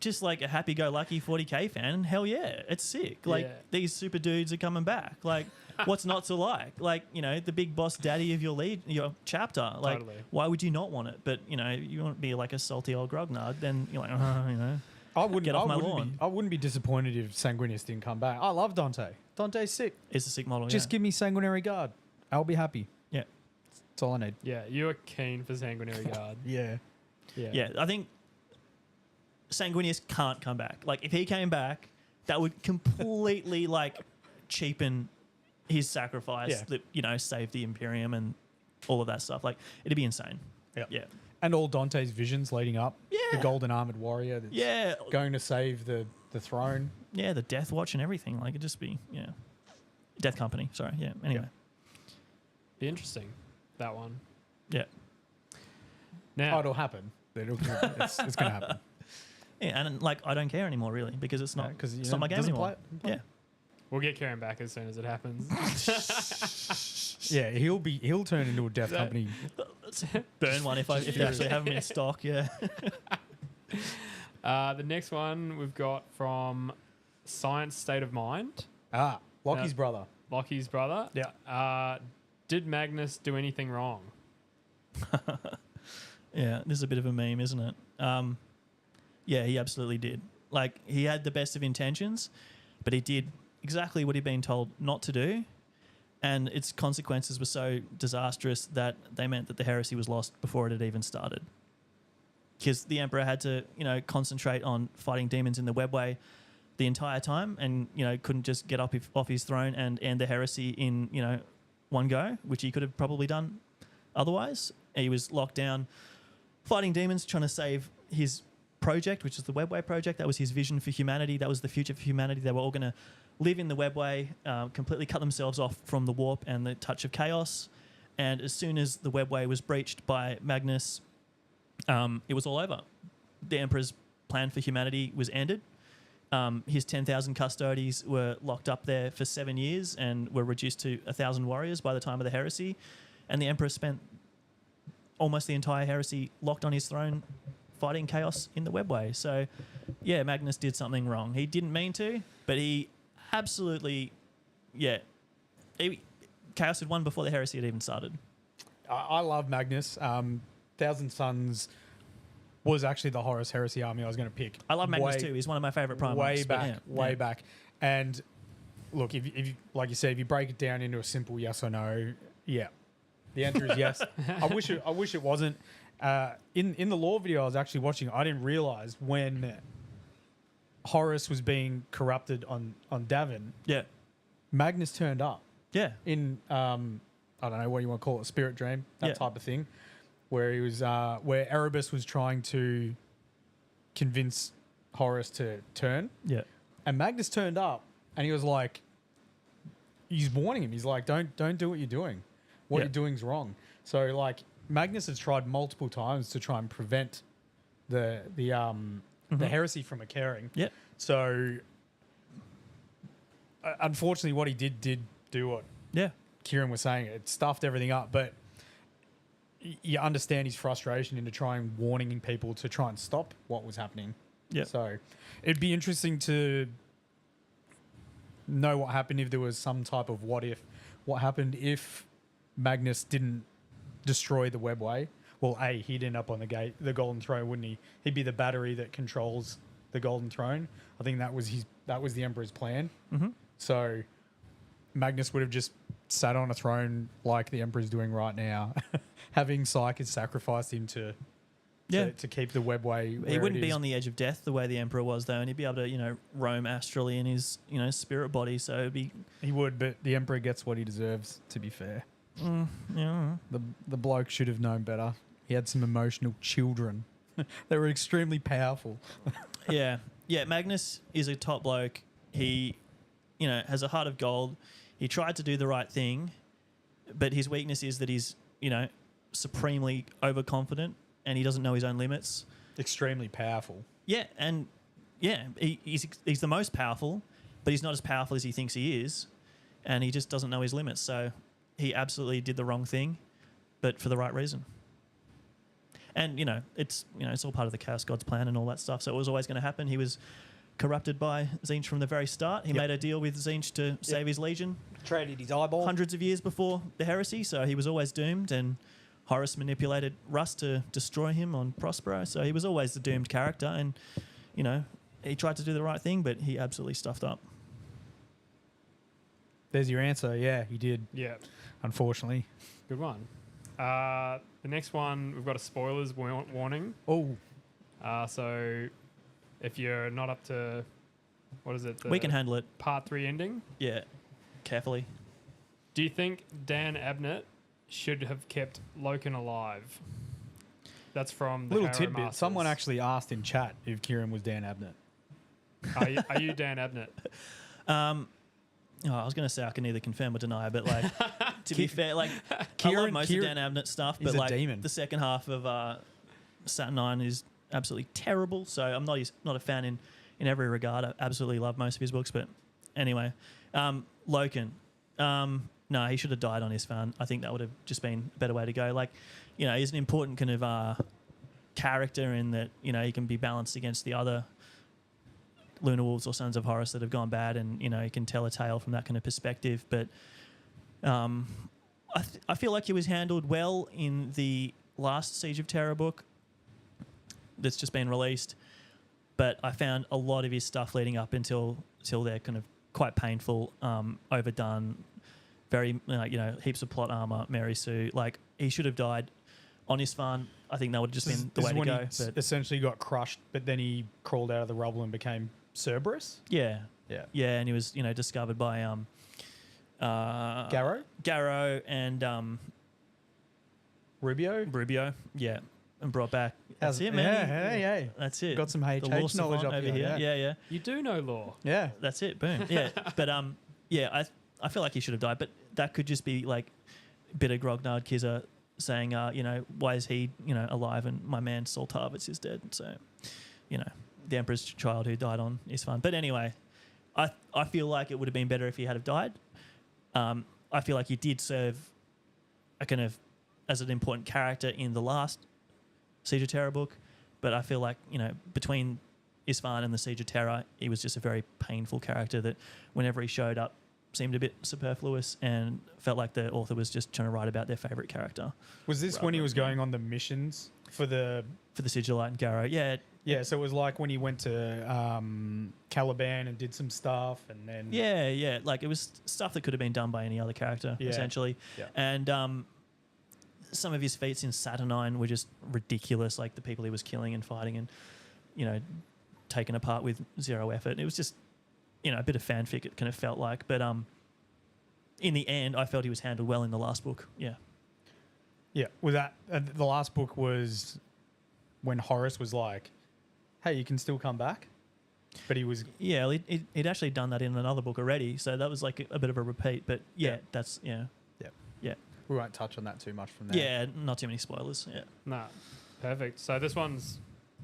just like a happy-go-lucky 40k fan, hell yeah, it's sick. These super dudes are coming back. What's not to like? The big boss daddy of your chapter. Totally. Why would you not want it? But you want to be like a salty old grognard, then you're like, I wouldn't get off my lawn. I wouldn't be disappointed if Sanguinius didn't come back. I love Dante. Dante's sick. It's a sick model. Just give me Sanguinary Guard. I'll be happy. Yeah. That's all I need. Yeah, you are keen for Sanguinary Guard. Yeah. I think Sanguinius can't come back. If he came back, that would completely cheapen his sacrifice that saved the Imperium and all of that stuff. It'd be insane. Yeah. And all Dante's visions leading up. Yeah. The golden armored warrior that's going to save the throne. Yeah, the Death Watch and everything. It'd just be, Death Company, sorry. Yeah, anyway. Be interesting, that one. Yeah. Now, it'll happen. It's going to happen. Yeah, and I don't care anymore, really, because it's not, it's not my game anymore. Yeah. We'll get Kieran back as soon as it happens. Yeah, he'll turn into a Death Company. Burn one if they actually have them in stock. Yeah. The next one we've got from Science State of Mind. Lockie's brother. Lockie's brother. Yeah. Did Magnus do anything wrong? Yeah, this is a bit of a meme, isn't it? Yeah, he absolutely did. Like, he had the best of intentions, but he did exactly what he'd been told not to do, and its consequences were so disastrous that they meant that the heresy was lost before it had even started. Because the Emperor had to, concentrate on fighting demons in the webway the entire time, and, couldn't just get up off his throne and end the heresy in, one go, which he could have probably done otherwise. He was locked down fighting demons, trying to save his project, which is the Webway project. That was his vision for humanity. That was the future for humanity. They were all going to live in the Webway, completely cut themselves off from the warp and the touch of chaos. And as soon as the Webway was breached by Magnus, it was all over. The Emperor's plan for humanity was ended. His 10,000 custodies were locked up there for 7 years and were reduced to 1,000 warriors by the time of the heresy. And the Emperor spent almost the entire heresy locked on his throne fighting chaos in the Webway. So, yeah, Magnus did something wrong. He didn't mean to, but he absolutely, chaos had won before the heresy had even started. I love Magnus. Thousand Sons was actually the Horus Heresy army I was going to pick. I love Magnus too. He's one of my favourite primates. Way back. And look, if you like you said, if you break it down into a simple yes or no, yeah, the answer is yes. I wish it wasn't. In the lore video I was actually watching, I didn't realize when Horus was being corrupted on Davin. Yeah, Magnus turned up. Yeah, in I don't know what you want to call it, a spirit dream, that type of thing, where he was where Erebus was trying to convince Horus to turn. Yeah, and Magnus turned up, and he was like, he's warning him. He's like, don't do what you're doing. What you're doing is wrong. So like, Magnus has tried multiple times to try and prevent the heresy from occurring. Yeah. So unfortunately, what he did do what Kieran was saying. It stuffed everything up, but you understand his frustration into trying warning people to try and stop what was happening. Yeah. So it'd be interesting to know what happened if there was some type of what if. What happened if Magnus didn't destroy the Webway? Well, he'd end up on the Golden Throne, wouldn't he? He'd be the battery that controls the Golden Throne. I think that was the Emperor's plan. Mm-hmm. So Magnus would have just sat on a throne like the Emperor's doing right now, having Psyche sacrificed him to keep the Webway. He wouldn't be on the edge of death the way the Emperor was, though, and he'd be able to roam astrally in his spirit body. So it'd be he would, but the Emperor gets what he deserves. To be fair. The bloke should have known better. He had some emotional children. They were extremely powerful. Yeah. Magnus is a top bloke. He, has a heart of gold. He tried to do the right thing, but his weakness is that he's, supremely overconfident and he doesn't know his own limits. Extremely powerful. Yeah, and he's the most powerful, but he's not as powerful as he thinks he is, and he just doesn't know his limits. So he absolutely did the wrong thing, but for the right reason. And, it's all part of the Chaos God's plan and all that stuff. So it was always going to happen. He was corrupted by Tzeentch from the very start. He made a deal with Tzeentch to save his legion. Traded his eyeball. Hundreds of years before the heresy, so he was always doomed. And Horus manipulated Rust to destroy him on Prospero. So he was always the doomed character. And, he tried to do the right thing, but he absolutely stuffed up. There's your answer. Yeah, he did. Yeah. Unfortunately. Good one. The next one, we've got a spoilers warning. Oh. So if you're not up to, what is it? We can handle it. Part 3 ending. Yeah. Carefully. Do you think Dan Abnett should have kept Loken alive? That's from the Little Harrow tidbit. Masters. Someone actually asked in chat if Kieran was Dan Abnett. Are you Dan Abnett? I was going to say I can neither confirm or deny, but to be fair, I love most of Dan Abnett stuff, but demon. The second half of Saturn 9 is absolutely terrible. So I'm not a fan in every regard. I absolutely love most of his books, but anyway, Loken, no, he should have died on his farm. I think that would have just been a better way to go. He's an important kind of character in that he can be balanced against the other Lunar Wolves or Sons of Horus that have gone bad, and he can tell a tale from that kind of perspective. But I feel like he was handled well in the last Siege of Terror book. that's just been released. But I found a lot of his stuff leading up until they're kind of quite painful, overdone, very heaps of plot armor, Mary Sue. Like he should have died on Isfahan. I think that would have just been the way to go. He essentially got crushed, but then he crawled out of the rubble and became Cerberus. Yeah, yeah, and he was discovered by Garrow and Rubio. Yeah, and brought back. That's it, man. Yeah, hey. That's it. Got some HH The law knowledge savant up over here. Yeah. You do know law. Yeah. That's it. Boom. Yeah, but I feel like he should have died, but that could just be like a bit of grognard Kizza saying, why is he, alive and my man Soltarvitz is dead. So, the Emperor's child who died on Isfahan. But anyway, I feel like it would have been better if he had have died. I feel like he did serve a kind of as an important character in the last Siege of Terror book, but I feel like, between Isfahan and the Siege of Terror, he was just a very painful character that whenever he showed up seemed a bit superfluous and felt like the author was just trying to write about their favourite character. Was this when he was going on the missions for the Sigilite and Garrow? Yeah. Yeah, so it was like when he went to Caliban and did some stuff and then... Yeah. Like it was stuff that could have been done by any other character, essentially. Yeah. And some of his feats in Saturnine were just ridiculous, like the people he was killing and fighting and, taken apart with zero effort. It was just, a bit of fanfic, it kind of felt like. But in the end, I felt he was handled well in the last book. Yeah. Yeah. Was that... the last book was when Horus was like, hey, you can still come back? But he was... Yeah, he'd actually done that in another book already, so that was like a bit of a repeat. But that's... Yeah. We won't touch on that too much from there. Yeah, not too many spoilers. Yeah. Nah, perfect. So this one's,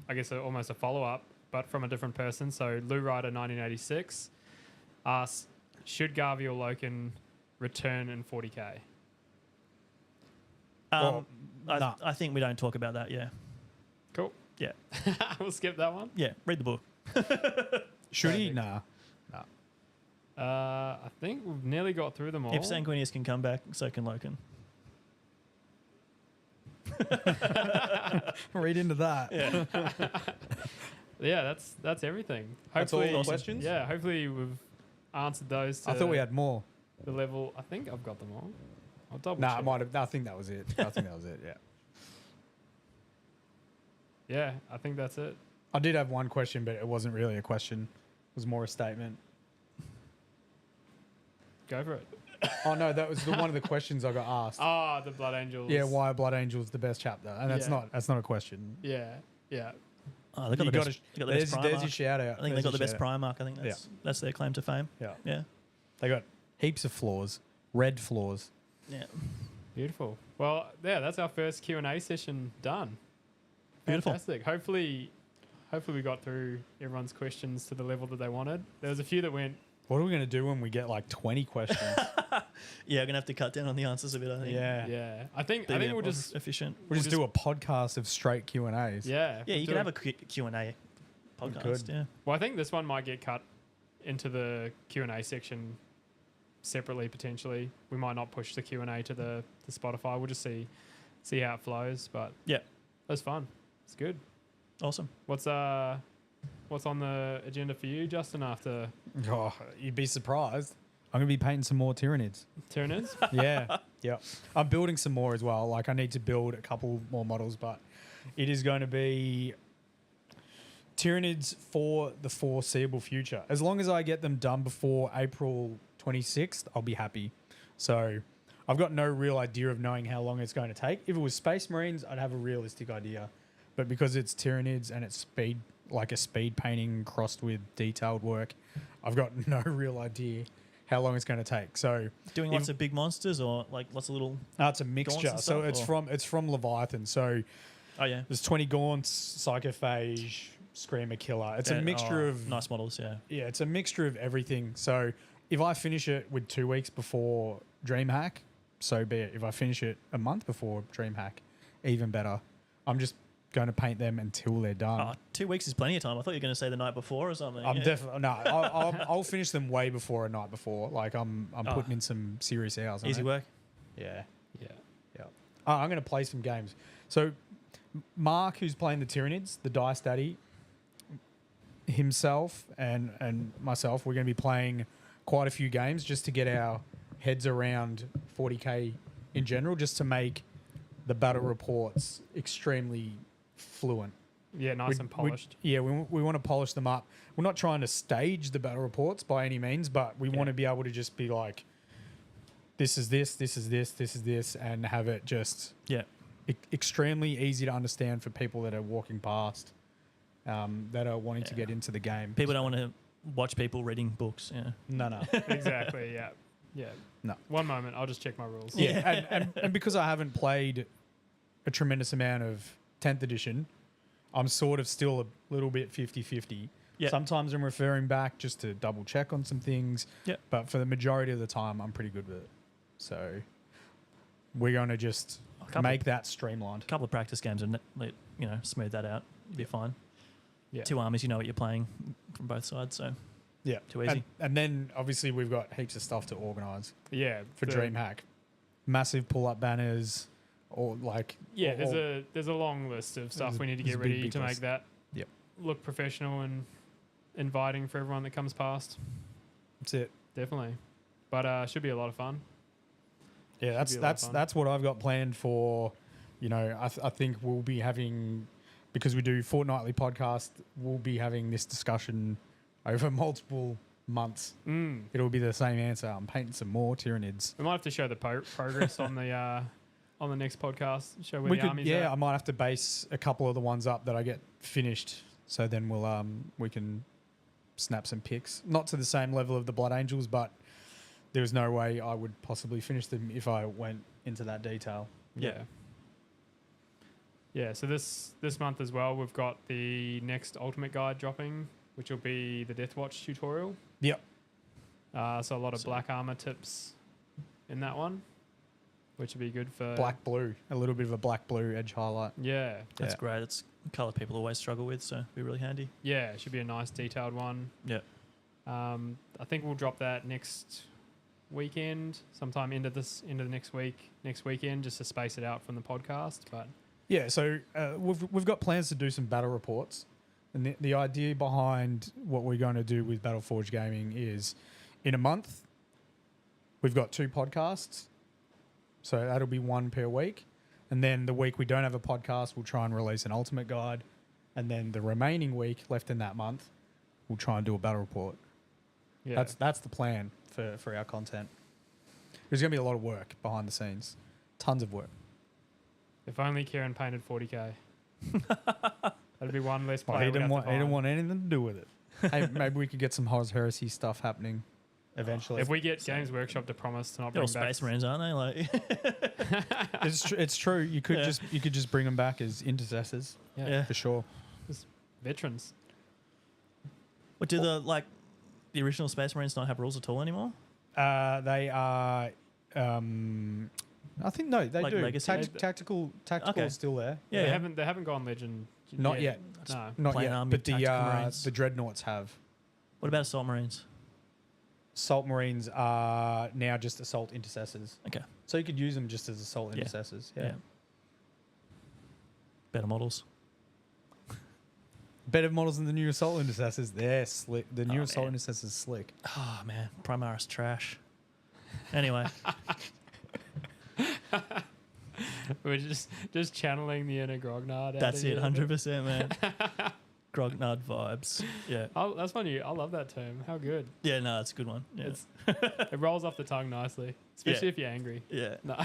I guess, almost a follow-up, but from a different person. So Lou Ryder, 1986, asks, should Garvey or Loken return in 40k? I think we don't talk about that, yeah. Cool. Yeah. We'll skip that one. Yeah, read the book. Should he? Nah. I think we've nearly got through them all. If Sanguinius can come back, so can Loken. Read into that. Yeah. Yeah, that's everything. That's all Hopefully, the questions? Yeah, hopefully we've answered those to I thought we had more. the level. I think I've got them all. I'll double Nah, I check. might have. I think that was it. Yeah. Yeah, I think that's it. I did have one question, but it wasn't really a question. It was more a statement. Go for it. Oh, no, that was one of the questions I got asked. Ah, the Blood Angels. Yeah, why are Blood Angels the best chapter? And that's Yeah. not a question. Yeah. Oh, they got You the gotta best. They got the best There's your Primarch. shout out. I think they got the best Primarch. I think that's their claim to fame. Yeah. Yeah. They got heaps of flaws, red flaws. Yeah. Beautiful. Well, yeah, that's our first Q&A session done. Beautiful. Fantastic. Hopefully we got through everyone's questions to the level that they wanted. There was a few that went... What are we going to do when we get like 20 questions? Yeah, we're gonna have to cut down on the answers a bit. I think. Yeah. I think Be a bit we'll more just... efficient. We'll just do a podcast of straight Q&As. Yeah. Yeah, you do can it. have a quick Q&A podcast. could. Yeah. Well, I think this one might get cut into the Q&A section separately, potentially. We might not push the Q&A to the Spotify. We'll just see how it flows. But Yeah. that's fun. It's good. Awesome. What's on the agenda for you, Justin, after Oh, you'd be surprised. I'm going to be painting some more Tyranids. Tyranids? Yeah. I'm building some more as well. Like I need to build a couple more models, but it is going to be Tyranids for the foreseeable future. As long as I get them done before April 26th, I'll be happy. So I've got no real idea of knowing how long it's going to take. If it was Space Marines, I'd have a realistic idea. But because it's Tyranids and it's speed, like a speed painting crossed with detailed work, I've got no real idea how long it's going to take. So Doing lots of big monsters or like lots of little. it's a mixture. and So stuff, it's from Leviathan. So Oh yeah. there's 20 Gaunts, Psychophage, Screamer Killer. It's a Yeah, mixture of nice models. Yeah. yeah, it's a mixture of everything. So if I finish it with 2 weeks before DreamHack, so be it. If I finish it a month before DreamHack, even better. I'm just going to paint them until they're done. 2 weeks is plenty of time. I thought you were going to say the night before or something. I'm yeah. definitely no. I'll finish them way before a night before. Like I'm putting in some serious hours. on Easy it. work. Yeah. Yeah. I'm going to play some games. So Mark, who's playing the Tyranids, the Dice Daddy, himself and myself, we're going to be playing quite a few games just to get our heads around 40k in general, just to make the battle reports extremely fluent. Yeah, nice and polished. We want to polish them up. We're not trying to stage the battle reports by any means, but we want to be able to just be like, this is this, this is this, this is this, and have it just extremely easy to understand for people that are walking past, that are wanting to get into the game. People don't want to watch people reading books. Yeah. No. Exactly. Yeah. Yeah. No. One moment. I'll just check my rules. Yeah. and because I haven't played a tremendous amount of 10th edition, I'm sort of still a little bit 50-50. Yep. Sometimes I'm referring back just to double check on some things. Yep. But for the majority of the time, I'm pretty good with it. So we're going to just make that streamlined. A couple of practice games and smooth that out. You'll be fine. Yeah. 2 armies, you know what you're playing from both sides, so Yeah. too easy. And then obviously we've got heaps of stuff to organise Yeah. for DreamHack. Massive pull-up banners, or like there's a long list of stuff we need to get ready to make that Yep. look professional and inviting for everyone that comes past. That's it. Definitely. But should be a lot of fun. Yeah, that's what I've got planned for. I think we'll be having, because we do fortnightly podcast, we'll be having this discussion over multiple months. It'll be the same answer. I'm painting some more Tyranids. We might have to show the progress on the next podcast. Show where the armies are. I might have to base a couple of the ones up that I get finished, so then we can snap some pics. Not to the same level of the Blood Angels, but there's no way I would possibly finish them if I went into that detail. Yeah. Yeah, so this month as well, we've got the next Ultimate Guide dropping, which will be the Deathwatch tutorial. Yep. So a lot of black armor tips in that one, which would be good for... Black-blue. A little bit of a black-blue edge highlight. Yeah. That's great. It's a colour people always struggle with, so it'll be really handy. Yeah, it should be a nice detailed one. Yeah. I think we'll drop that next weekend, sometime into the next weekend, just to space it out from the podcast. But yeah, so we've got plans to do some battle reports, and the idea behind what we're going to do with Battleforge Gaming is, in a month, we've got 2 podcasts, so that'll be 1 per week, and then the week we don't have a podcast, we'll try and release an Ultimate Guide, and then the remaining week left in that month, we'll try and do a battle report. yeah, That's the plan for our content. There's going to be a lot of work behind the scenes. Tons of work. if only Kieran painted 40k, that'd be one less player. He didn't want anything to do with it. Hey, maybe we could get some Horus Heresy stuff happening eventually. If we get Games Workshop to promise to not They're all bring back... Space Marines, aren't they? Like, it's true. You could just bring them back as intercessors. Yeah. For sure. Veterans. What do the original Space Marines not have rules at all anymore? They are. I think no, they Like do. Legacy? Tactical Okay. is still there. Yeah, They haven't gone Legend. Not yet. No. Not Plain yet. Army, But Tactical Marines. the Dreadnoughts have. What about Assault Marines? Assault Marines are now just Assault Intercessors. Okay. So you could use them just as Assault Yeah. Intercessors. Yeah. Better models. Better models than the new Assault Intercessors. They're slick. The new Assault man. Intercessors slick. Oh man, Primaris trash. Anyway, We're just channeling the inner Grognard. that's it. 100%, man. Grognard vibes. Yeah. Oh, that's funny. I love that term. How good. Yeah. No, that's a good one. Yeah. It rolls off the tongue nicely, especially if you're angry. Yeah. No.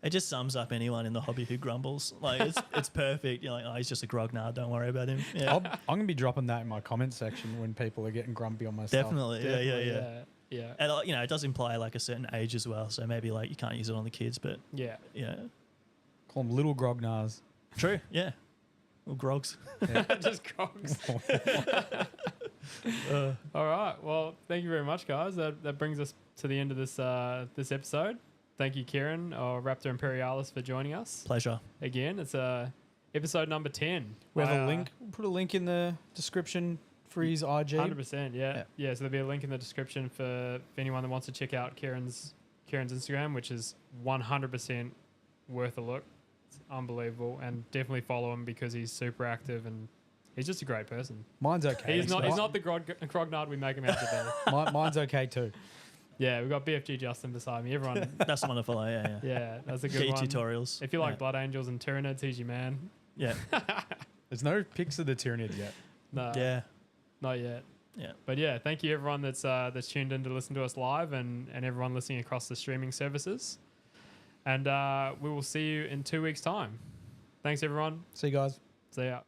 It just sums up anyone in the hobby who grumbles. Like it's perfect. You're like, oh, he's just a grognard. Don't worry about him. Yeah. I'm going to be dropping that in my comment section when people are getting grumpy on my stuff. Definitely. Yeah. Yeah. And it does imply like a certain age as well. So maybe like you can't use it on the kids, but Yeah. yeah. Call them little grognars. True. Yeah. Well, grogs. Just Grogs. All right. Well, thank you very much, guys. That brings us to the end of this episode. Thank you, Kieran, or Raptor Imperialis, for joining us. Pleasure. Again, it's episode number 10. We have a link. We'll put a link in the description for his IG. 100%, yeah. So there'll be a link in the description for anyone that wants to check out Kieran's Instagram, which is 100% worth a look. It's unbelievable, and definitely follow him because he's super active and he's just a great person. Mine's okay. He's not the grognard we make him out to be. Mine's okay too. Yeah, we've got BFG Justin beside me. Everyone, That's the one to follow. Yeah. yeah, that's a good Key one. tutorials. If you like Blood Angels and Tyranids, he's your man. Yeah. There's no pics of the Tyranids yet. No, Yeah. not yet. Yeah. But yeah, thank you everyone that's tuned in to listen to us live, and everyone listening across the streaming services. And we will see you in 2 weeks' time. Thanks everyone. See you guys. See ya.